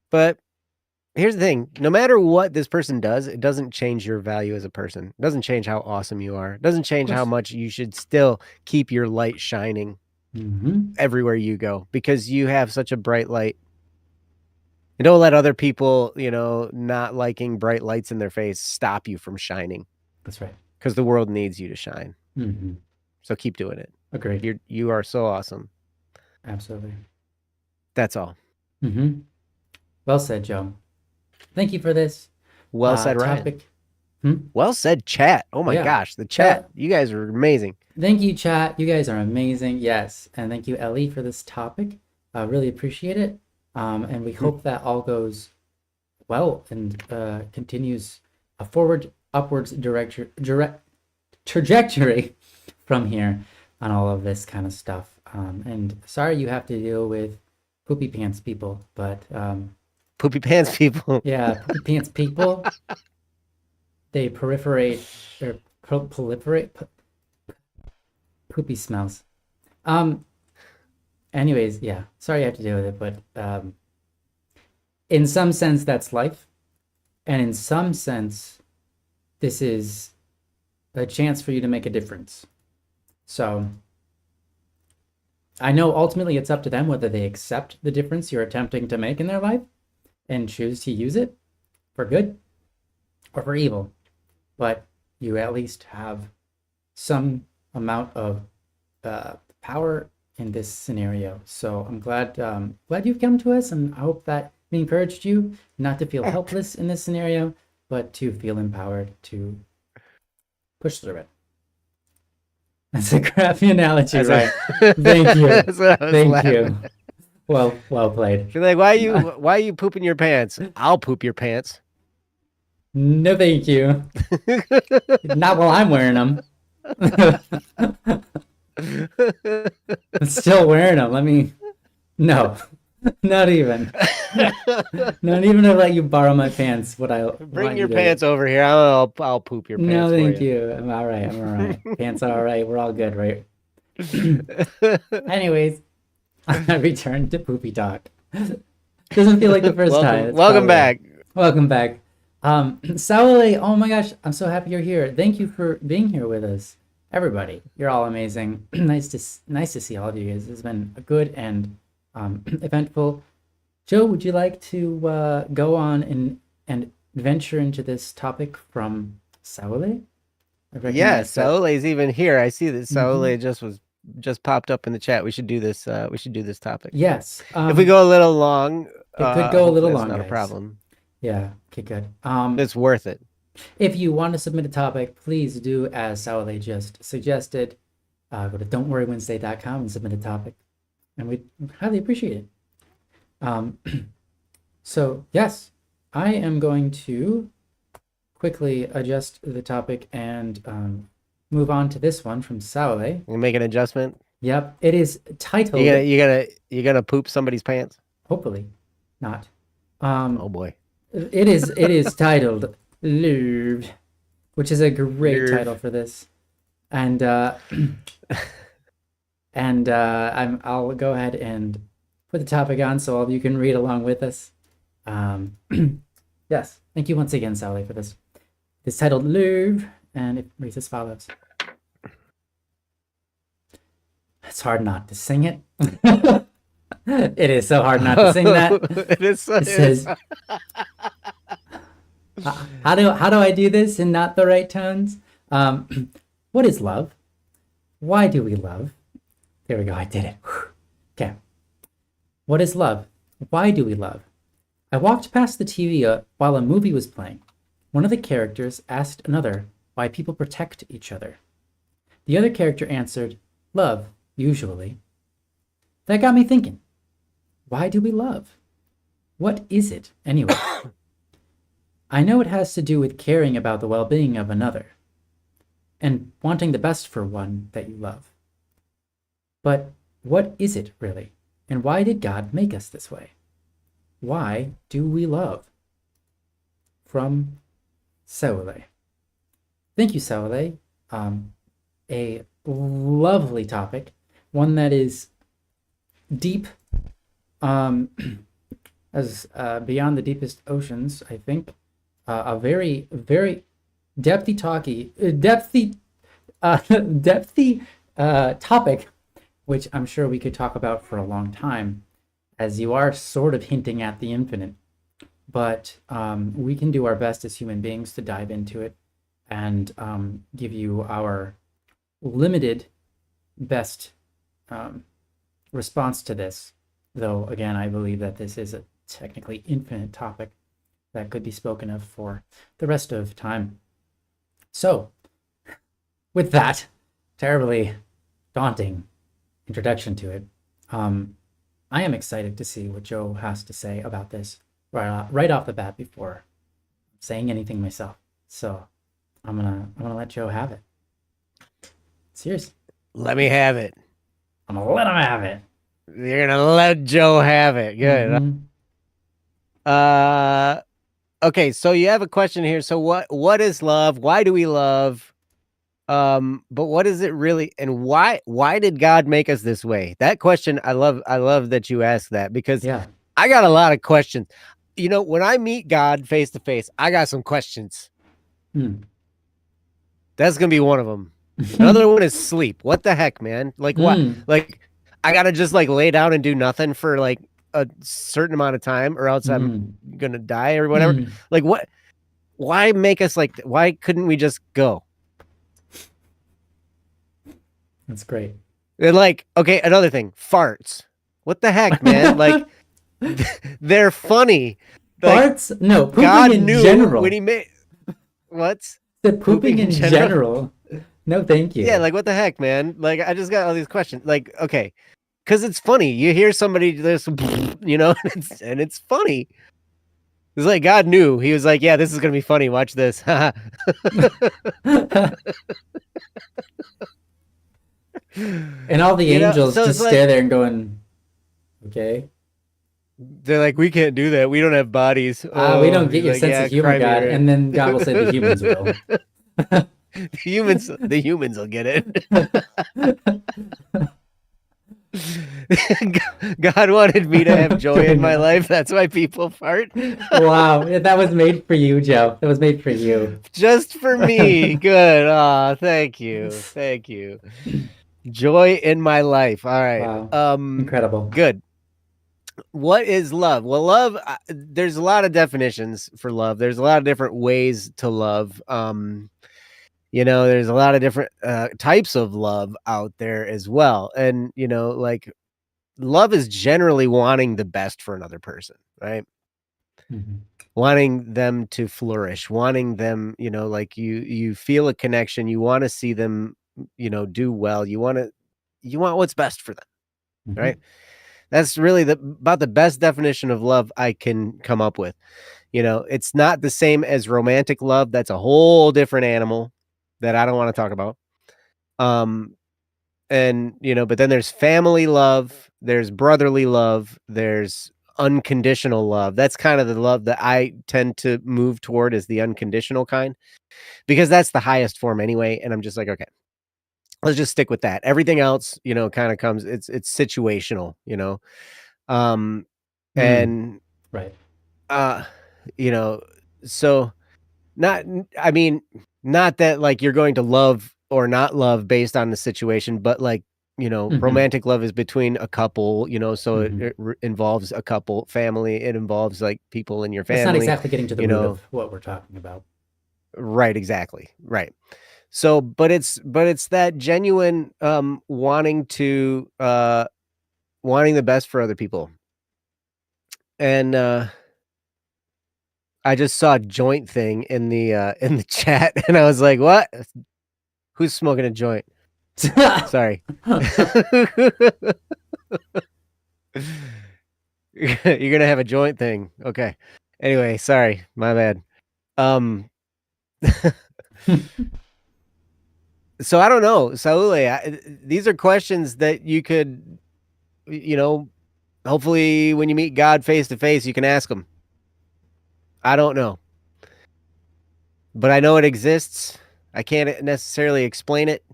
But here's the thing, no matter what this person does, it doesn't change your value as a person. It doesn't change how awesome you are. It doesn't Of change how course. much you should still keep your light shining Hmm. everywhere you go because you have such a bright light. And don't let other people, not liking bright lights in their face stop you from shining That's right. because the world needs you to shine. Hmm. So keep doing it. Agreed. You are so awesome. Absolutely. That's all. Hmm. Well said, Joe. Thank you for this Well said, Ryan. topic. Well said, chat. Oh my Yeah. gosh, the chat. You guys are amazing. Thank you, chat. You guys are amazing. Yes. And thank you, Ellie, for this topic. I really appreciate it. And we hope that all goes well and continues a forward, upwards trajectory from here on all of this kind of stuff. And sorry you have to deal with poopy pants people, but Poopy pants people. yeah, poopy pants people, they proliferate or proliferate poopy smells. Anyways, yeah, sorry you have to deal with it, but in some sense that's life, and in some sense this is a chance for you to make a difference. So I know ultimately it's up to them whether they accept the difference you're attempting to make in their life and choose to use it for good or for evil, but you at least have some amount of power in this scenario. So I'm glad you've come to us, and I hope that we encouraged you not to feel helpless in this scenario, but to feel empowered to push through it. That's a crappy analogy, right? Thank you. Thank you. Well played. You're like, why are you pooping your pants? I'll poop your pants. No, thank you. Not while I'm wearing them. I'm still wearing them. No, not even. Not even to let you borrow my pants. Bring your pants over here. I'll poop your pants. No, for thank you. you. I'm all right. Pants are all right. We're all good, right? Anyways, I returned to poopy talk. Doesn't feel like the first time. Welcome back. Welcome back. Saule, oh my gosh, I'm so happy you're here. Thank you for being here with us. Everybody, you're all amazing. nice to see all of you guys. It's been a good and eventful. Joe, would you like to go on and venture into this topic from Saule? Yeah, Saule's even here. I see that Saule Mm-hmm. just popped up in the chat. We should do this. We should do this topic. Yes. If we go a little long, it could go a little long, not guys. a problem. Yeah. Okay. Good. It's worth it. If you want to submit a topic, please do as Saule just suggested. Go to don'tworrywednesday.com and submit a topic, and we'd highly appreciate it. So yes, I am going to quickly adjust the topic and move on to this one from Saule. You make an adjustment. Yep, it is titled. You gonna poop somebody's pants? Hopefully, not. Oh boy. It is titled Lube, which is a great title for this, and I'll go ahead and put the topic on so all of you can read along with us. Yes, thank you once again, Sally, for this. It's titled Lube, and it reads as follows. It's hard not to sing it. It is so hard not to sing that. It says, how do I do this in not the right tones? What is love? Why do we love? There we go. I did it. Okay. What is love? Why do we love? I walked past the TV while a movie was playing. One of the characters asked another why people protect each other. The other character answered, love, usually. That got me thinking. Why do we love? What is it, anyway? I know it has to do with caring about the well being of another and wanting the best for one that you love. But what is it, really? And why did God make us this way? Why do we love? From Saule. Thank you, Saule. A lovely topic, one that is deep, as beyond the deepest oceans. I think a very, very depthy topic, which I'm sure we could talk about for a long time, as you are sort of hinting at the infinite. But we can do our best as human beings to dive into it and give you our limited best response to this. Though, again, I believe that this is a technically infinite topic that could be spoken of for the rest of time. So, with that terribly daunting introduction to it, I am excited to see what Joe has to say about this right off the bat before saying anything myself. So I'm gonna let Joe have it. Serious. Let me have it. I'm gonna let him have it. You're gonna let Joe have it. Good. Mhm. Okay, so you have a question here. So what is love? Why do we love? But what is it really, and why did God make us this way? That question, I love that you asked that, because Yeah. I got a lot of questions. You know, when I meet God face to face, I got some questions. That's gonna be one of them. Another one is sleep. What the heck, man? Like what? Like I gotta just like lay down and do nothing for like a certain amount of time, or else I'm gonna die or whatever. Like what? Why make us like? Why couldn't we just go? That's great. And like, okay, another thing, farts. What the heck, man? Like, they're funny. Like, Farts? No, pooping God in knew general. when he made what? The pooping in general. No, thank you. Yeah, like what the heck, man? Like, I just got all these questions. Like, okay, because it's funny. You hear somebody this, you know, and it's funny. It's like God knew. He was like, yeah, this is gonna be funny. Watch this. And all the angels so just like, stare there and going, okay. they're like, we can't do that. We don't have bodies. We don't get your like, sense of humor, God. right. And then God will say the humans will. The humans will get it. God wanted me to have joy in my life. That's why people fart. Wow, that was made for you, Joe. That was made for you. Just for me. Good. Thank you. Joy in my life. All right. Wow. Incredible. Good. What is love? Well, love, there's a lot of definitions for love. There's a lot of different ways to love. You know, there's a lot of different types of love out there as well. And, you know, like love is generally wanting the best for another person, right? Wanting them to flourish, wanting them, you know, like you feel a connection, you want to see them, you know, do well. You want what's best for them, right? That's really about the best definition of love I can come up with. You know, it's not the same as romantic love. That's a whole different animal that I don't want to talk about. And you know, but then there's family love, there's brotherly love, there's unconditional love. That's kind of the love that I tend to move toward, is the unconditional kind, because that's the highest form anyway. And I'm just like, okay, let's just stick with that. Everything else, you know, kind of comes, it's situational, you know. And right. You know, so I mean, not that like you're going to love or not love based on the situation, but like, you know, romantic love is between a couple, you know, so it involves a couple, family, it involves like people in your family. It's not exactly getting to the root of what we're talking about. Right, exactly. Right. So, but it's that genuine wanting the best for other people. And I just saw a joint thing in the chat, and I was like, "What? Who's smoking a joint?" Sorry. You're gonna have a joint thing. Okay. Anyway, sorry, my bad. Um, so I don't know, Saule. These are questions that you could, hopefully, when you meet God face to face, you can ask him. I don't know, but I know it exists. I can't necessarily explain it,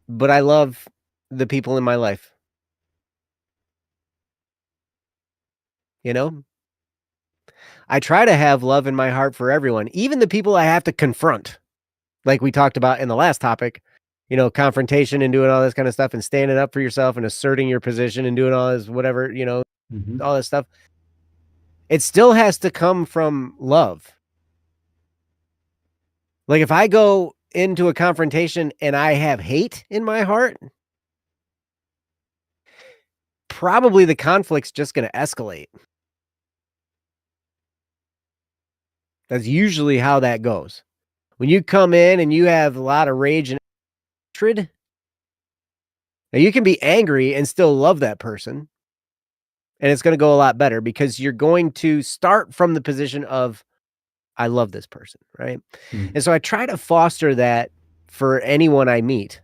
but I love the people in my life. You know, I try to have love in my heart for everyone, even the people I have to confront, like we talked about in the last topic. Confrontation and doing all this kind of stuff and standing up for yourself and asserting your position and doing all this, whatever, Hmm. all this stuff. It still has to come from love. Like if I go into a confrontation and I have hate in my heart, probably the conflict's just going to escalate. That's usually how that goes. When you come in and you have a lot of rage and hatred, now you can be angry and still love that person. And it's going to go a lot better because you're going to start from the position of, I love this person, right? Mm-hmm. And so I try to foster that for anyone I meet.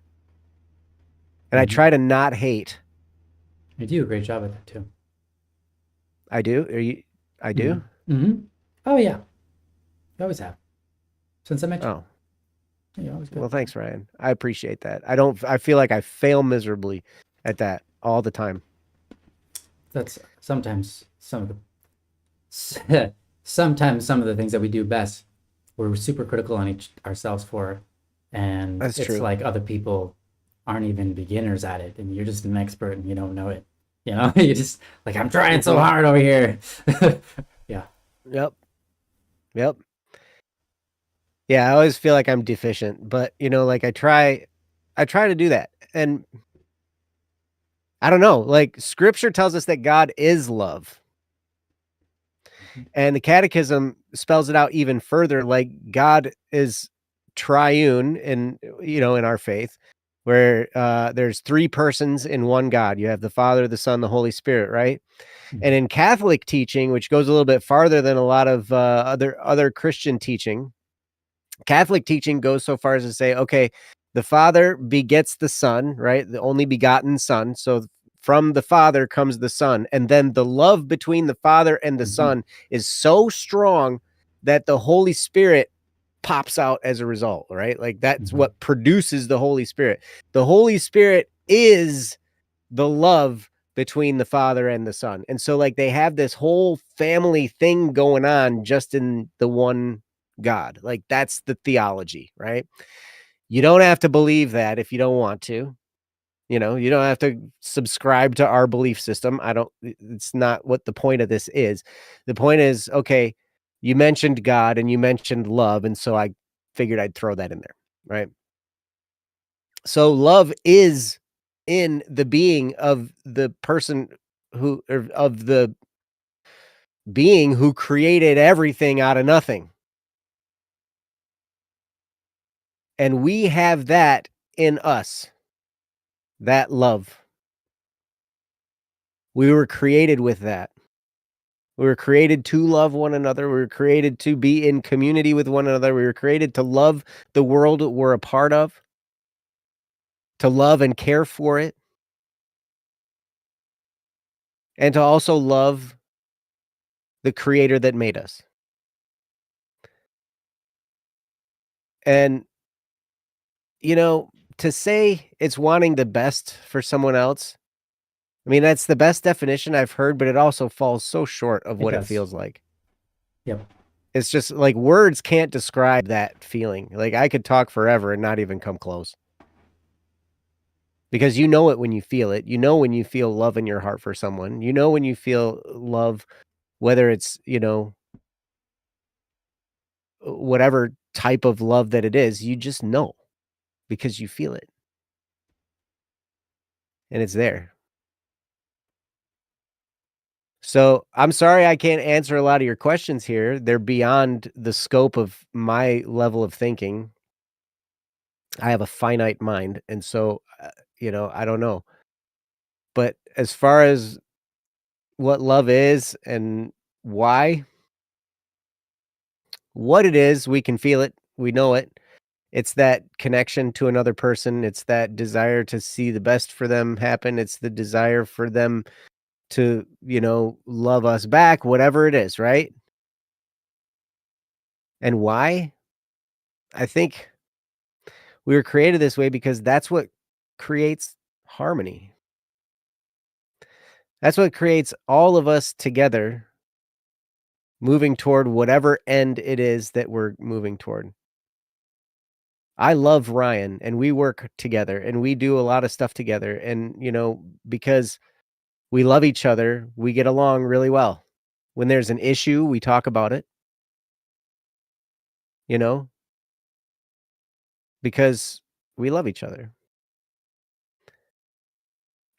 And I try to not hate. You do a great job at that too. I do? I do? Mm-hmm. Oh, yeah. You always have. Since I met you. Oh. You're always good. Well, thanks, Ryan. I appreciate that. I feel like I fail miserably at that all the time. That's sometimes some of the things that we do best, we're super critical on ourselves for, and That's it's true. like other people aren't even beginners at it, and you're just an expert and you don't know it. You just like, I'm trying so hard over here. Yeah. Yep. Yeah, I always feel like I'm deficient, but like I try to do that. And I don't know, like scripture tells us that God is love. And the catechism spells it out even further, like God is triune in our faith, where there's three persons in one God. You have the Father, the Son, the Holy Spirit, right? And in Catholic teaching, which goes a little bit farther than a lot of other Christian teaching, Catholic teaching goes so far as to say, okay, the Father begets the Son, right? The only begotten Son. So from the Father comes the Son. And then the love between the Father and the Son is so strong that the Holy Spirit pops out as a result, right? Like that's what produces the Holy Spirit. The Holy Spirit is the love between the Father and the Son. And so like they have this whole family thing going on just in the one God. Like that's the theology, right? You don't have to believe that if you don't want to. You don't have to subscribe to our belief system. It's not what the point of this is. The point is, okay, you mentioned God and you mentioned love. And so I figured I'd throw that in there, right? So love is in the being of the person of the being who created everything out of nothing. And we have that in us, that love. We were created with that. We were created to love one another. We were created to be in community with one another. We were created to love the world we're a part of, to love and care for it, and to also love the creator that made us. And, to say it's wanting the best for someone else, I mean, that's the best definition I've heard, but it also falls so short of what it feels like. Yep. It's just like words can't describe that feeling. Like I could talk forever and not even come close. Because you know it when you feel it. You know when you feel love in your heart for someone. You know when you feel love, whether it's, whatever type of love that it is, you just know because you feel it. And it's there. So I'm sorry I can't answer a lot of your questions here. They're beyond the scope of my level of thinking. I have a finite mind. And so, I don't know. But as far as what love is and why. What it is, we can feel it, we know it. It's that connection to another person, it's that desire to see the best for them happen, it's the desire for them to, love us back, whatever it is, right? And why? I think we were created this way because that's what creates harmony. That's what creates all of us together moving toward whatever end it is that we're moving toward. I love Ryan and we work together and we do a lot of stuff together. And, because we love each other, we get along really well. When there's an issue, we talk about it, you know, because we love each other.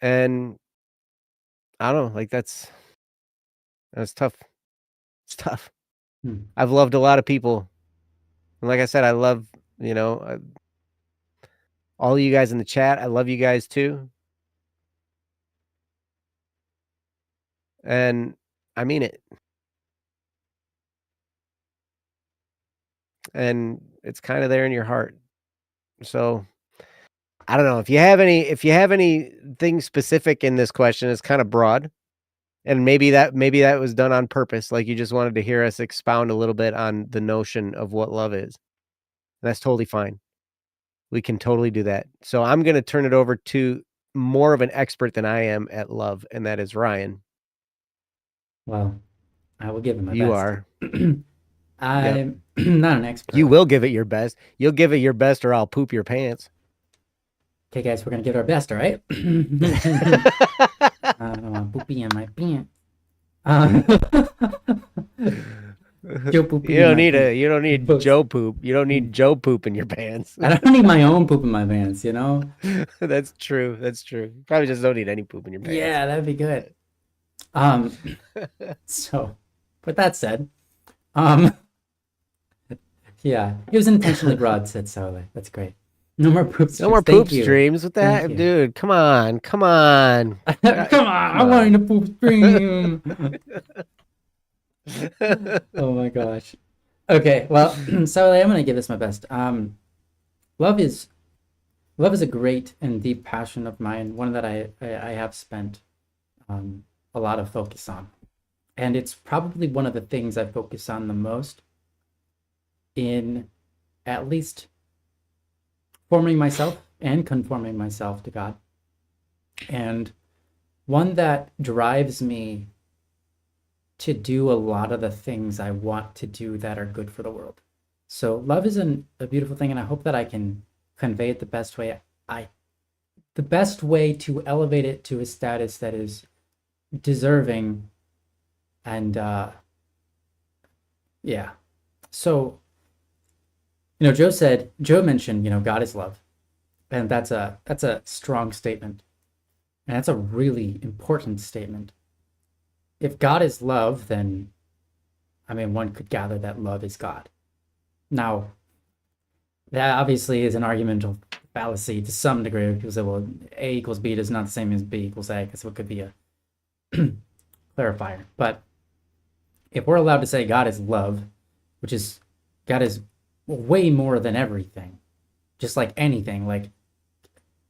And I don't know, like that's tough. It's tough. Hmm. I've loved a lot of people. And like I said, I love, all of you guys in the chat. I love you guys too. And I mean it. And it's kind of there in your heart. So I don't know if you have anything specific in this question. It's kind of broad. And maybe that was done on purpose. Like you just wanted to hear us expound a little bit on the notion of what love is. And that's totally fine. We can totally do that. So I'm going to turn it over to more of an expert than I am at love, and that is Ryan. Well, I will give it my You best. are. I'm not an expert. You will give it your best. You'll give it your best or I'll poop your pants. Okay, guys, we're going to give it our best, all right? I don't want poopy in my pants. Joe poopy You don't in my need pants. you don't need Books. Joe poop. You don't need Joe poop in your pants. I don't need my own poop in my pants, you know? That's true. That's true. You probably just don't need any poop in your pants. Yeah, that'd be good. So with that said, yeah, it was intentionally broad, said Soleil. That's great. No more poop streams. No more poop streams. What the heck, dude? Come on. Come on. Come on. I want a poop stream. Oh my gosh. Okay, well, Soleil, I'm gonna give this my best. Love is a great and deep passion of mine, one that I have spent a lot of focus on. And it's probably one of the things I focus on the most in at least forming myself and conforming myself to God. And one that drives me to do a lot of the things I want to do that are good for the world. So love is a beautiful thing, and I hope that I can convey it the best way. The best way to elevate it to a status that is deserving. And yeah, so Joe mentioned God is love, and that's a strong statement, and that's a really important statement. If God is love, then one could gather that love is God. Now, that obviously is an argumental fallacy to some degree. People say, well, A equals B is not the same as B equals A, so it could be a clarifier. But if we're allowed to say God is love, which is God is way more than everything, just like anything, like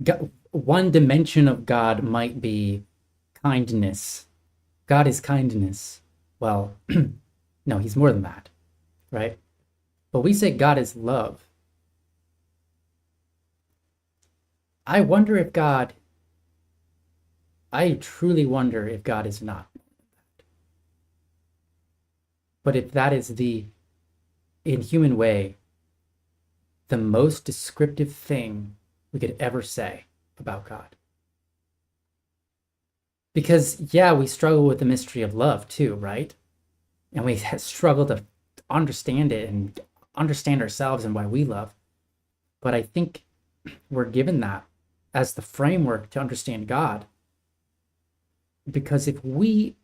God, one dimension of God might be kindness. God is kindness. Well, no, he's more than that, right? But we say God is love. I truly wonder if God is not. But if that is in human way, the most descriptive thing we could ever say about God. Because, yeah, we struggle with the mystery of love too, right? And we struggle to understand it and understand ourselves and why we love. But I think we're given that as the framework to understand God. Because if we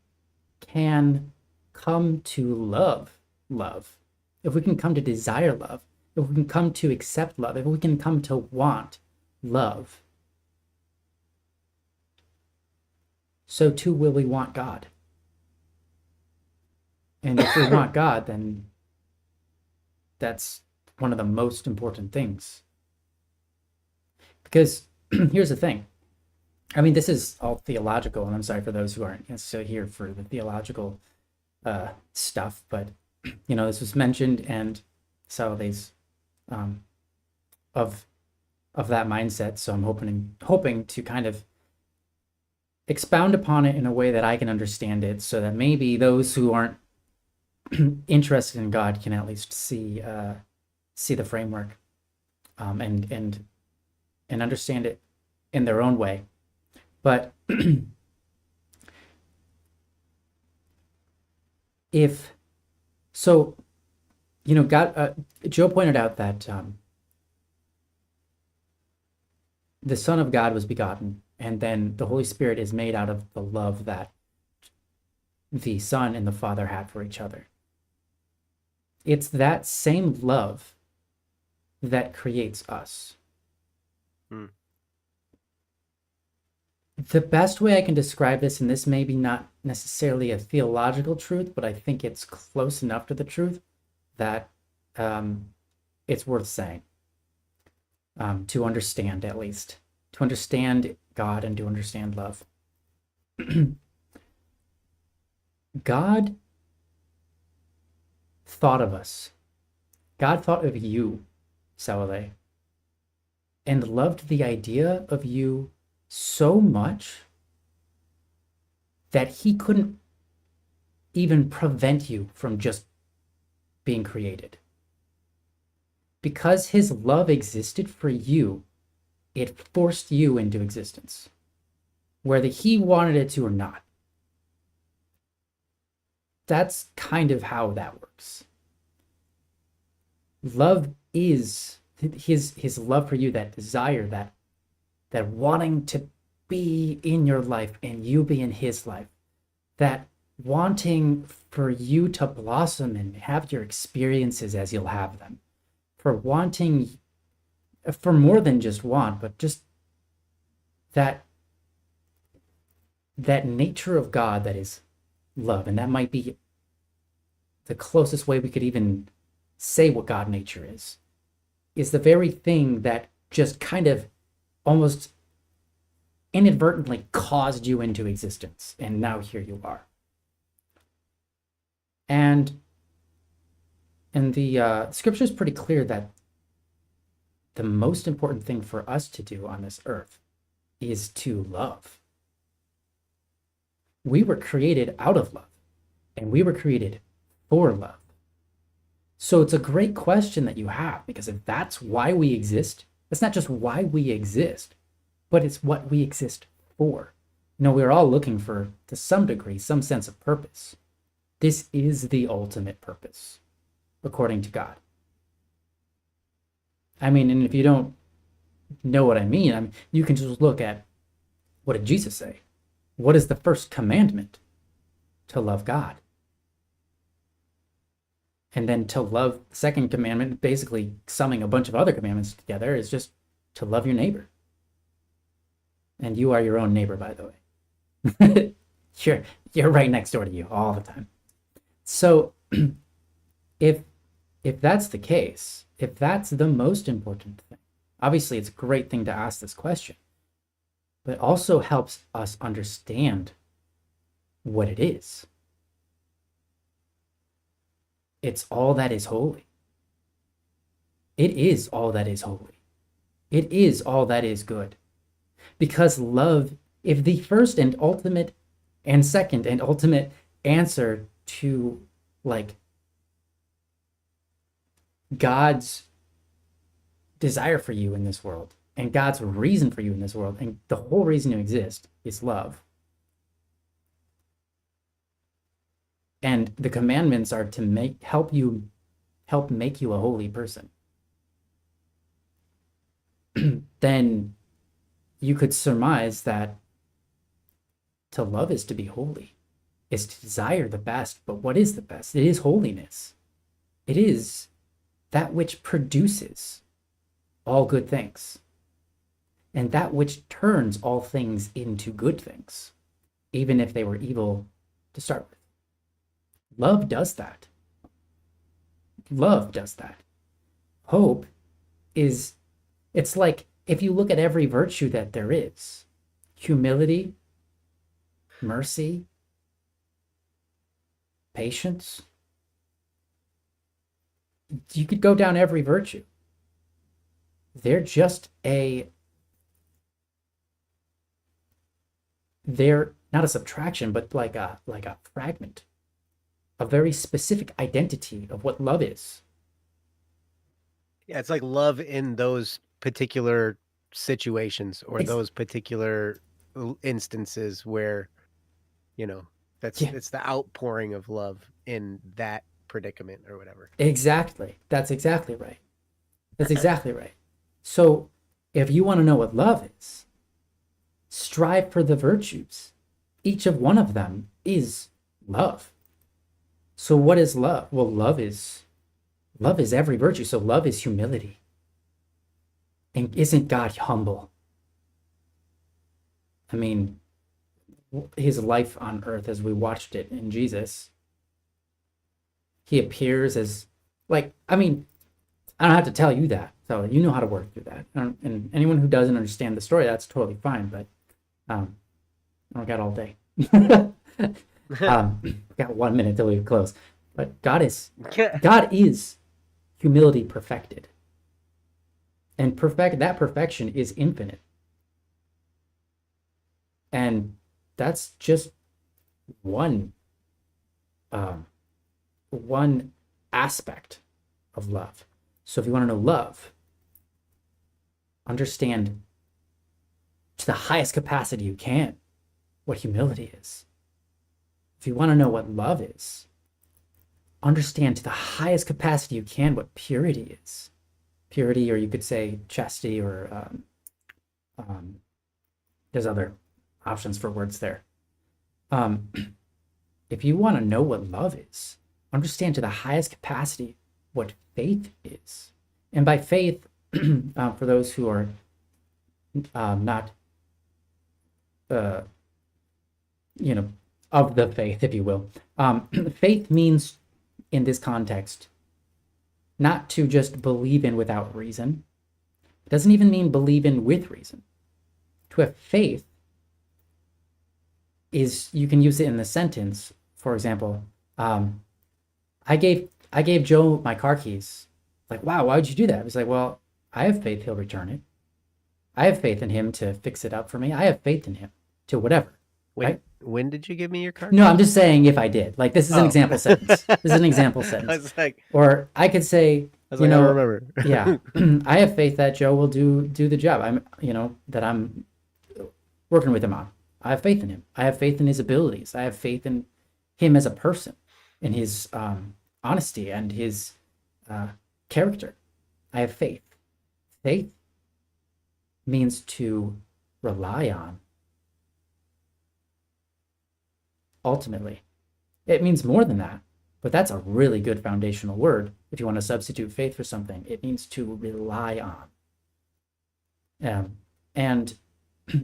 can come to love, if we can come to desire love, if we can come to accept love, if we can come to want love, so too will we want God. And if we want God, then that's one of the most important things. Because here's the thing. I mean, this is all theological, and I'm sorry for those who aren't necessarily here for the theological stuff, but this was mentioned, and so these of that mindset. So I'm hoping to kind of expound upon it in a way that I can understand it, so that maybe those who aren't interested in God can at least see the framework, and understand it in their own way. But if so, God, Joe pointed out that the Son of God was begotten, and then the Holy Spirit is made out of the love that the Son and the Father had for each other. It's that same love that creates us. The best way I can describe this, and this may be not necessarily a theological truth, but I think it's close enough to the truth that it's worth saying, to understand, at least, to understand God and to understand love. God thought of us. God thought of you, Saule, and loved the idea of you so much that he couldn't even prevent you from just being created. Because his love existed for you, it forced you into existence, whether he wanted it to or not. That's kind of how that works. Love is his love for you, that desire, that wanting to be in your life and you be in his life, that wanting for you to blossom and have your experiences as you'll have them, for wanting, for more than just want, but just that nature of God that is love. And that might be the closest way we could even say what God nature is the very thing that just kind of almost inadvertently caused you into existence, and now here you are. And the scripture is pretty clear that the most important thing for us to do on this earth is to love. We were created out of love, and we were created for love. So it's a great question that you have, because if that's why we exist, it's not just why we exist, but it's what we exist for. We're all looking for, to some degree, some sense of purpose. This is the ultimate purpose, according to God. I mean, and if you don't know what I mean, you can just look at, what did Jesus say? What is the first commandment? To love God. And then to love, the second commandment, basically summing a bunch of other commandments together, is just to love your neighbor. And you are your own neighbor, by the way. You're right next door to you all the time. So if that's the case, if that's the most important thing, obviously it's a great thing to ask this question, but it also helps us understand what it is. It's all that is holy. It is all that is holy. It is all that is good. Because love, if the first and ultimate and second and ultimate answer to God's desire for you in this world, and God's reason for you in this world, and the whole reason you exist is love. And the commandments are to help make you a holy person. Then you could surmise that to love is to be holy, is to desire the best. But what is the best? It is holiness. It is that which produces all good things, and that which turns all things into good things, even if they were evil to start with. Love does that. Love does that. Hope is, it's like if you look at every virtue that there is, humility, mercy, patience, you could go down every virtue. They're just they're not a subtraction, but like a fragment, a very specific identity of what love is. Yeah, it's like love in those particular situations or Ex- those particular instances where, you know, yeah, it's the outpouring of love in that predicament or whatever. exactly. That's exactly right. That's exactly right. So if you want to know what love is, strive for the virtues. Each of one of them is love. So what is love? Well, love is every virtue. So love is humility. And isn't God humble? I mean, his life on earth as we watched it in Jesus, he appears as like, I mean, I don't have to tell you that. So you know how to work through that. And anyone who doesn't understand the story, that's totally fine. But I don't got all day. Got 1 minute till we close. But God is humility perfected. And that perfection is infinite. And that's just one one aspect of love. So if you want to know love, understand to the highest capacity you can what humility is. If you want to know what love is, understand to the highest capacity you can what purity is. Purity, or you could say chastity, or there's other options for words there. If you want to know what love is, understand to the highest capacity what faith is. And by faith, for those who are not, of the faith, if you will, faith means in this context not to just believe in without reason. It doesn't even mean believe in with reason. To have faith is, you can use it in the sentence. For example, I gave Joe my car keys. Like, wow, why would you do that? He's like, well, I have faith he'll return it. I have faith in him to fix it up for me. I have faith in him to whatever. Right? When did you give me your car? No, I'm just saying if I did. Like, this is an example sentence. This is an example sentence. I was like, or I could say, I don't remember. Yeah, I have faith that Joe will do the job. That I'm working with him on. I have faith in him. I have faith in his abilities. I have faith in him as a person, in his honesty and his character. I have faith. Faith means to rely on. Ultimately, it means more than that, but that's a really good foundational word. If you want to substitute faith for something, it means to rely on. And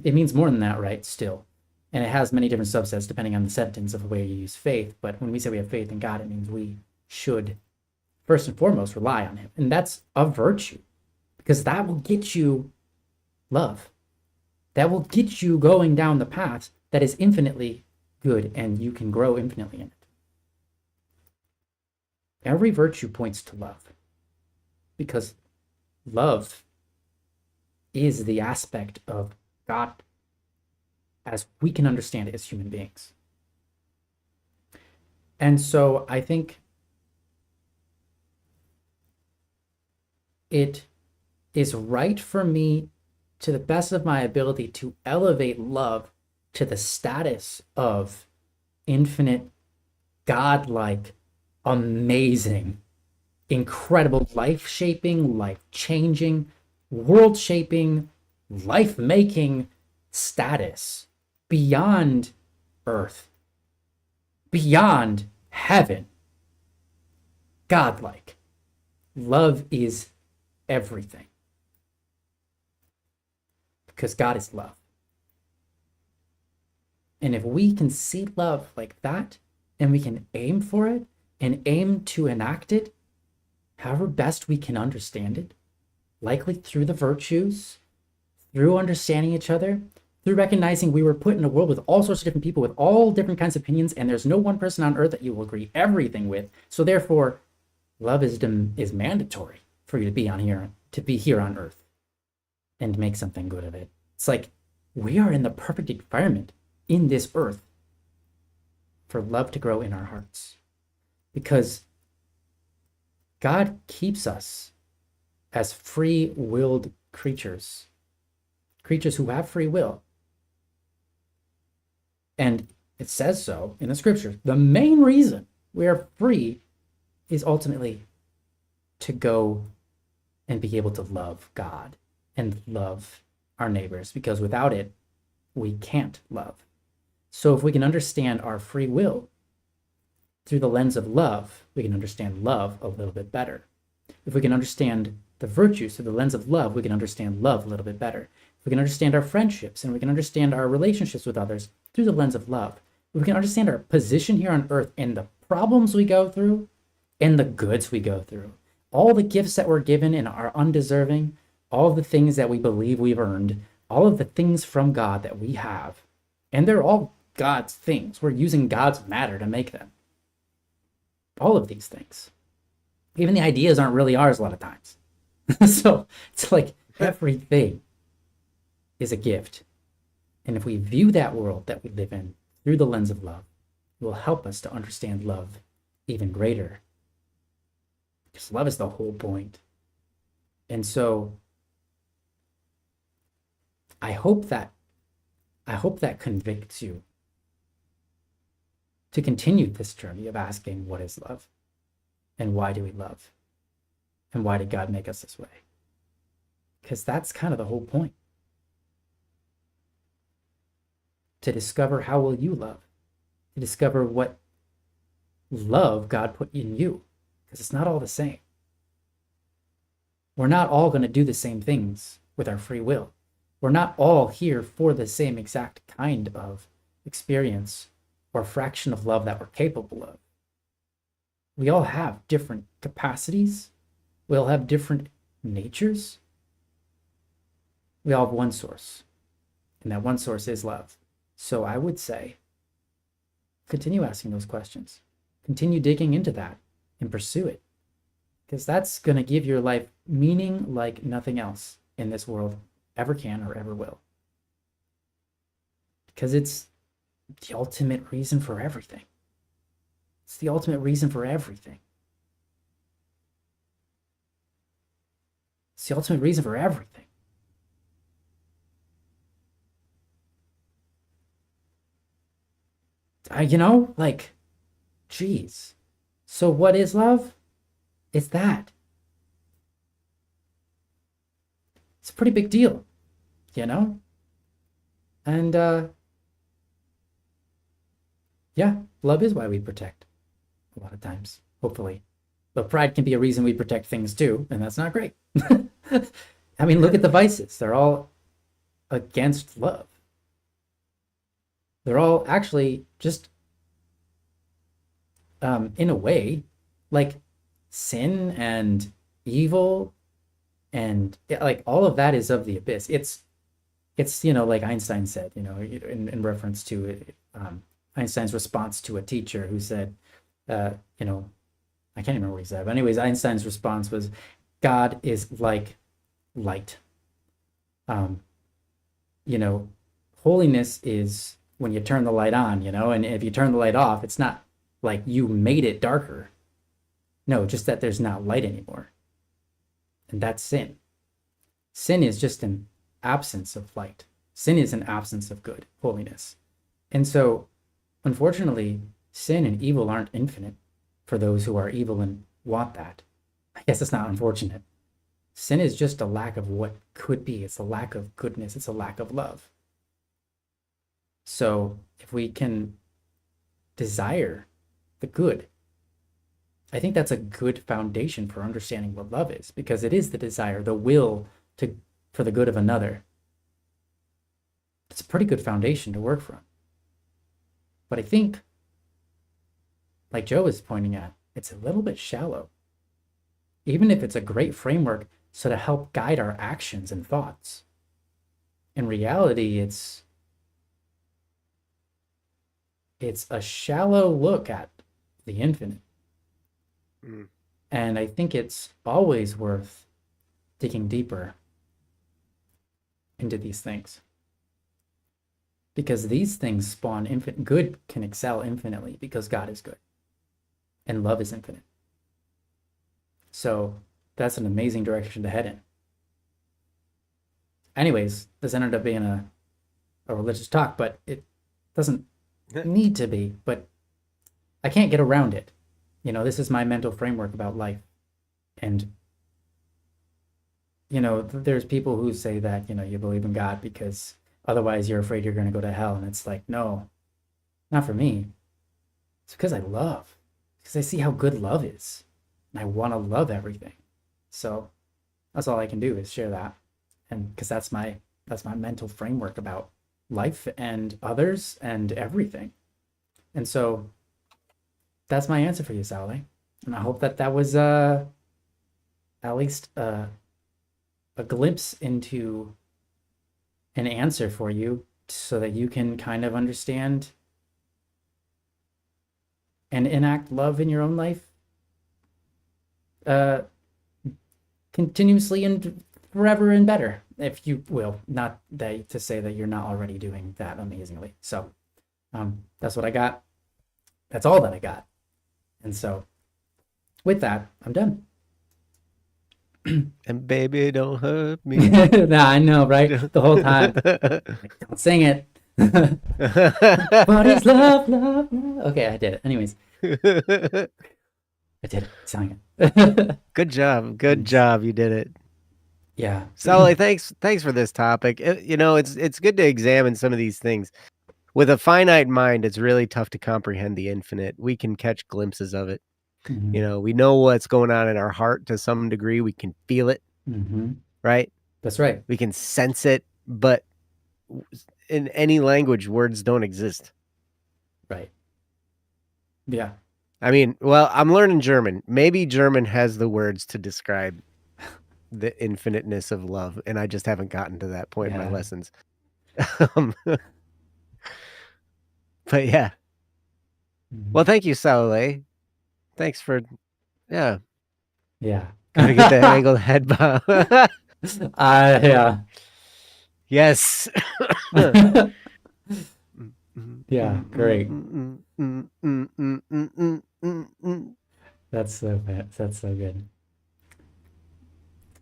it means more than that, right? Still. And it has many different subsets depending on the sentence of the way you use faith. But when we say we have faith in God, it means we should first and foremost rely on him. And that's a virtue, because that will get you love. That will get you going down the path that is infinitely good, and you can grow infinitely in it. Every virtue points to love, because love is the aspect of God as we can understand it as human beings. And so I think it is right for me, to the best of my ability, to elevate love to the status of infinite, godlike, amazing, incredible, life-shaping, life-changing, world-shaping, life-making status beyond earth, beyond heaven. Godlike. Love is everything, because God is love. And if we can see love like that, and we can aim for it and aim to enact it however best we can understand it, likely through the virtues, through understanding each other, through recognizing we were put in a world with all sorts of different people with all different kinds of opinions, and there's no one person on earth that you will agree everything with. So therefore, love is mandatory for you to be here on earth and make something good of it. It's like we are in the perfect environment in this earth for love to grow in our hearts, because God keeps us as free-willed creatures who have free will. And it says so in the scriptures. The main reason we are free is ultimately to go and be able to love God and love our neighbors, because without it, we can't love. So if we can understand our free will through the lens of love, we can understand love a little bit better. If we can understand the virtues through the lens of love, we can understand love a little bit better. If we can understand our friendships and we can understand our relationships with others through the lens of love, if we can understand our position here on earth and the problems we go through and the goods we go through, all the gifts that we're given and are undeserving, all of the things that we believe we've earned, all of the things from God that we have, and they're all God's things. We're using God's matter to make them. All of these things. Even the ideas aren't really ours a lot of times. So it's like everything is a gift. And if we view that world that we live in through the lens of love, it will help us to understand love even greater. Because love is the whole point. And so I hope that convicts you to continue this journey of asking, what is love? And why do we love? And why did God make us this way? Because that's kind of the whole point. To discover how will you love? To discover what love God put in you. Because it's not all the same. We're not all going to do the same things with our free will. We're not all here for the same exact kind of experience or fraction of love that we're capable of. We all have different capacities. We all have different natures. We all have one source, and that one source is love. So I would say, continue asking those questions. Continue digging into that and pursue it, because that's going to give your life meaning like nothing else in this world ever can or ever will. Because it's the ultimate reason for everything. It's the ultimate reason for everything. It's the ultimate reason for everything. Geez. So what is love? It's that. It's a pretty big deal, And, yeah, love is why we protect a lot of times, hopefully. But pride can be a reason we protect things too, and that's not great. I mean, look at the vices. They're all against love. They're all actually just, in a way, like sin and evil, and like all of that is of the abyss. It's like Einstein said, in reference to it, Einstein's response to a teacher who said, I can't even remember what he said, but anyways, Einstein's response was, God is like light. Holiness is when you turn the light on, and if you turn the light off, it's not like you made it darker. No, just that there's not light anymore. And that's sin. Sin is just an absence of light. Sin is an absence of good, holiness. And so, unfortunately, sin and evil aren't infinite for those who are evil and want that. I guess it's not unfortunate. Sin is just a lack of what could be. It's a lack of goodness. It's a lack of love. So if we can desire the good, I think that's a good foundation for understanding what love is, because it is the desire, the will for the good of another. It's a pretty good foundation to work from. But I think like Joe was pointing at, it's a little bit shallow. Even if it's a great framework so to help guide our actions and thoughts. In reality, it's a shallow look at the infinite. Mm. And I think it's always worth digging deeper into these things. Because these things spawn infinite. Good can excel infinitely because God is good. And love is infinite. So that's an amazing direction to head in. Anyways, this ended up being a religious talk, but it doesn't need to be. But I can't get around it. You know, this is my mental framework about life. And, you know, there's people who say that, you know, you believe in God because otherwise you're afraid you're going to go to hell. And it's like, no, not for me. It's because I love. Because I see how good love is. And I want to love everything. So that's all I can do is share that. And because that's my mental framework about life and others and everything. And so that's my answer for you, Sally. And I hope that was at least a glimpse into an answer for you so that you can kind of understand and enact love in your own life continuously and forever and better, if you will. Not that to say that you're not already doing that amazingly. So that's what I got. That's all that I got. And so with that, I'm done. And baby, don't hurt me. Nah, I know, right? The whole time. Like, don't sing it. What is love, love, love? Okay, I did it. Anyways, I did it. Sang it. Good job. Good job. You did it. Yeah. Sally, thanks for this topic. You know, it's good to examine some of these things. With a finite mind, it's really tough to comprehend the infinite. We can catch glimpses of it. Mhm. You know, we know what's going on in our heart to some degree. We can feel it, right? That's right. We can sense it, but in any language, words don't exist. Right. Yeah. I mean, well, I'm learning German. Maybe German has the words to describe the infiniteness of love, and I just haven't gotten to that point in my Yeah. lessons. But yeah. Well, thank you, Saule. Thanks for, yeah. Yeah. Gotta get that angled head bob. Yeah. Yes. Yeah, great. That's so bad. That's so good.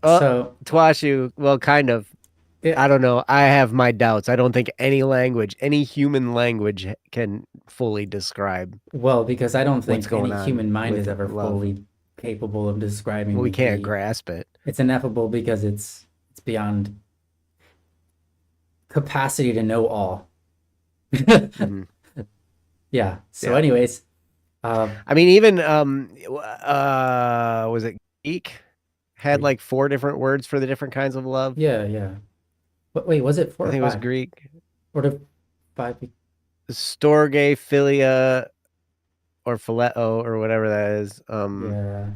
So Twashu, well, kind of. I don't know. I have my doubts. I don't think any language, any human language can fully describe. Well, because I don't think going any on human mind with is ever love. fully capable of describing. We can't grasp it. It's ineffable because it's beyond capacity to know all. Yeah. So, anyways, I mean, even was it Greek? Had like 4 different words for the different kinds of love. Yeah, yeah. But wait, was it 4 or 5? I think it was Greek. Or did 5 be? Storge, philia, or phileo, or whatever that is. Yeah.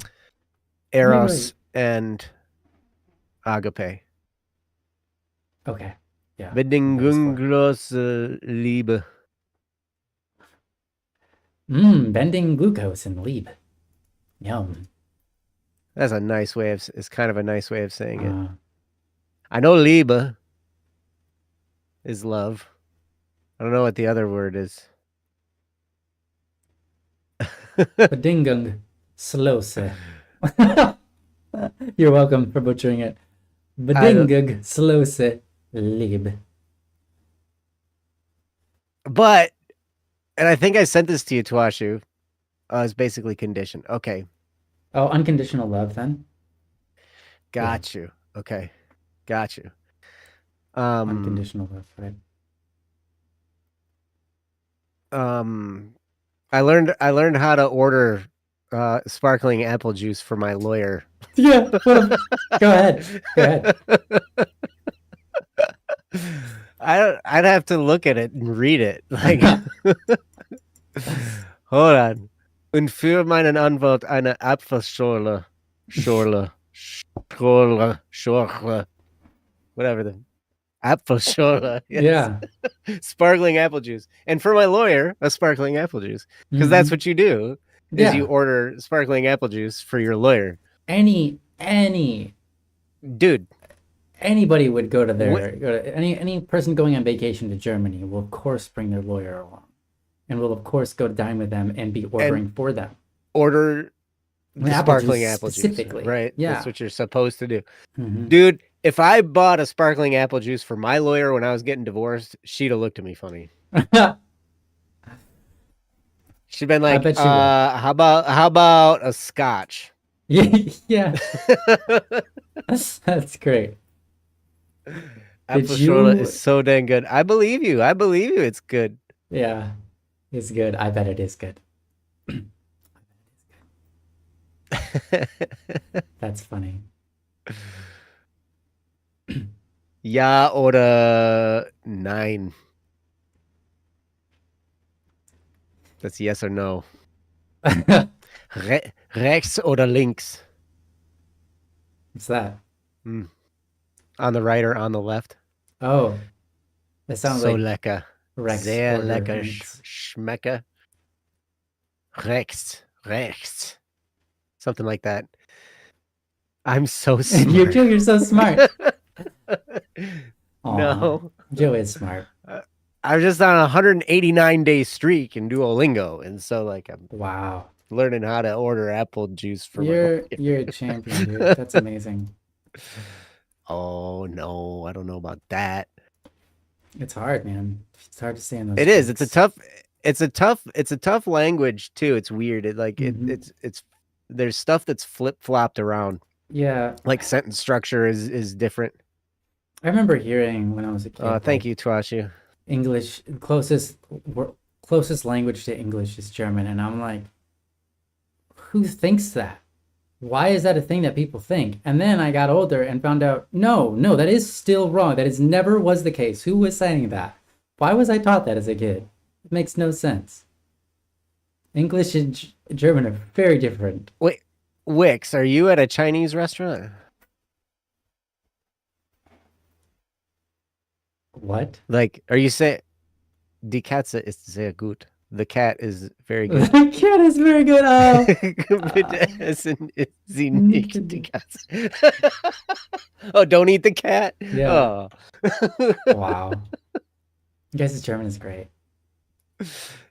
Eros and agape. Okay. Yeah. Bedingungslos Liebe. Bending glucose and Liebe. Yum. That's a nice way of. It's kind of a nice way of saying it. I know Liebe is love. I don't know what the other word is. Bedingung slose. You're welcome for butchering it. Bedingung slose Liebe. But, and I think I sent this to you, Twashu. It's basically condition. Okay. Oh, unconditional love then? Got you. Okay. Got you. Unconditional love, right? I learned how to order sparkling apple juice for my lawyer. Yeah. Well, go ahead. I'd have to look at it and read it. Like, hold on. Und für meinen Anwalt eine Apfelschorle. Schorle. Whatever the Apfelschorle. Yes. Yeah. Sparkling apple juice. And for my lawyer, a sparkling apple juice. Because that's Hmm. what you do, is you Yeah. order sparkling apple juice for your lawyer. Any Dude. anybody would go What? to any person going on vacation to Germany will of course bring their lawyer along, and will of course go dine with them and be ordering for them. Order the Apple sparkling juice apple juice. specifically. Right? Yeah. That's what you're supposed to do. Mhm. Dude, if I bought a sparkling apple juice for my lawyer when I was getting divorced, she'd have looked at me funny. She'd been I like, bet she would. how about a scotch? Yeah. That's great. Apple you- Schorle is so dang good. I believe you. It's good. Yeah. It's good. I bet it is good. That's funny. Ja oder nein. That's yes or no. Rechts oder links? What's that? On the right or on the left? Oh, that sounds so like lecker. Rex Sehr order lecker. links. Schmecker. Rechts. Something like that. I'm so smart. You're so smart. No. Joe is smart. I'm just on a 189-day streak in Duolingo, and so like I'm Wow. learning how to order apple juice for You're a champion, dude. That's amazing. Oh no, I don't know about that. It's hard, man. It's hard to stay in those. It is. It's a tough language too. It's weird. It's there's stuff that's flip-flopped around. Yeah. Like sentence structure is different. I remember hearing when I was a kid. Thank you, Twashu. English closest language to English is German, and I'm like, who thinks that? Why is that a thing that people think? And then I got older and found out, no, that is still wrong. That is never was the case. Who was saying that? Why was I taught that as a kid? It makes no sense. English and German are very different. Wait, Wix, are you at a Chinese restaurant? What? Like, are you saying die Katze ist sehr gut? The cat is very good. The cat is very good. Bitte essen Sie nicht die Katze. Oh, don't eat the cat? Yeah. Oh. Wow. I guess German is great.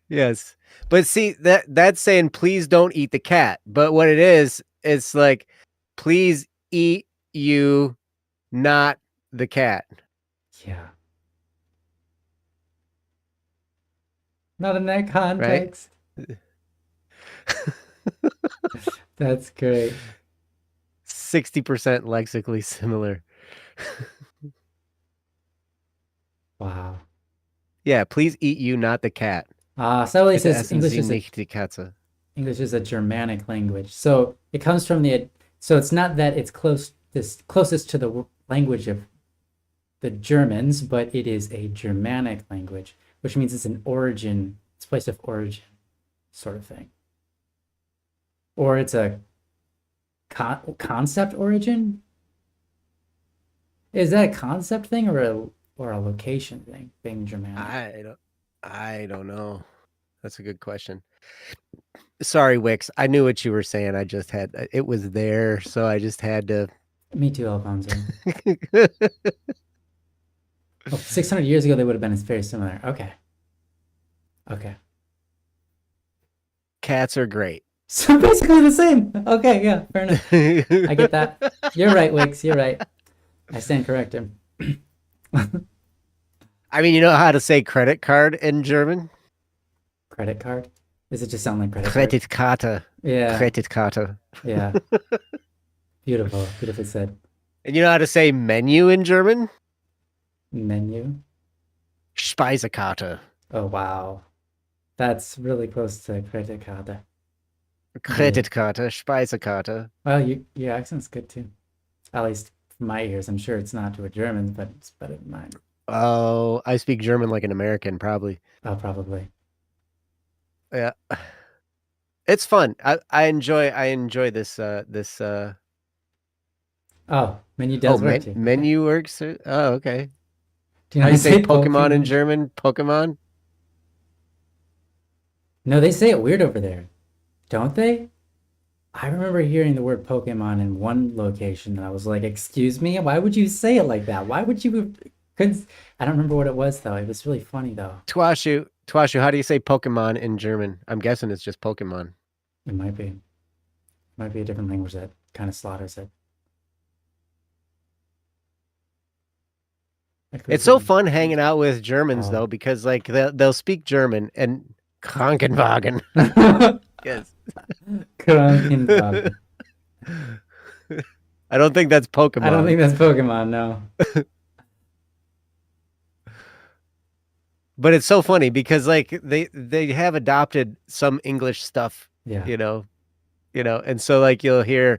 Yes. But see, that's saying please don't eat the cat. But what it is, it's like please eat you, not the cat. Yeah. Not in that context. Right? That's great. 60% lexically similar. Wow. Yeah, please eat you, not the cat. So it says English is a Germanic language. So it comes from so it's not that it's closest to the language of the Germans, but it is a Germanic language, which means it's an origin, it's a place of origin sort of thing. Or it's a concept origin? Is that a concept thing or a location thing, being Germanic? I don't know. That's a good question. Sorry, Wix. I knew what you were saying. It was there, so I just had to. Me too, Alfonso. 600 years ago, they would have been very similar. Okay. Cats are great. So basically the same. Okay, yeah, fair enough. I get that. You're right, Wix. You're right. I stand corrected. I mean, you know how to say credit card in German? Credit card? Does it just sound like credit card? Kreditkarte. Yeah. Kreditkarte. Yeah. Beautiful. Beautifully said. And you know how to say menu in German? Menu? Speisekarte. Oh, wow. That's really close to Kreditkarte. Kreditkarte, Speisekarte. Well, your accent's good too. At least from my ears. I'm sure it's not to a German, but it's better than mine. Oh, I speak German like an American, probably. Oh, probably. Yeah. It's fun. I enjoy this Oh, menu does work too. Okay. menu works. Oh, okay. Do you know How how do you to say say Pokemon in Pokemon? German? Pokemon? No, they say it weird over there, don't they? I remember hearing the word Pokemon in one location, and I was like, "Excuse me, why would you say it like that? Why would you?" Couldn't. I don't remember what it was though. It was really funny though. Twashu, how do you say Pokemon in German? I'm guessing it's just Pokemon. It might be a different language that kind of slaughters it. It's so fun hanging out with Germans Oh. though, because like they'll speak German and Krankenwagen. Yes. Krankenwagen. I don't think that's Pokemon. I don't think that's Pokemon, no. But it's so funny because like they have adopted some English stuff, Yeah. and so like you'll hear,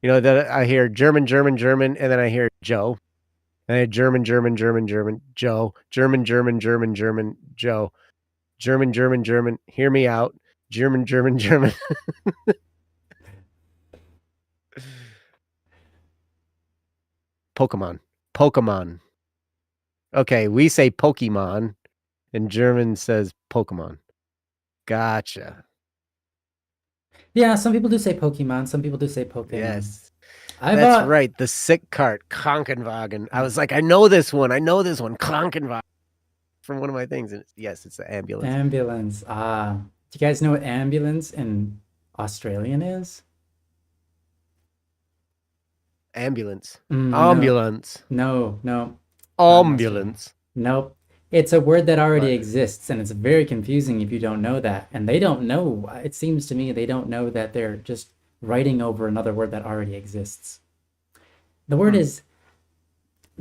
that I hear German, and then I hear Joe, and I hear German, Joe, German, Joe, German, hear me out, German. Pokemon. Okay, we say Pokemon, and German says Pokemon. Gotcha. Yeah, some people do say Pokemon, some people do say Pokemon. Yes. I That's bought right. The sick cart, Krankenwagen. I was like, I know this one. Krankenwagen. From one of my things. And yes, it's the ambulance. ambulance. Ah, do you guys know what ambulance in Australian is? Ambulance. No, Ambulance. no, not Ambulance. nope. It's a word that already What? exists, and it's very confusing if you don't know that. And they don't know. It seems to me they don't know that they're just writing over another word that already exists. The word is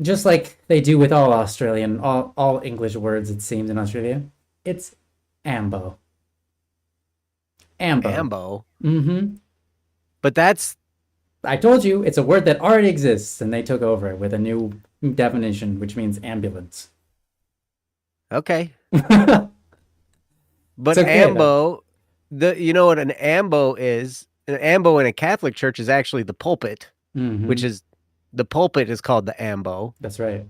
just like they do with all Australian, all English words, it seems, in Australia. It's ambo. Ambo. Ambo. Mm-hmm. But that's I told you it's a word that already exists, and they took over it with a new definition, which means ambulance. okay. It's But okay, ambo, you know what an ambo is? An ambo in a Catholic church is actually the pulpit, Mhm. which is the pulpit is called the ambo. That's right.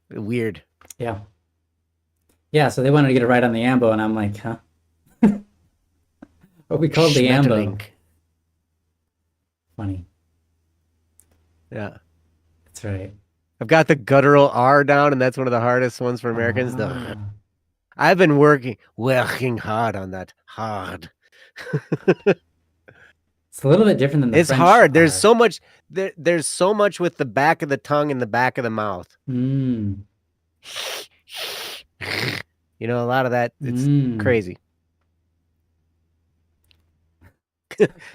Weird. Yeah. Yeah, so they wanted to get it right on the ambo, and I'm like, huh? What we called the ambo. Schmetterling. Funny. Yeah. That's right. I've got the guttural R down, and that's one of the hardest ones for Americans. Ah. I've been working hard on that. Hard. It's a little bit different than the It's French hard. There's R. so much. There's so much with the back of the tongue and the back of the mouth. Mm. A lot of that. It's crazy.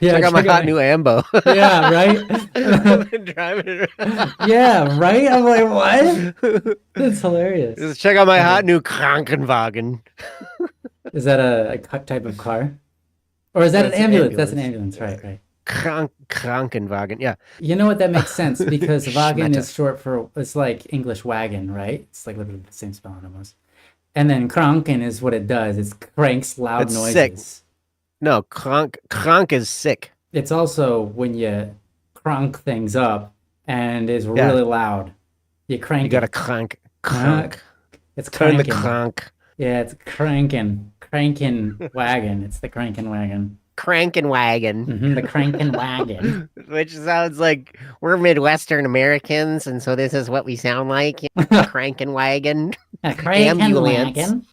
Yeah, check out my hot new ambo. Yeah, right. I've been driving it around. Yeah, right. I'm like, what? That's hilarious. Just check out my hot new Krankenwagen. Is that a type of car, or is that an That's an ambulance? That's an ambulance. ambulance, right? Krankenwagen. Yeah. You know what? That makes sense because wagen Schmetter. is short for, it's like English wagon, right? It's like literally the same spelling almost. And then kranken is what it does. It cranks loud It's noises. sick. No, crank is sick. It's also when you crank things up and is Yeah. really loud. You crank You got to it. crank. It's Turn the cranking. crank. Yeah, it's cranking wagon. It's the cranking wagon. Krankenwagen. The cranking wagon. Which sounds like we're Midwestern Americans, and so this is what we sound like. Krankenwagen. A cranking Ambulance. wagon.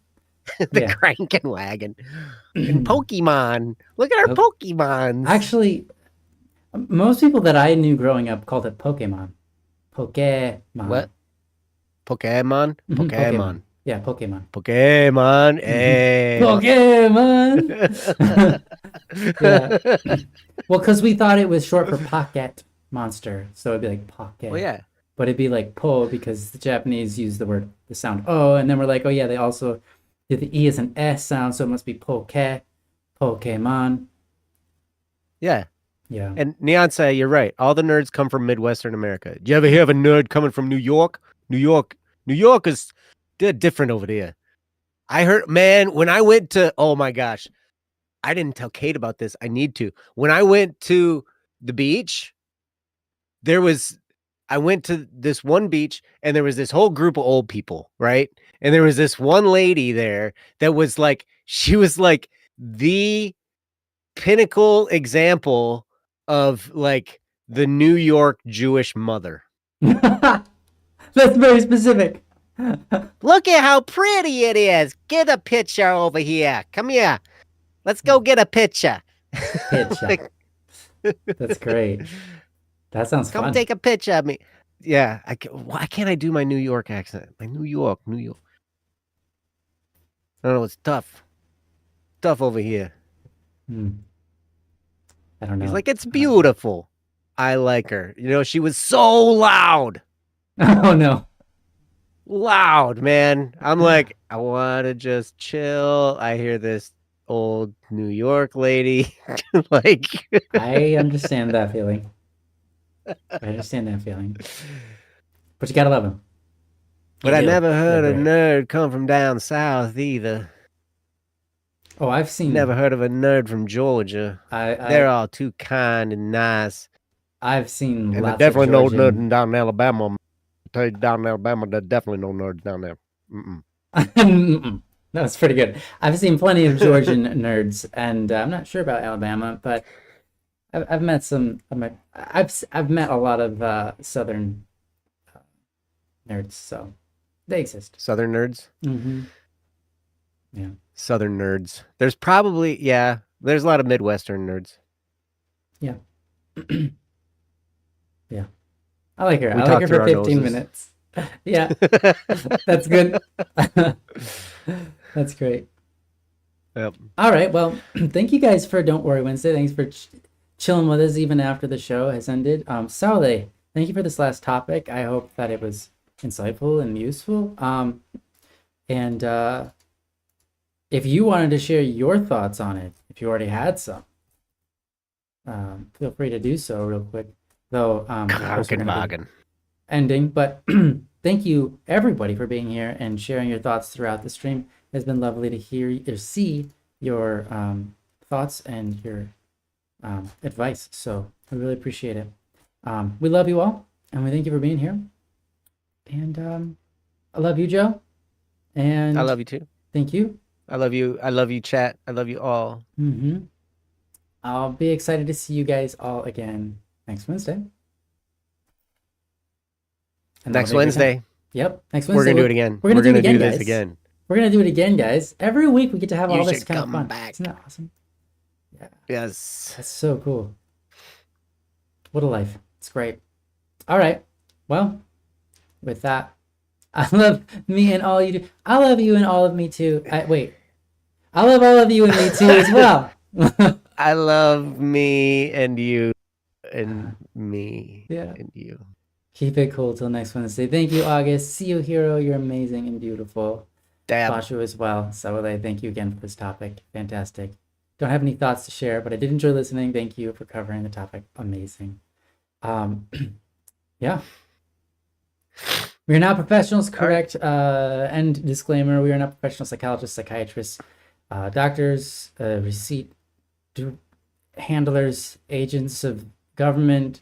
The Yeah. Krankenwagen. And Pokemon. Look at our Pokemons. Actually, most people that I knew growing up called it Pokemon. Pokemon. What? Pokemon? Mhm, Pokemon. Yeah, Pokemon. Pokemon. Hey. Pokemon. Yeah. Well, because we thought it was short for pocket monster, so it'd be like pocket. Well, yeah. But it'd be like po because the Japanese use the sound o, and then we're like, oh yeah, they also did the e as an s sound, so it must be Pokemon. Yeah. Yeah. And Nyansa, you're right. All the nerds come from Midwestern America. Do you ever hear of a nerd coming from New York? New York is they're different over there. I heard, man, when I went to, oh my gosh, I didn't tell Kate about this. I need to. When I went to the beach, I went to this one beach and there was this whole group of old people, right? And there was this one lady there that was like, she was like the pinnacle example of like the New York Jewish mother. That's very specific. Look at how pretty it is. Get a picture over here. Come here. Let's go get a picture. Picture. That's great. That sounds Come fun. take a picture of me. Yeah. Why can't I do my New York accent? My New York. I don't know. It's tough. Tough over here. I don't know. He's like, it's beautiful. I like her. You know, she was so loud. Oh, no. Loud, man. I'm like, I want to just chill. I hear this old New York lady. Like, I understand that feeling. But you gotta love him. But I never heard a nerd come from down south either. Oh, I've seen. Never heard of a nerd from Georgia. They're all too kind and nice. I've seen and lots definitely of no Georgian... nerd down in Alabama. I'll tell you, down in Alabama, there's definitely no nerds down there. That was pretty good. I've seen plenty of Georgian nerds, and I'm not sure about Alabama, but I've met some. I've met a lot of Southern nerds, so they exist. Southern nerds. Mm-hmm. Yeah. Southern nerds. There's probably there's a lot of Midwestern nerds. Yeah. Yeah. I like her. I like her for 15 minutes. Yeah. That's good. That's great. Yep. All right. Well, thank you guys for Don't Worry Wednesday. Thanks for chilling with us even after the show has ended. Saleh, thank you for this last topic. I hope that it was insightful and useful. And if you wanted to share your thoughts on it, if you already had some, feel free to do so real quick. Though, ending, but thank you everybody for being here and sharing your thoughts throughout the stream. It's been lovely to hear or see your thoughts and your advice. So I really appreciate it. We love you all, and we thank you for being here. And I love you, Joe. And I love you too. Thank you. I love you. I love you, chat. I love you all. Mm-hmm. I'll be excited to see you guys all again next Wednesday. And next Wednesday. Yep. Next Wednesday. We're going to do it again. We're going to do this again. We're going to do it again, guys. Every week we get to have all this kind of fun. Back. Isn't that awesome? Yeah. Yes. That's so cool. What a life. It's great. All right. Well, with that, I love me and all you do. I love you and all of me too. Wait. I love all of you and me too as well. I love me and you and me and you. Keep it cool till next Wednesday. Thank you, August. See you, Hero. You're amazing and beautiful. Bashu as well. Sawale, thank you again for this topic. Fantastic. Don't have any thoughts to share, but I did enjoy listening. Thank you for covering the topic. Amazing. Yeah. We are not professionals, correct? End disclaimer. We are not professional psychologists, psychiatrists, doctors, receipt handlers, agents of government,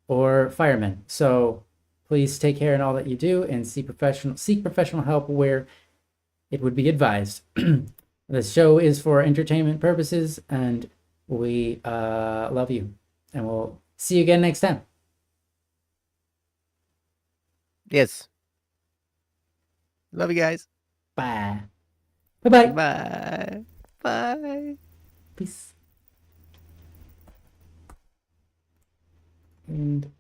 or firemen. So please take care in all that you do and seek professional help where it would be advised. The show is for entertainment purposes, and we love you. And we'll see you again next time. Yes. Love you guys. Bye. Bye-bye. Bye. Bye. Peace. And